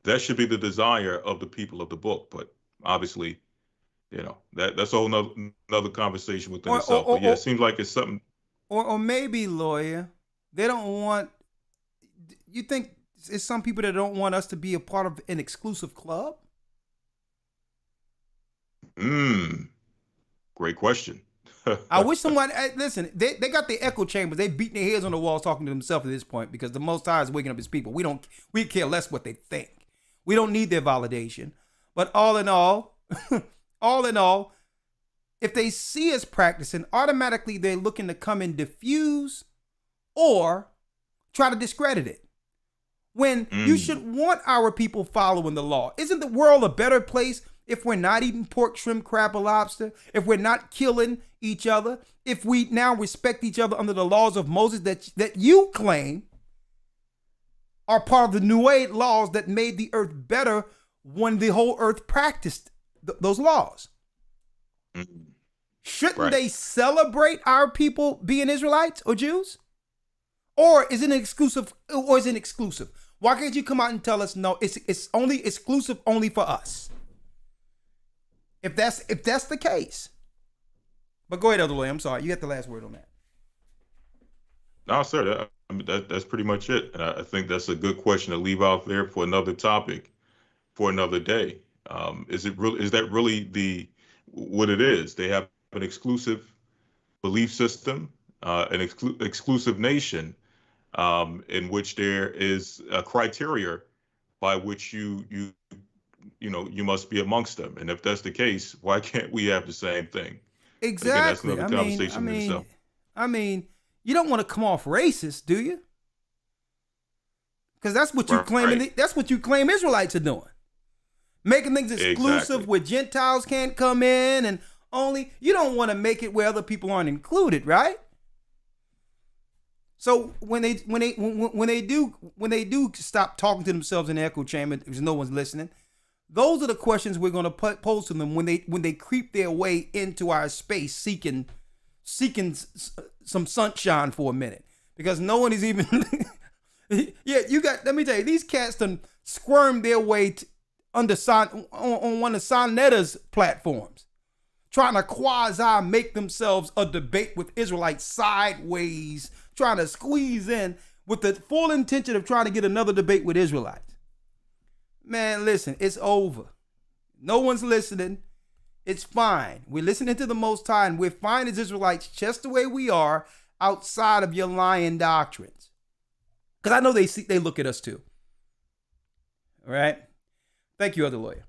That should be the desire of the people of the book. But obviously, that's a whole another conversation within itself. But yeah, it seems like it's something. Or maybe, Lawya, they don't want. You think it's some people that don't want us to be a part of an exclusive club? Great question. I wish someone listen. They got the echo chambers. They beating their heads on the walls, talking to themselves at this point, because the Most High is waking up His people. We care less what they think. We don't need their validation. But all in all, if they see us practicing, automatically they're looking to come and diffuse or try to discredit it. When you should want our people following the law. Isn't the world a better place if we're not eating pork, shrimp, crab, or lobster? If we're not killing each other? If we now respect each other under the laws of Moses that you claim are part of the New Age laws that made the earth better when the whole earth practiced those laws? Shouldn't they celebrate our people being Israelites or Jews? Or is it exclusive? Why can't you come out and tell us no? It's only exclusive only for us. If that's the case. But go ahead, Elder Lawyer. I'm sorry. You got the last word on that. No, sir. That's pretty much it. And I think that's a good question to leave out there for another topic, for another day. Is that really what it is? They have an exclusive belief system, an exclusive nation, in which there is a criteria by which you must be amongst them. And if that's the case, why can't we have the same thing? Exactly. Again, that's another conversation in itself. You don't want to come off racist, do you? Because that's what you claim. Right. That's what you claim Israelites are doing, making things exclusive where Gentiles can't come in, and only you don't want to make it where other people aren't included, right? So when they do stop talking to themselves in the echo chamber because no one's listening, those are the questions we're going to pose to them when they creep their way into our space seeking some sunshine for a minute, because no one is even let me tell you, these cats done squirmed their way on one of Sonetta's platforms, trying to quasi make themselves a debate with Israelites sideways, trying to squeeze in with the full intention of trying to get another debate with Israelites. Man, listen, it's over. No one's listening. It's fine. We're listening to the Most High, and we're fine as Israelites just the way we are outside of your lying doctrines. Because I know they look at us too. All right? Thank you, Elder Lawyer.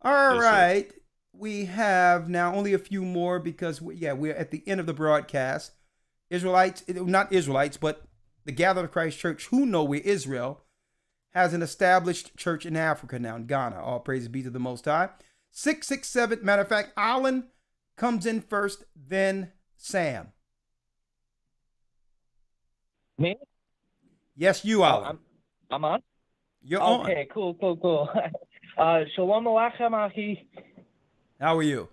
All right. Sir. We have now only a few more because, we're at the end of the broadcast. Israelites, not Israelites, but the Gathered of Christ Church, who know we're Israel, has an established church in Africa now, in Ghana. All praises be to the Most High. 667, matter of fact, Alan comes in first, then Sam. Me? Yes, you, Alan. I'm on? You're on. Okay, cool. Shalom Aleichem, Achi. How are you?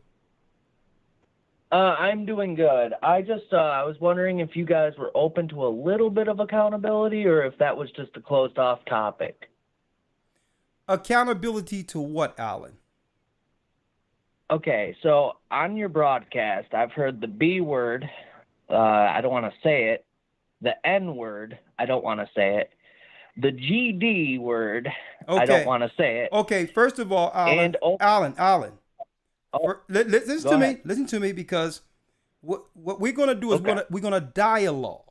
I'm doing good. I was wondering if you guys were open to a little bit of accountability or if that was just a closed off topic. Accountability to what, Alan? Okay, so on your broadcast, I've heard the B word, I don't want to say it, the N word, I don't want to say it, the GD word, I don't want to say it. Okay, first of all, Alan, listen to me, because what we're going to do is we're going to dialogue.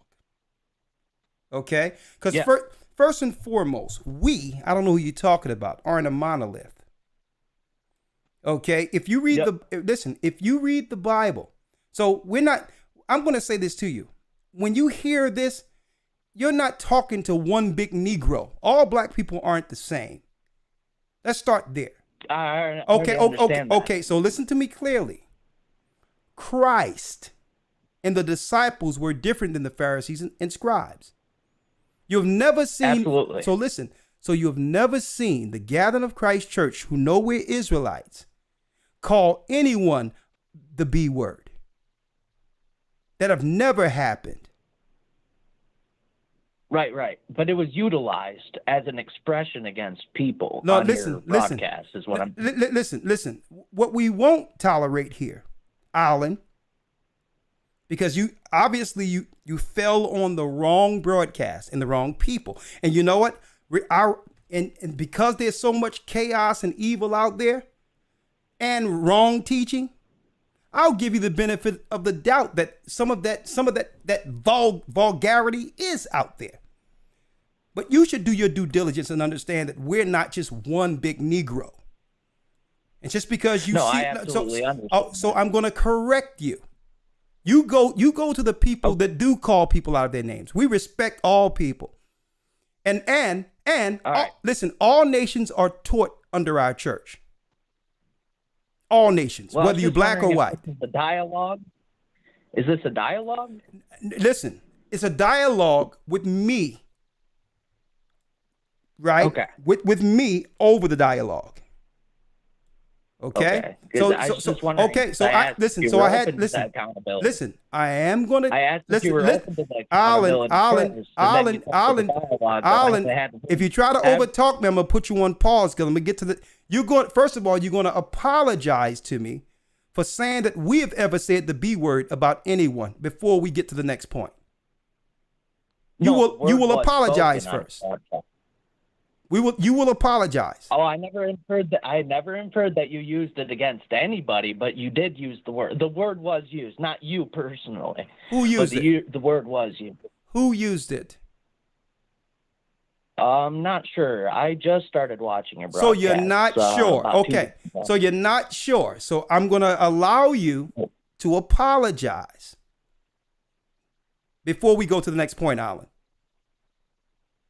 Okay? Because first and foremost, I don't know who you're talking about, aren't a monolith. Okay? If you read if you read the Bible, I'm going to say this to you. When you hear this, you're not talking to one big Negro. All black people aren't the same. Let's start there. Okay, so listen to me clearly. Christ and the disciples were different than the Pharisees and scribes. You've never seen. Absolutely. So listen. So you have never seen the Gathering of Christ Church, who know we're Israelites, call anyone the B word. That have never happened. Right. But it was utilized as an expression against people. No, listen. Is what I'm. Listen. What we won't tolerate here, Alan, because you fell on the wrong broadcast and the wrong people, and you know what? And because there's so much chaos and evil out there, and wrong teaching, I'll give you the benefit of the doubt that some of that vulgarity is out there. But you should do your due diligence and understand that we're not just one big Negro. And just because I absolutely understand. So I'm going to correct you. You go to the people that do call people out of their names. We respect all people. And listen, all nations are taught under our church. All nations, whether you're black or white. The dialogue? Is this a dialogue? Listen, it's a dialogue with me, right? Okay. With me over the dialogue. Okay. So Listen. So I had listen. Listen. I am gonna. I asked if listen. you were open to that accountability Alan. If you try to overtalk me, I'm gonna put you on pause because I'm gonna get to the. First of all, you're gonna apologize to me for saying that we have ever said the B word about anyone before we get to the next point. You will apologize first. You will apologize. Oh, I never inferred that. I never inferred that you used it against anybody, but you did use the word. The word was used, not you personally. Who used it? The word was used. Who used it? I'm not sure. I just started watching your broadcast. So you're not sure. Okay. So you're not sure. So I'm going to allow you to apologize before we go to the next point, Alan.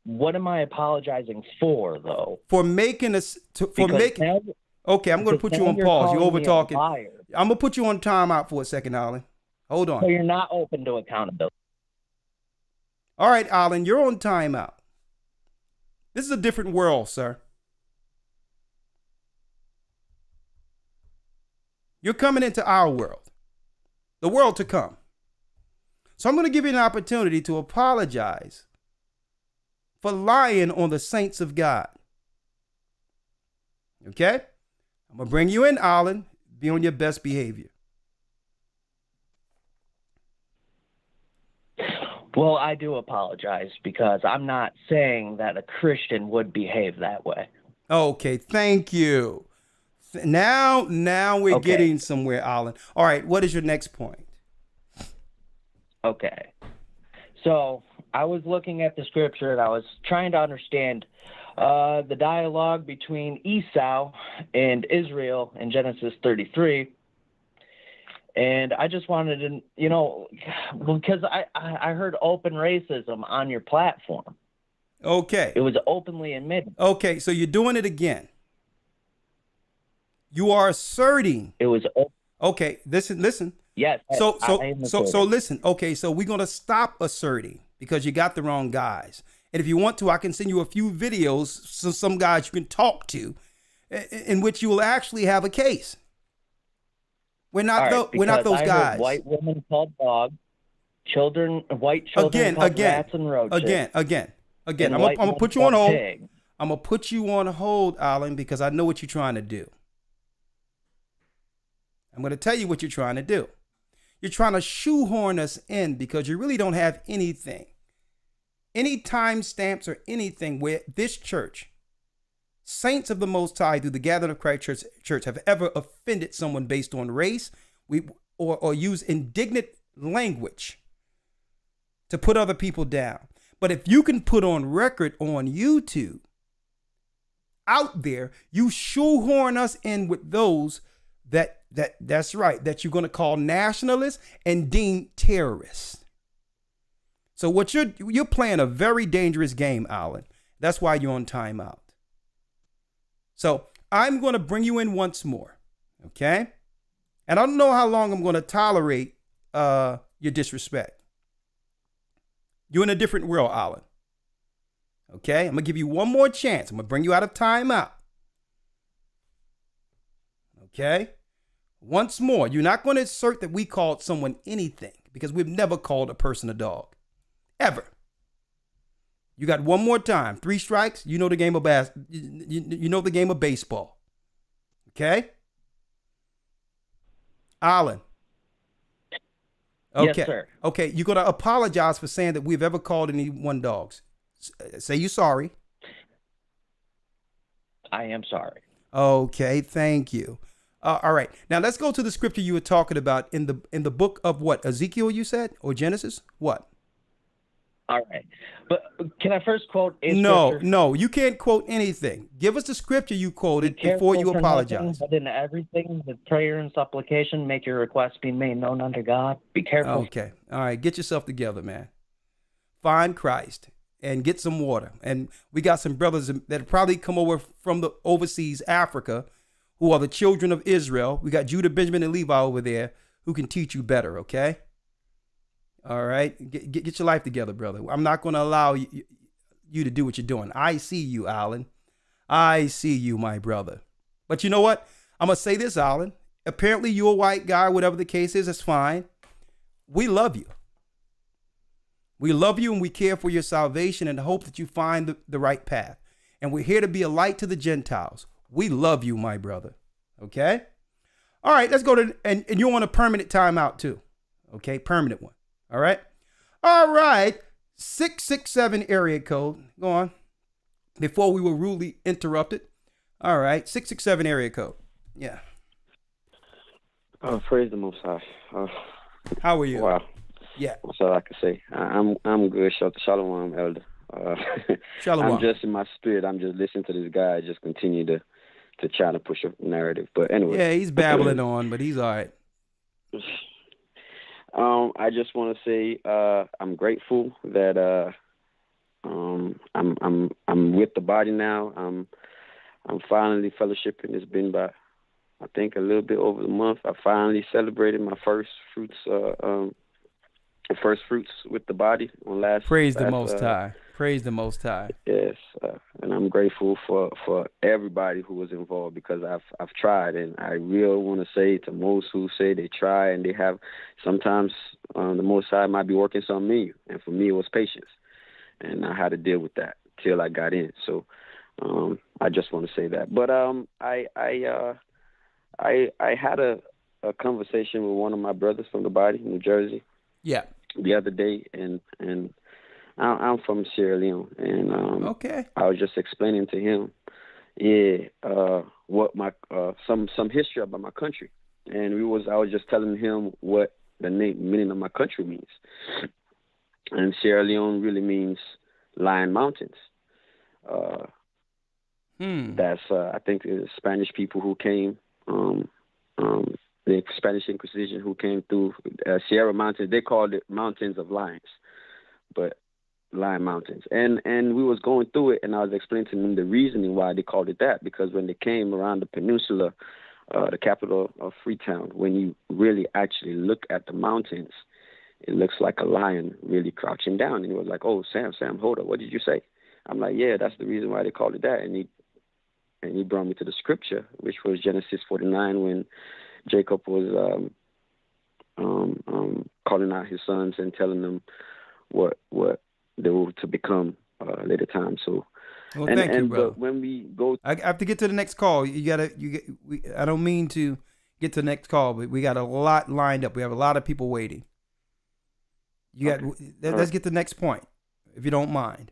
What am I apologizing for, though? For making us. Okay, I'm going to put you on pause. You're over talking. I'm going to put you on timeout for a second, Alan. Hold on. So you're not open to accountability. All right, Alan, you're on timeout. This is a different world, sir. You're coming into our world, the world to come. So I'm going to give you an opportunity to apologize for lying on the saints of God. Okay? I'm going to bring you in, Alan. Be on your best behavior. Well, I do apologize because I'm not saying that a Christian would behave that way. Okay, thank you. Now we're getting somewhere, Alan. All right, what is your next point? Okay. So I was looking at the scripture and I was trying to understand the dialogue between Esau and Israel in Genesis 33. And I just wanted to, because I heard open racism on your platform. Okay. It was openly admitted. Okay, so you're doing it again. You are asserting. It was. Okay, listen. Yes. So listen. Okay, so we're gonna stop asserting because you got the wrong guys. And if you want to, I can send you a few videos, so some guys you can talk to, in which you will actually have a case. We're not we're not those guys. White women called dogs, white children called rats and roaches. Again. I'm gonna put you on hold. I'm gonna put you on hold, Alan, because I know what you're trying to do. I'm gonna tell you what you're trying to do. You're trying to shoehorn us in because you really don't have anything, any time stamps or anything where this church, saints of the Most High through the Gathering of Christ Church have ever offended someone based on race, or use indignant language to put other people down. But if you can put on record on YouTube, out there, you shoehorn us in with those that's right, that you're going to call nationalists and deem terrorists. So what you're playing a very dangerous game, Alan. That's why you're on timeout. So I'm going to bring you in once more, okay? And I don't know how long I'm going to tolerate your disrespect. You're in a different world, Alan. Okay? I'm going to give you one more chance. I'm going to bring you out of timeout. Okay? Once more, you're not going to assert that we called someone anything because we've never called a person a dog. Ever. You got one more time. 3 strikes. You know the game of you know the game of baseball. Okay? Alan. Okay. Yes, sir. Okay, you're going to apologize for saying that we've ever called anyone dogs. Say you're sorry. I am sorry. Okay, thank you. All right. Now let's go to the scripture you were talking about in the book of what? Ezekiel, you said? Or Genesis? What? All right. But can I first quote a No, scripture? you can't quote anything. Give us the scripture you quoted before you apologize. Nothing, but in everything, with prayer and supplication, make your requests be made known unto God. Be careful. Okay. All right. Get yourself together, man. Find Christ and get some water. And we got some brothers that probably come over from the overseas Africa who are the children of Israel. We got Judah, Benjamin, and Levi over there who can teach you better, okay? All right? Get your life together, brother. I'm not going to allow you to do what you're doing. I see you, Alan. I see you, my brother. But you know what? I'm going to say this, Alan. Apparently you're a white guy, whatever the case is, that's fine. We love you. We love you and we care for your salvation and hope that you find the right path. And we're here to be a light to the Gentiles. We love you, my brother. Okay? All right, let's go to, and you want a permanent timeout too. Okay, permanent one. All right? All right, 667 area code. Go on. Before we were rudely interrupted. All right, 667 area code. Yeah. Praise the Most High. How are you? Wow. Yeah. That's all I can say. I'm good. Shalom, Elder. Shalom. I'm just in my spirit. I'm just listening to this guy just continue to try to push a narrative. But anyway. Yeah, he's babbling on, but he's all right. I just want to say I'm grateful that I'm with the body now. I'm finally fellowshipping. It's been about, I think, a little bit over a month. I finally celebrated my first fruits with the body on last. Praise the Most High. Praise the Most High. Yes, and I'm grateful for everybody who was involved, because I've tried, and I really want to say to most who say they try and they have, sometimes the Most High might be working something in you, and for me it was patience, and I had to deal with that till I got in. So I just want to say that. But I had a conversation with one of my brothers from the body in New Jersey. Yeah. The other day, and I'm from Sierra Leone, and okay. I was just explaining to him, what my some history about my country, and I was just telling him what the meaning of my country means, and Sierra Leone really means Lion Mountains. That's I think the Spanish people who came, the Spanish Inquisition who came through Sierra Mountains. They called it Mountains of Lions, but Lion Mountains. And we was going through it, and I was explaining to them the reasoning why they called it that, because when they came around the peninsula, the capital of Freetown, when you really actually look at the mountains, it looks like a lion really crouching down. And he was like, "Oh, Sam, hold up, what did you say?" I'm like, "Yeah, that's the reason why they called it that." And he brought me to the scripture, which was Genesis 49, when Jacob was calling out his sons and telling them what they were to become later time. So, well, thank you, brother. But when we go, I have to get to the next call. I don't mean to get to the next call, but we got a lot lined up. We have a lot of people waiting. Let's get to the next point, if you don't mind.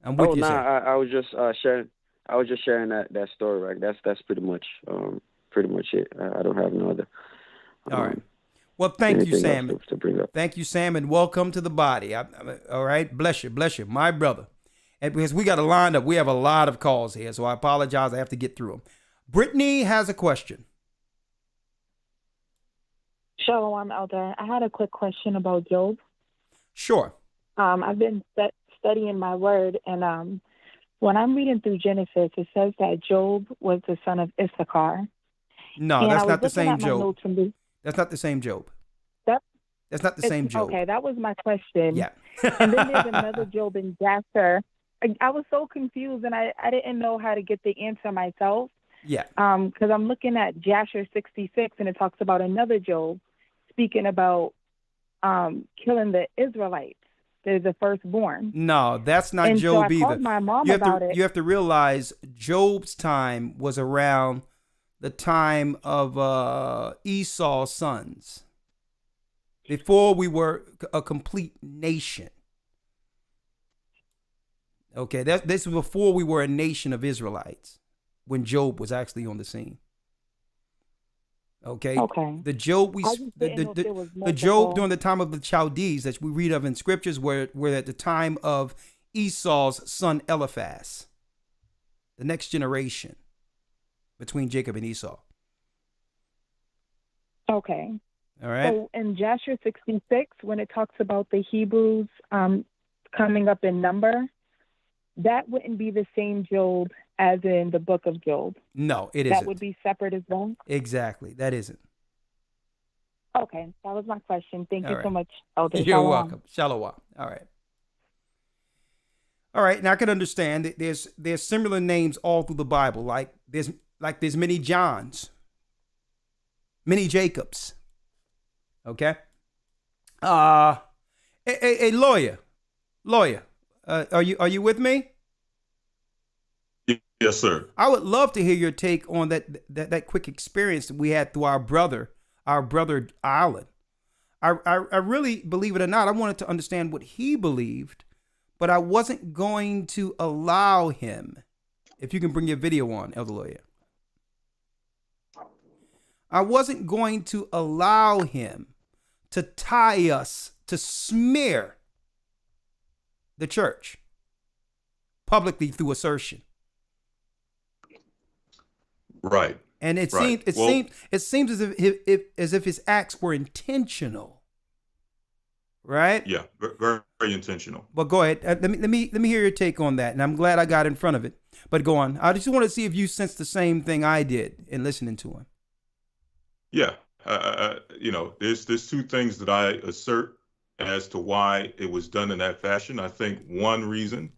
I'm with you, no, sir. I was just sharing. I was just sharing that story. Right, that's pretty much it. I don't have no other. All right. Well, thank you, Sam. To bring up. Thank you, Sam, and welcome to the body. All right, bless you, my brother. And because we got a lined up, we have a lot of calls here, so I apologize. I have to get through them. Brittany has a question. Shalom, Elder. I had a quick question about Job. Sure. I've been studying my word, and when I'm reading through Genesis, it says that Job was the son of Issachar. No, that's not the same Job. That's not the same Job. That's not the same Job. Okay, that was my question. Yeah. And then there's another Job in Jasher. I was so confused, and I didn't know how to get the answer myself. Yeah. Because I'm looking at Jasher 66, and it talks about another Job speaking about killing the Israelites. They're the firstborn. No, that's not and Job so I either. called my mom about it. You have to realize Job's time was around the time of Esau's sons, before we were a complete nation. Okay, this was before we were a nation of Israelites, when Job was actually on the scene. Okay. The Job the Job during the time of the Chaldees that we read of in scriptures were at the time of Esau's son Eliphaz, the next generation between Jacob and Esau. Okay. All right. So in Jasher 66, when it talks about the Hebrews coming up in number, that wouldn't be the same Job as in the book of Job. No, it isn't. That would be separate as well? Exactly. That isn't. Okay. That was my question. Thank you right. so much, Elder. You're welcome. Shalom. All right. All right. Now I can understand that there's similar names all through the Bible. Like there's like there's many Johns, many Jacobs. Okay. A lawyer, are you with me? Yes, sir. I would love to hear your take on that quick experience that we had through our brother Island. I really, believe it or not, I wanted to understand what he believed, but I wasn't going to allow him. If you can bring your video on, Elder Lawya. I wasn't going to allow him to tie us, to smear the church publicly through assertion. Right. And it right. seems as if his acts were intentional. Right? Yeah, very, very intentional. But go ahead. Let me hear your take on that. And I'm glad I got in front of it. But go on. I just want to see if you sensed the same thing I did in listening to him. Yeah. There's two things that I assert as to why it was done in that fashion. I think one reason,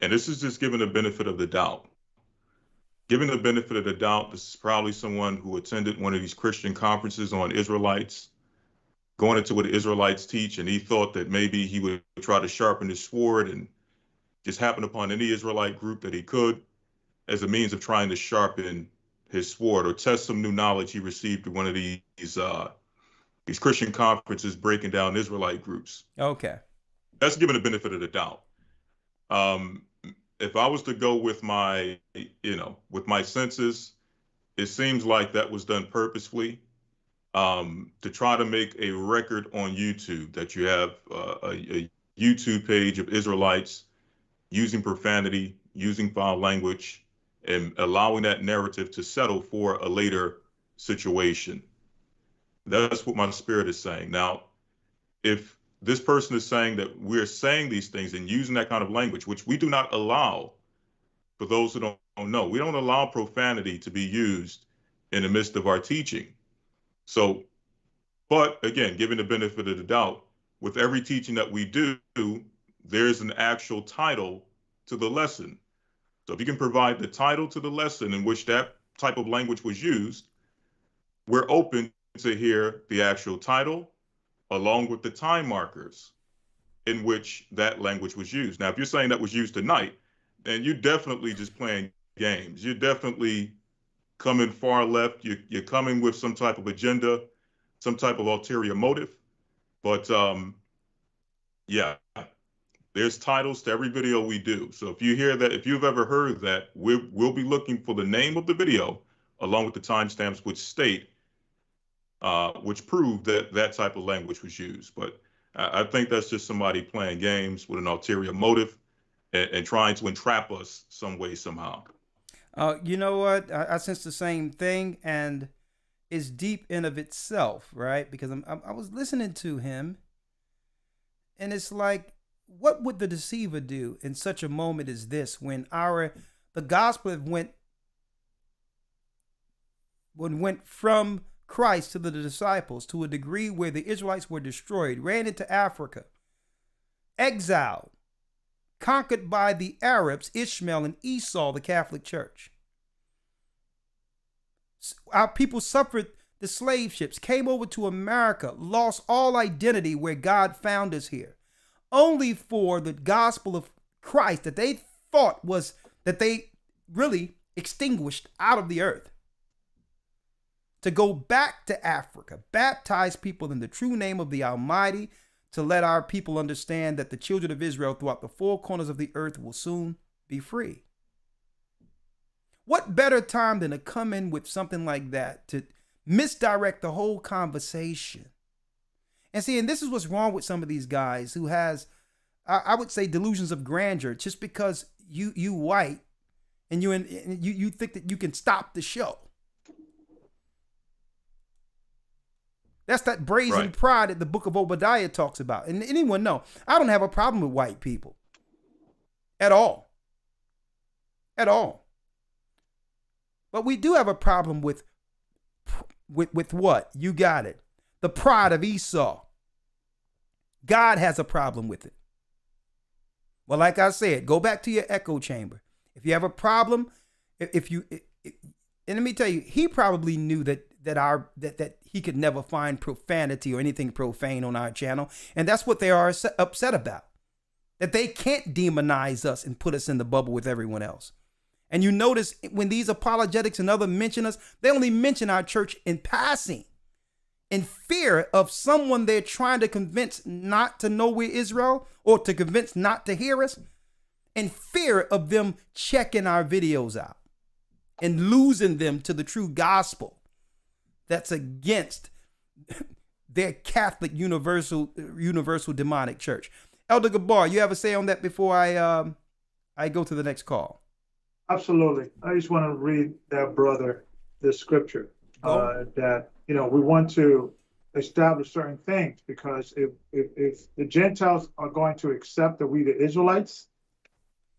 and this is just giving the benefit of the doubt. Given the benefit of the doubt, this is probably someone who attended one of these Christian conferences on Israelites, going into what the Israelites teach, and he thought that maybe he would try to sharpen his sword and just happen upon any Israelite group that he could as a means of trying to sharpen his sword or test some new knowledge he received at one of these Christian conferences breaking down Israelite groups. Okay. That's given the benefit of the doubt. If I was to go with my senses, it seems like that was done purposefully to try to make a record on YouTube that you have a YouTube page of Israelites using profanity, using foul language, and allowing that narrative to settle for a later situation. That's what my spirit is saying. Now, if this person is saying that we're saying these things and using that kind of language, which we do not allow, for those who don't know, we don't allow profanity to be used in the midst of our teaching. So, but again, given the benefit of the doubt, with every teaching that we do, there's an actual title to the lesson. So if you can provide the title to the lesson in which that type of language was used, we're open to hear the actual title along with the time markers in which that language was used. Now, if you're saying that was used tonight, then you're definitely just playing games. You're definitely coming far left. You're coming with some type of agenda, some type of ulterior motive. But yeah, there's titles to every video we do. So if you hear that, if you've ever heard that, we'll be looking for the name of the video along with the timestamps which state, which prove that that type of language was used. But I think that's just somebody playing games with an ulterior motive and trying to entrap us some way, somehow. You know what? I sense the same thing, and it's deep in of itself, right? Because I was listening to him, and it's like, what would the deceiver do in such a moment as this, when the gospel went from Christ to the disciples to a degree where the Israelites were destroyed, ran into Africa, exiled, conquered by the Arabs, Ishmael and Esau, the Catholic Church. Our people suffered the slave ships, came over to America, lost all identity where God found us here, only for the gospel of Christ that they thought was, that they really extinguished out of the earth, to go back to Africa, baptize people in the true name of the Almighty, to let our people understand that the children of Israel throughout the four corners of the earth will soon be free. What better time than to come in with something like that, to misdirect the whole conversation? And see, and this is what's wrong with some of these guys who has, I would say, delusions of grandeur, just because you white and you think that you can stop the show. That's that brazen pride that the book of Obadiah talks about. And anyone know, I don't have a problem with white people. At all. At all. But we do have a problem with what? You got it. The pride of Esau. God has a problem with it. Well, like I said, go back to your echo chamber. If you have a problem, if And let me tell you, he probably knew that he could never find profanity or anything profane on our channel. And that's what they are upset about. That they can't demonize us and put us in the bubble with everyone else. And you notice when these apologetics and others mention us, they only mention our church in passing, in fear of someone they're trying to convince not to know we're Israel or to convince not to hear us, in fear of them checking our videos out and losing them to the true gospel that's against their Catholic universal demonic church. Elder Gabar, you have a say on that before I go to the next call? Absolutely. I just want to read that brother the scripture that, you know, we want to establish certain things, because if the Gentiles are going to accept that we the Israelites,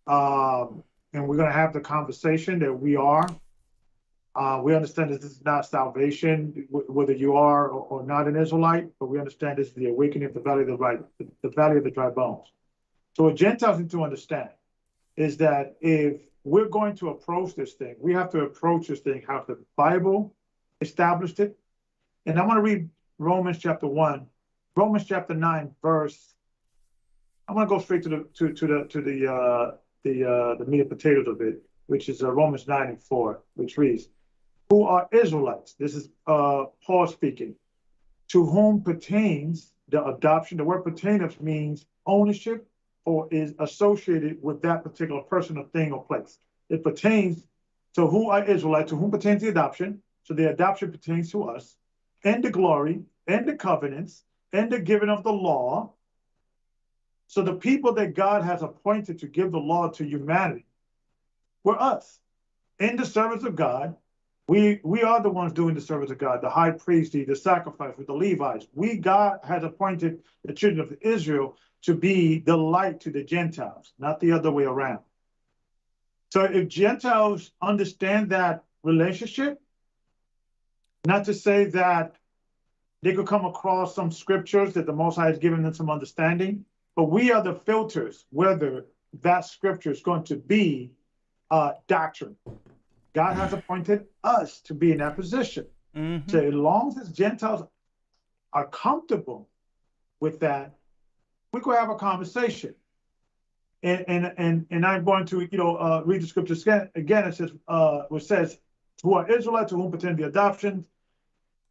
and we're going to have the conversation that we are, we understand that this is not salvation, whether you are or not an Israelite, but we understand this is the awakening of the valley of the dry bones. So what Gentiles need to understand is that if we're going to approach this thing, we have to approach this thing how the Bible established it. And I want to read Romans chapter 1, Romans chapter 9, verse. I want to go straight to the meat and potatoes of it, which is Romans 9:4, which reads, "Who are Israelites?" This is Paul speaking. "To whom pertains the adoption." The word pertaineth means ownership, or is associated with that particular person or thing or place. It pertains to who are Israelites, to whom pertains the adoption. So the adoption pertains to us, and the glory, and the covenants, and the giving of the law. So the people that God has appointed to give the law to humanity were us. In the service of God, we are the ones doing the service of God, the high priest, the sacrifice with the Levites. God has appointed the children of Israel to be the light to the Gentiles, not the other way around. So if Gentiles understand that relationship, not to say that they could come across some scriptures that the Most High has given them some understanding, but we are the filters whether that scripture is going to be doctrine. God has appointed us to be in that position. Mm-hmm. So as long as Gentiles are comfortable with that, we could have a conversation. And I'm going to read the scriptures again. It says, which says, "Who are Israelites, to whom pertain the adoption,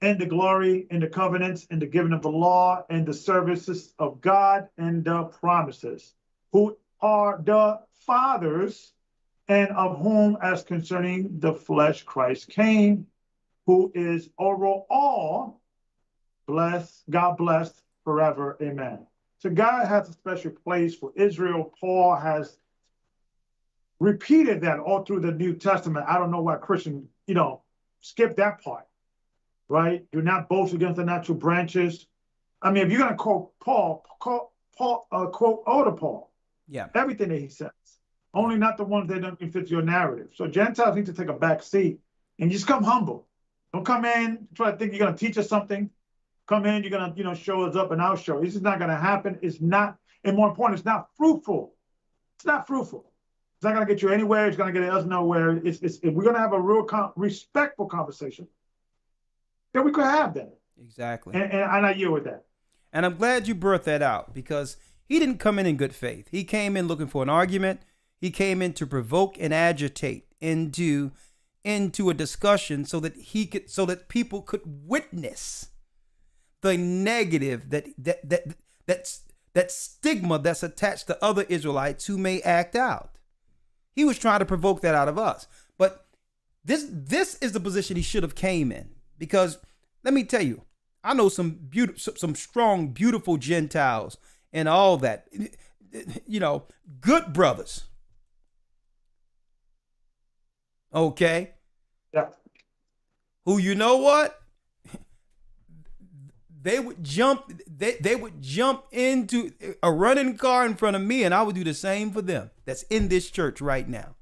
and the glory, and the covenants, and the giving of the law, and the services of God, and the promises, who are the fathers, and of whom, as concerning the flesh, Christ came, who is over all, God blessed forever. Amen." So God has a special place for Israel. Paul has repeated that all through the New Testament. I don't know why Christians, skip that part, right? Do not boast against the natural branches. I mean, if you're going to quote Paul, quote older Paul. Yeah. Everything that he says. Only not the ones that don't fit your narrative. So Gentiles need to take a back seat and just come humble. Don't come in, try to think you're going to teach us something. Come in, you're going to, show us up and I'll show you. This is not going to happen. It's not, and more important, it's not fruitful. It's not fruitful. It's not going to get you anywhere. It's going to get us nowhere. If we're going to have a real respectful conversation, then we could have that. Exactly. And I yield with that. And I'm glad you brought that out, because he didn't come in good faith. He came in looking for an argument. He came in to provoke and agitate into a discussion so that people could witness the negative that stigma that's attached to other Israelites who may act out. He was trying to provoke that out of us. But this is the position he should have came in, because let me tell you, I know some strong, beautiful Gentiles and all that, good brothers. Okay. Yeah. Who, you know what? They would jump into a running car in front of me, and I would do the same for them. That's in this church right now.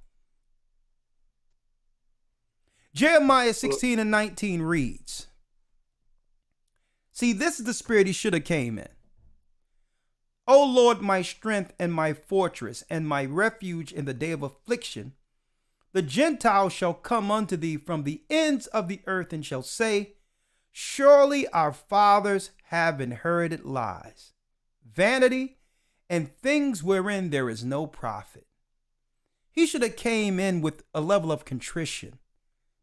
Jeremiah 16:19 reads, see, this is the spirit he should have came in. O Lord, my strength and my fortress and my refuge in the day of affliction, The Gentiles shall come unto thee from the ends of the earth and shall say, surely our fathers have inherited lies, vanity, and things wherein there is no profit. He should have came in with a level of contrition,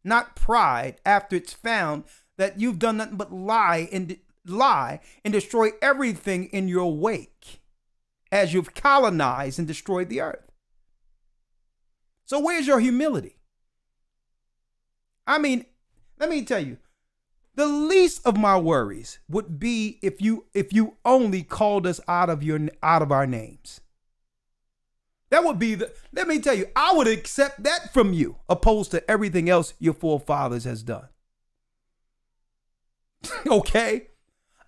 not pride, after it's found that you've done nothing but lie and destroy everything in your wake as you've colonized and destroyed the earth. So where's your humility? I mean, let me tell you, the least of my worries would be if you only called us out of our names. That would be let me tell you, I would accept that from you, opposed to everything else your forefathers has done. Okay?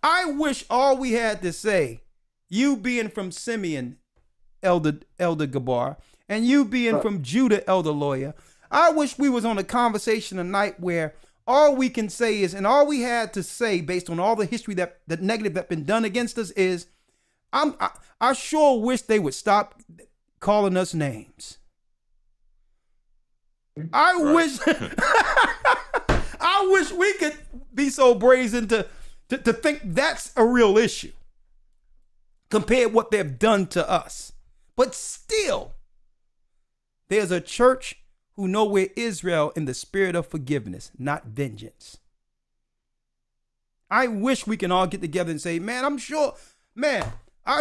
I wish all we had to say, you being from Simeon, Elder Gabar, and you being from Judah, Elder Lawya, I wish we was on a conversation tonight where all we can say is, and all we had to say based on all the history that negative that's been done against us is, I sure wish they would stop calling us names. I wish we could be so brazen to think that's a real issue compared to what they've done to us. But still, there's a church who know we're Israel in the spirit of forgiveness, not vengeance. I wish we can all get together and say, I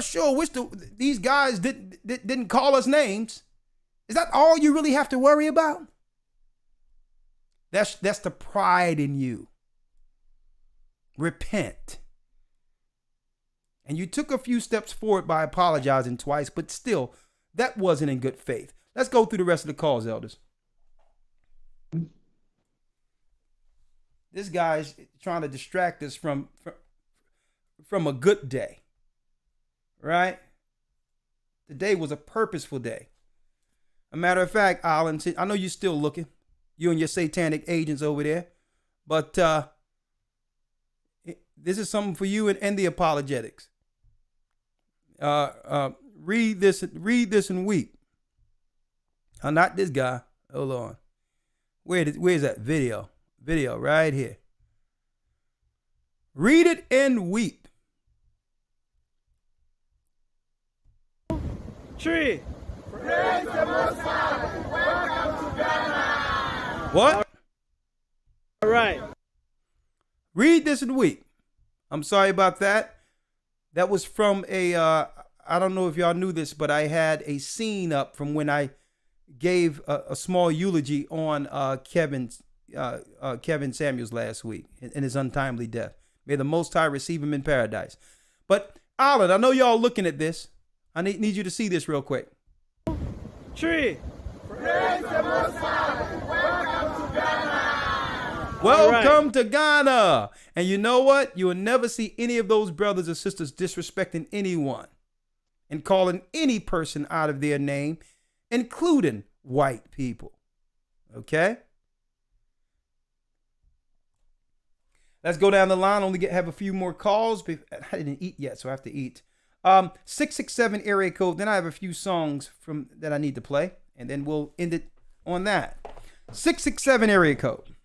sure wish these guys didn't call us names. Is that all you really have to worry about? That's the pride in you. Repent. And you took a few steps forward by apologizing twice, but still, that wasn't in good faith. Let's go through the rest of the calls, elders. This guy's trying to distract us from a good day, right? Today was a purposeful day. A matter of fact, Alan, I know you're still looking, you and your satanic agents over there, but this is something for you and the apologetics. Read this and weep. Not this guy. Hold on. Where's that video? Video right here. Read it and weep. Tree. Praise the Most High. Welcome to Ghana. What? All right. Read this and weep. I'm sorry about that. That was from I don't know if y'all knew this, but I had a scene up from when I gave a small eulogy on Kevin Samuels last week in his untimely death. May the Most High receive him in paradise. But Alan, I know y'all looking at this. I need you to see this real quick. Tree. Praise the Most High. Welcome to Ghana. Welcome to Ghana. And you know what? You will never see any of those brothers or sisters disrespecting anyone and calling any person out of their name, including white people. Okay? Let's go down the line. Have a few more calls. I didn't eat yet, so I have to eat. 667 area code. Then I have a few songs that I need to play, and then we'll end it on that. 667 area code.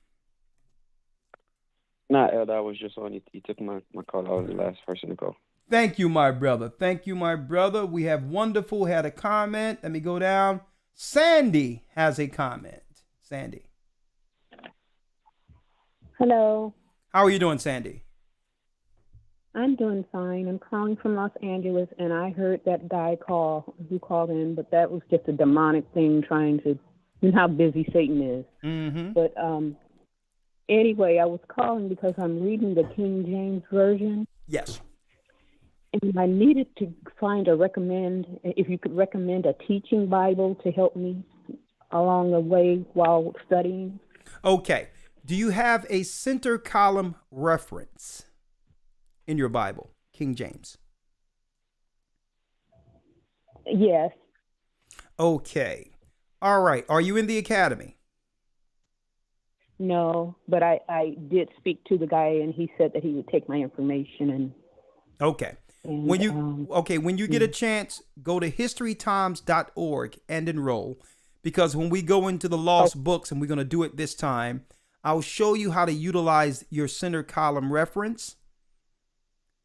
Nah, Elder, I was just on. He took my call. I was the last person to go. Thank you, my brother. Thank you, my brother. We have Wonderful had a comment. Let me go down. Sandy has a comment. Sandy. Hello. How are you doing, Sandy? I'm doing fine. I'm calling from Los Angeles, and I heard that guy who called in, but that was just a demonic thing trying to, you know how busy Satan is. Mm-hmm. But anyway, I was calling because I'm reading the King James Version. Yes. And I needed to if you could recommend a teaching Bible to help me along the way while studying. Okay. Do you have a center column reference in your Bible, King James? Yes. Okay. All right. Are you in the academy? No, but I did speak to the guy, and he said that he would take my information. Okay. When you get a chance, go to historytimes.org and enroll, because when we go into the lost books, and we're going to do it this time, I'll show you how to utilize your center column reference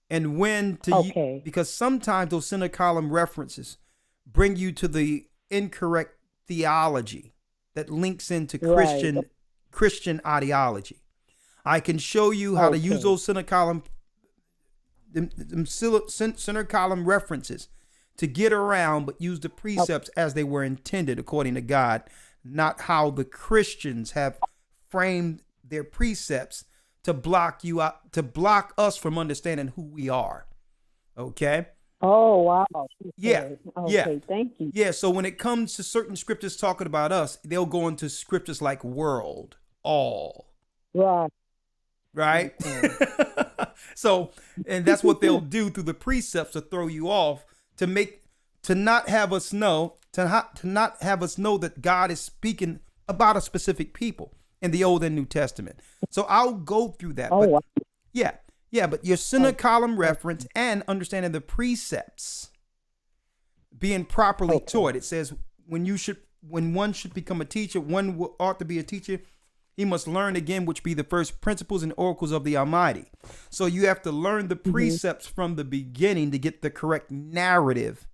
and when to because sometimes those center column references bring you to the incorrect theology that links into Christian ideology. I can show you how to use those center column references to get around, but use the precepts as they were intended according to God, not how the Christians have framed their precepts to block you out, to block us from understanding who we are. Okay. Oh, wow. Yeah. Okay, thank you. Yeah. So when it comes to certain scriptures talking about us, they'll go into scriptures like world, all. Right. So, and that's what they'll do through the precepts to throw you off, to not have us know that God is speaking about a specific people in the Old and New Testament. So I'll go through that. But but your center column reference and understanding the precepts being properly taught. It says when one should become a teacher, one ought to be a teacher. He must learn again, which be the first principles and oracles of the Almighty. So you have to learn the precepts from the beginning to get the correct narrative.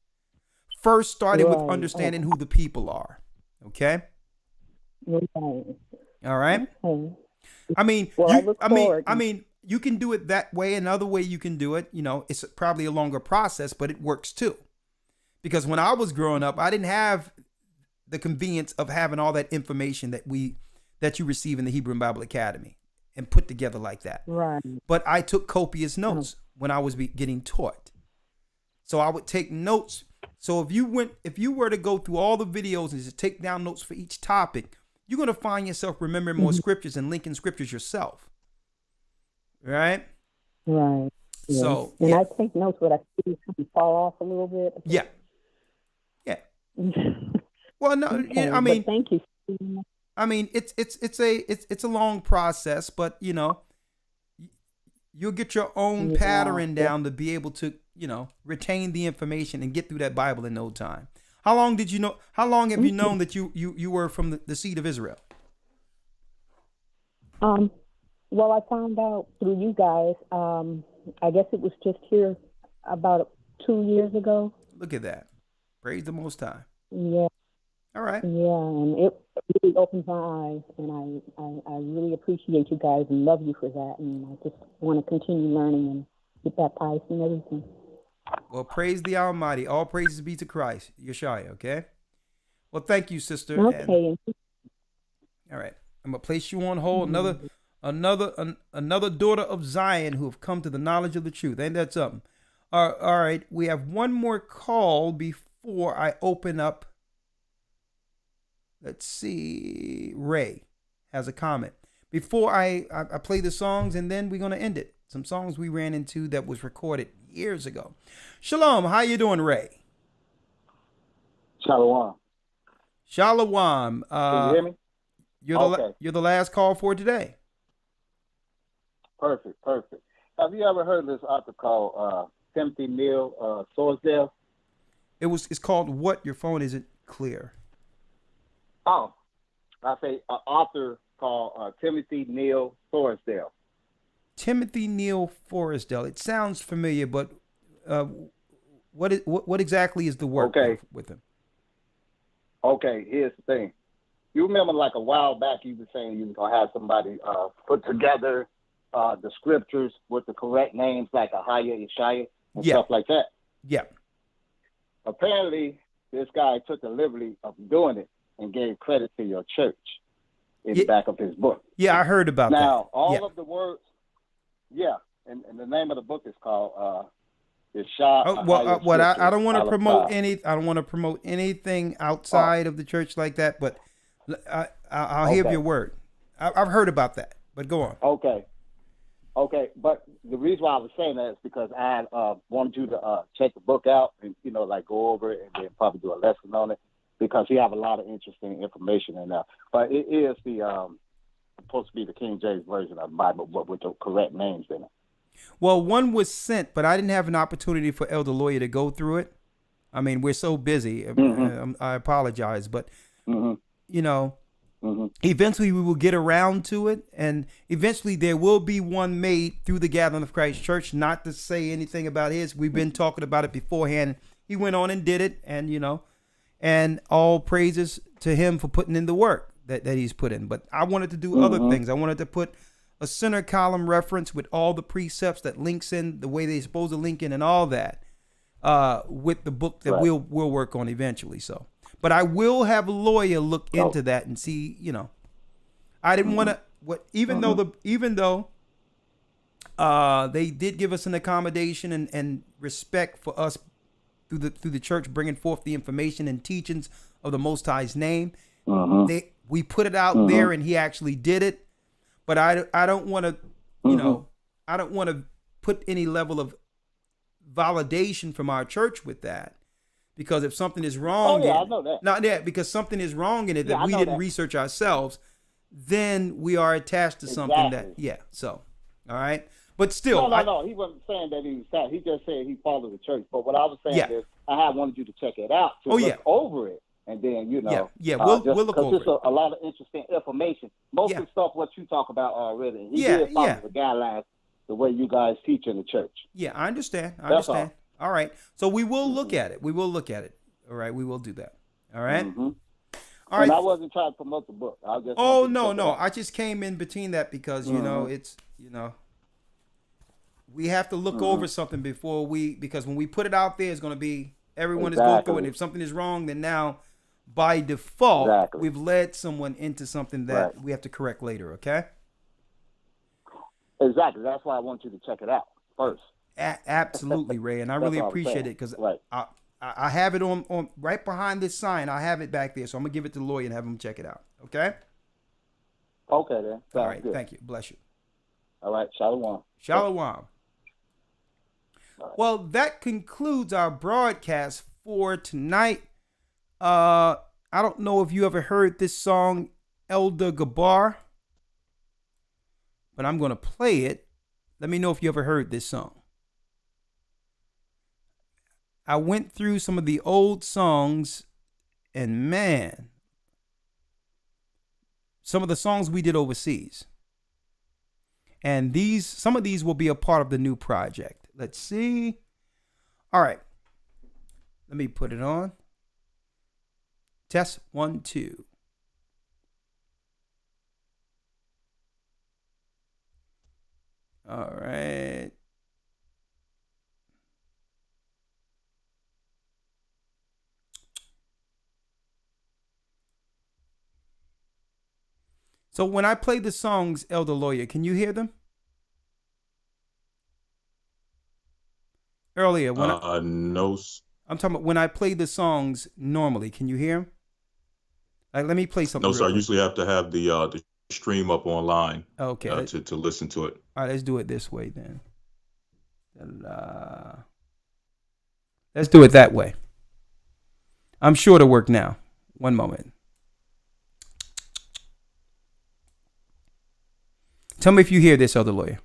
First, starting with understanding who the people are. Okay. All right. I mean, you can do it that way. Another way you can do it, it's probably a longer process, but it works too. Because when I was growing up, I didn't have the convenience of having all that information that you receive in the Hebrew Bible Academy and put together like that. Right. But I took copious notes when I was getting taught. So I would take notes. So if you were to go through all the videos and just take down notes for each topic, you're going to find yourself remembering more scriptures and linking scriptures yourself. Right? Right. Yes. So, and I take notes, but I see something fall off a little bit. Yeah. Yeah. Well, no, I mean, thank you. I mean, it's a long process, but you'll get your own pattern down to be able to, retain the information and get through that Bible in no time. How long have you known that you were from the seed of Israel? Well, I found out through you guys. I guess it was just here about 2 years ago. Look at that. Praise the Most High. Yeah. All right. Yeah, and it really opened my eyes, and I really appreciate you guys and love you for that, and I just want to continue learning and get baptized and everything. Well, praise the Almighty. All praises be to Christ, Yeshua, okay? Well, thank you, sister. Okay. All right. I'm going to place you on hold. Another daughter of Zion who have come to the knowledge of the truth. Ain't that something? All right. We have one more call before I open up. Let's see. Ray has a comment. Before I play the songs, and then we're going to end it. Some songs we ran into that was recorded years ago. Shalom. How you doing, Ray? Shalom. Shalom. Can you hear me? You're the last call for today. Perfect. Have you ever heard of this author called Timothy Neal Sorsdale? It's called what? Your phone isn't clear. Oh, I say an author called Timothy Neal Sorsdale. Timothy Neal Forresdale. It sounds familiar, but what exactly is the work with him? Okay, here's the thing. You remember like a while back you were saying you were going to have somebody put together the scriptures with the correct names like Ahaya, Yeshaya, and stuff like that? Yeah. Apparently, this guy took the liberty of doing it and gave credit to your church in the back of his book. Yeah, I heard about that. Now, all of the words, and the name of the book is called Yeshua. I don't want to promote I don't want to promote anything outside of the church like that, but I'll hear your word. I've heard about that, but go on. Okay, but the reason why I was saying that is because I wanted you to check the book out and like go over it and then probably do a lesson on it because you have a lot of interesting information in there. But it is supposed to be the King James version of the Bible, but with the correct names in it. Well, one was sent, but I didn't have an opportunity for Elder Lawya to go through it. I mean, we're so busy. I apologize, but you know, eventually we will get around to it, and eventually there will be one made through the Gathering of Christ Church. Not to say anything about his. We've been talking about it beforehand. He went on and did it, and you know, and all praises to him for putting in the work that he's put in. But I wanted to do other things. I wanted to put a center column reference with all the precepts that links in the way they're supposed to link in and all that with the book that we'll work on eventually. So, but I will have Lawya look into that and see, you know, I didn't want to, even though they did give us an accommodation and respect for us through the church bringing forth the information and teachings of the Most High's name. We put it out there, and he actually did it. But I don't want to, you know, I don't want to put any level of validation from our church with that, because if something is wrong, I know that. Not that, because something is wrong in it that we didn't research ourselves, then we are attached to something that, so, all right. But still, no. He wasn't saying that he was sad. He just said he followed the church. But what I was saying is, I had wanted you to check it out, to look over it, and then we'll look over it. Because a lot of interesting information. Most of the stuff what you talk about already. He did follow the guidelines the way you guys teach in the church. Yeah, I understand. All right, so we will look at it. All right, we will do that. All right. All right. And I wasn't trying to promote the book. I just no. I just came in between that because you know it's we have to look over something before because when we put it out there, it's going to be everyone is going through it. And if something is wrong, then now by default we've led someone into something that we have to correct later. Okay. Exactly. That's why I want you to check it out first. Absolutely, Ray, and I really appreciate it because I have it on right behind this sign. I have it back there, so I'm gonna give it to the Lawya and have him check it out. Okay. Okay, then. All right. Good. Thank you. Bless you. All right. Shalom. Shalom. Well, that concludes our broadcast for tonight. I don't know if you ever heard this song, Elder Gabar, but I'm going to play it. Let me know if you ever heard this song. I went through some of the old songs, and man, some of the songs we did overseas. And some of these will be a part of the new project. Let's see. All right. Let me put it on. Test 1, 2. All right. So when I play the songs, Elder Lawya, can you hear them? Earlier, when no. I'm talking about when I play the songs normally, can you hear them? Like, let me play something. No, sir. I quick. usually have to have the stream up online. Okay. To listen to it. All right, let's do it this way then. Let's do it that way. I'm sure to work now. One moment. Tell me if you hear this, Elder Lawya.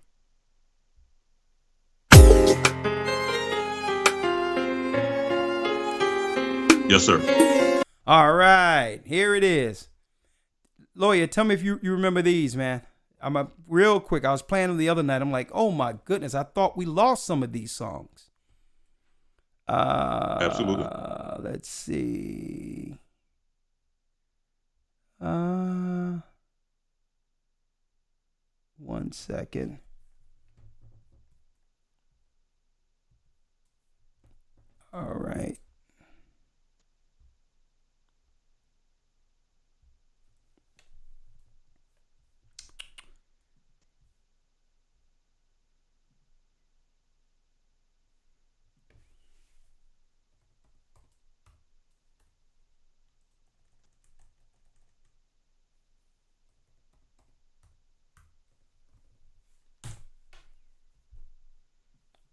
Yes, sir. All right, here it is. Lawya, tell me if you remember these, man. Real quick. I was playing them the other night. I'm like, oh my goodness, I thought we lost some of these songs. Absolutely. Let's see. One second. All right.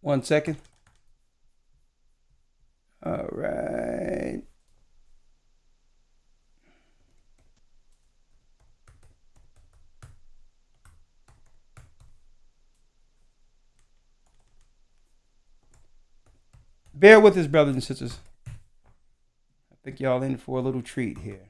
One second. All right. Bear with us, brothers and sisters. I think y'all in for a little treat here.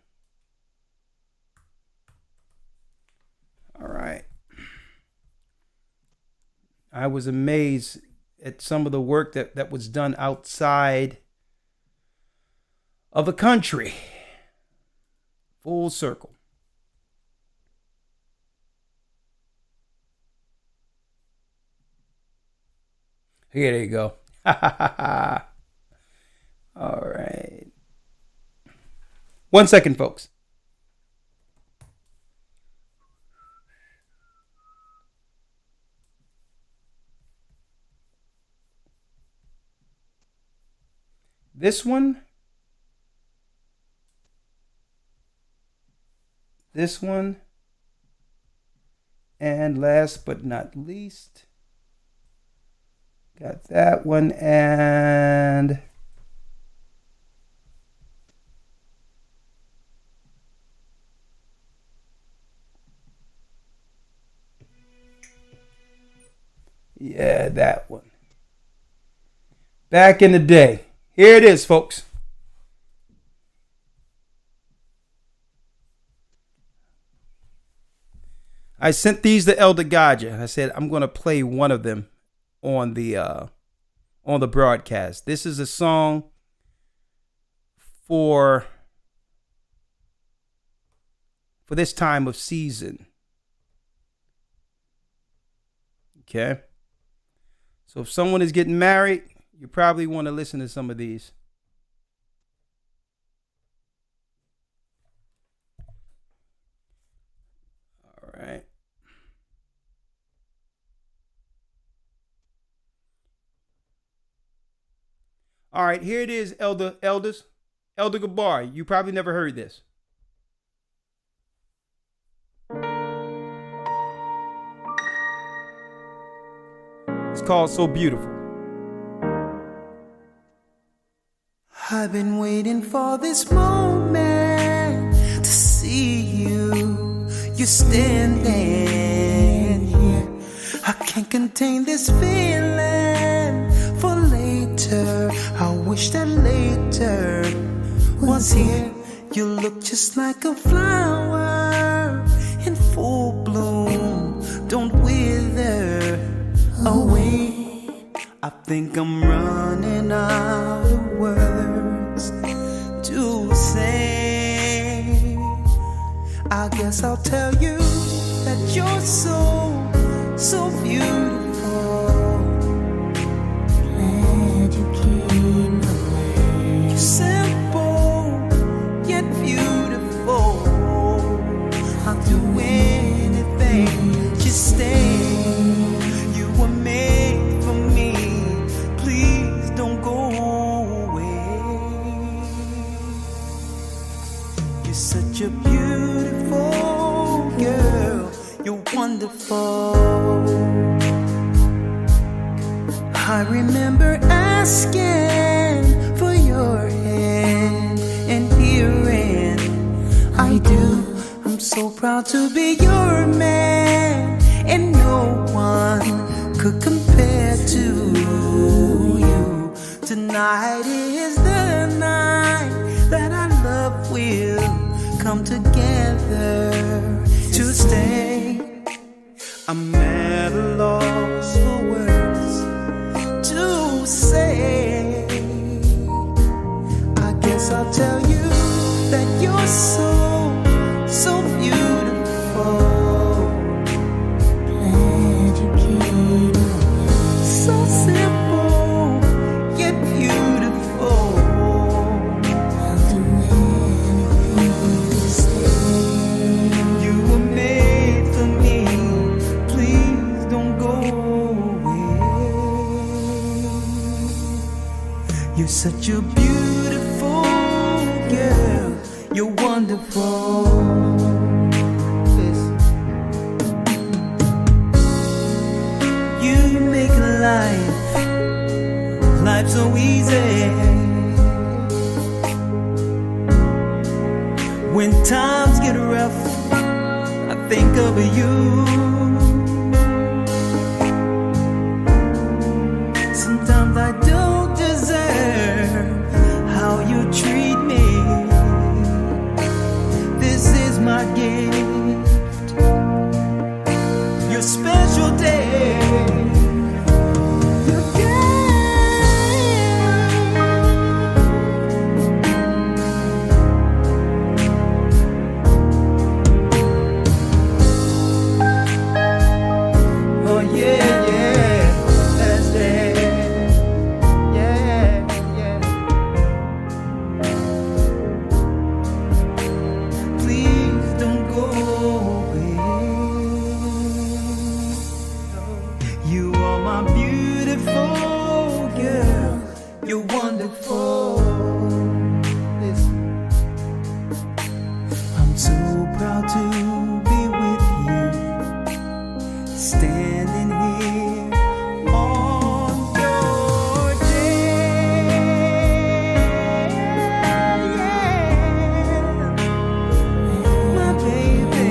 I was amazed at some of the work that was done outside of the country. Full circle. Here, there you go. All right. 1 second, folks. This one. This one. And last but not least, got that one, and yeah, that one. Back in the day. Here it is, folks. I sent these to Elder Rawchaa. I said I'm going to play one of them on the broadcast. This is a song for this time of season. Okay. So if someone is getting married, you probably want to listen to some of these. All right. All right, here it is, Elder Gabar. You probably never heard this. It's called So Beautiful. I've been waiting for this moment to see you. You're standing here. I can't contain this feeling for later. I wish that later was here. You look just like a flower in full bloom. Don't wither away. I think I'm running out of words to say. I guess I'll tell you that you're so beautiful. Glad you came away. You're simple yet beautiful. I'll do anything, just stay. You were made for me. Please don't go away. You're such a beautiful girl. You're wonderful. I remember asking for your hand and hearing I do. I'm so proud to be your man, and no one could compare to you. Tonight is the night that our love will come together to stay. I'm at a loss for words to say. I guess I'll tell you that you're so beautiful. Glad you came away. So simple yet beautiful. I'll do anything to stay. You were made for me. Please don't go away. You're such a beautiful girl. You're wonderful. You make life so easy. When times get rough, I think of you. Sometimes I don't deserve how you treat me. This is my gift, your special day. standing here on your day. Yeah. My baby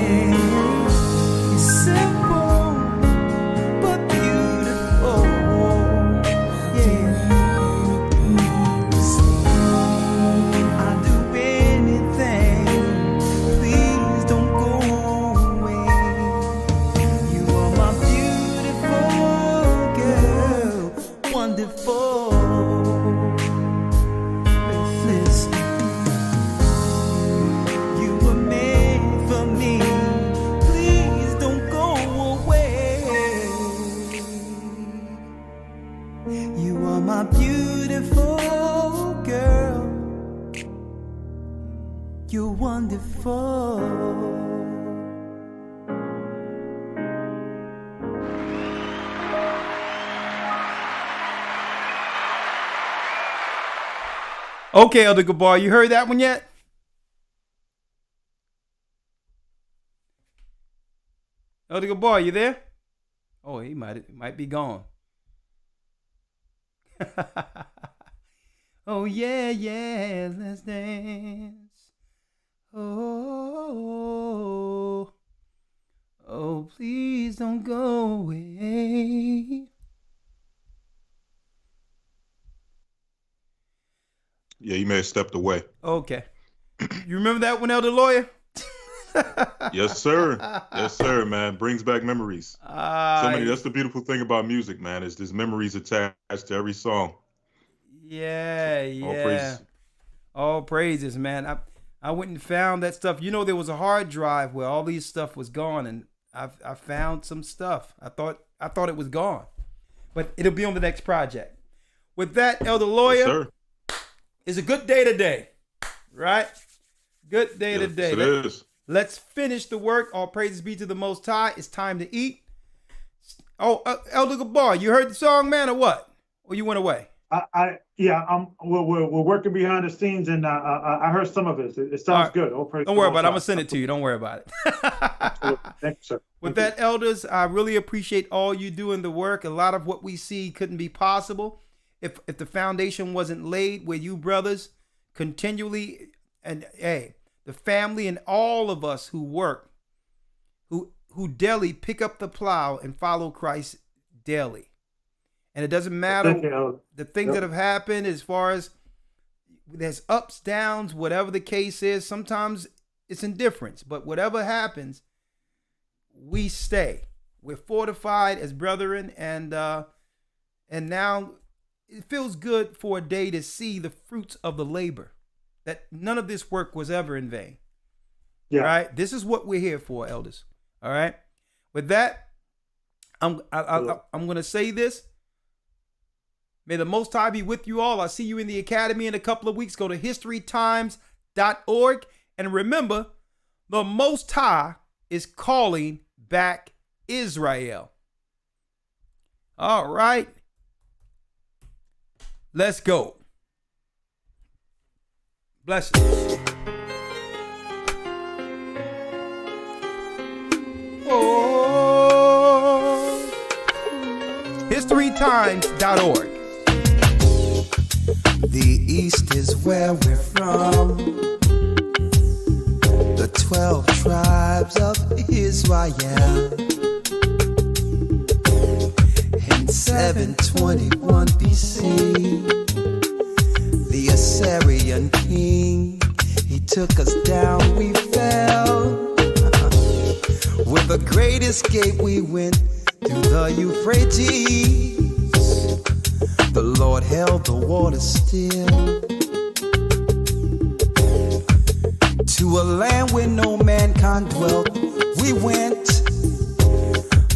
is simple but beautiful. Yeah. I'll do anything. Please don't go away. You are my beautiful girl, wonderful. Listen, you were made for me. Please don't go away. You are my beautiful girl. You're wonderful. Okay, Elder Gabar, you heard that one yet? Elder Gabar, you there? Oh, he might be gone. Oh yeah, yeah, let's dance. Oh, oh, please don't go away. Yeah, you may have stepped away. Okay. You remember that one, Elder Lawya? Yes, sir. Yes, sir, man. Brings back memories. So many. That's the beautiful thing about music, man, is there's memories attached to every song. Yeah, All yeah. praises. All praises, man. I went and found that stuff. You know, there was a hard drive where all these stuff was gone, and I found some stuff. I thought it was gone, but it'll be on the next project. With that, Elder Lawya, Yes, sir. it's a good day today, right? Good day today. It is. Let's finish the work. All praises be to the Most High. It's time to eat. Oh, Elder Gabar, you heard the song, man, or what? Or you went away? We're working behind the scenes, and I heard some of it. It sounds good. All praise Don't to worry the about it. I'm Most going to send it to you. Don't worry about it. High. Thank you, sir. With that, elders, I really appreciate all you do in the work. A lot of what we see couldn't be possible if the foundation wasn't laid where you brothers continually, and hey, the family and all of us who work, who daily pick up the plow and follow Christ daily. And it doesn't matter the things that have happened as far as there's ups, downs, whatever the case is. Sometimes it's indifference, but whatever happens, we stay. We're fortified as brethren, and now it feels good for a day to see the fruits of the labor. That none of this work was ever in vain. Yeah. Right? This is what we're here for, elders. All right. With that, I'm going to say this. May the Most High be with you all. I'll see you in the academy in a couple of weeks. Go to historytimes.org. And remember, the Most High is calling back Israel. All right. Let's go. Blessings. Oh. Historytimes.org. The East is where we're from. The 12 tribes of Israel. In 721 BC, the Assyrian king, he took us down, we fell. With a great escape we went through the Euphrates. The Lord held the water still. To a land where no mankind dwelt, we went.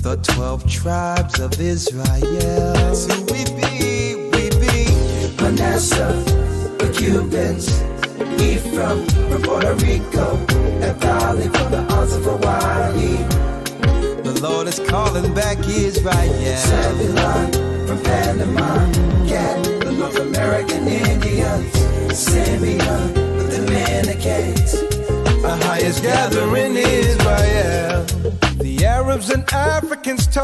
The 12 tribes of Israel. That's who we be, Manasseh, the Cubans, Ephraim from Puerto Rico, Naphtali from the islands of Hawaii. The Lord is calling back Israel. Zebulun from Panama, Gad, the North American Indians, Simeon, the Dominicans, our highest gathering Israel. The Arabs and Africans told.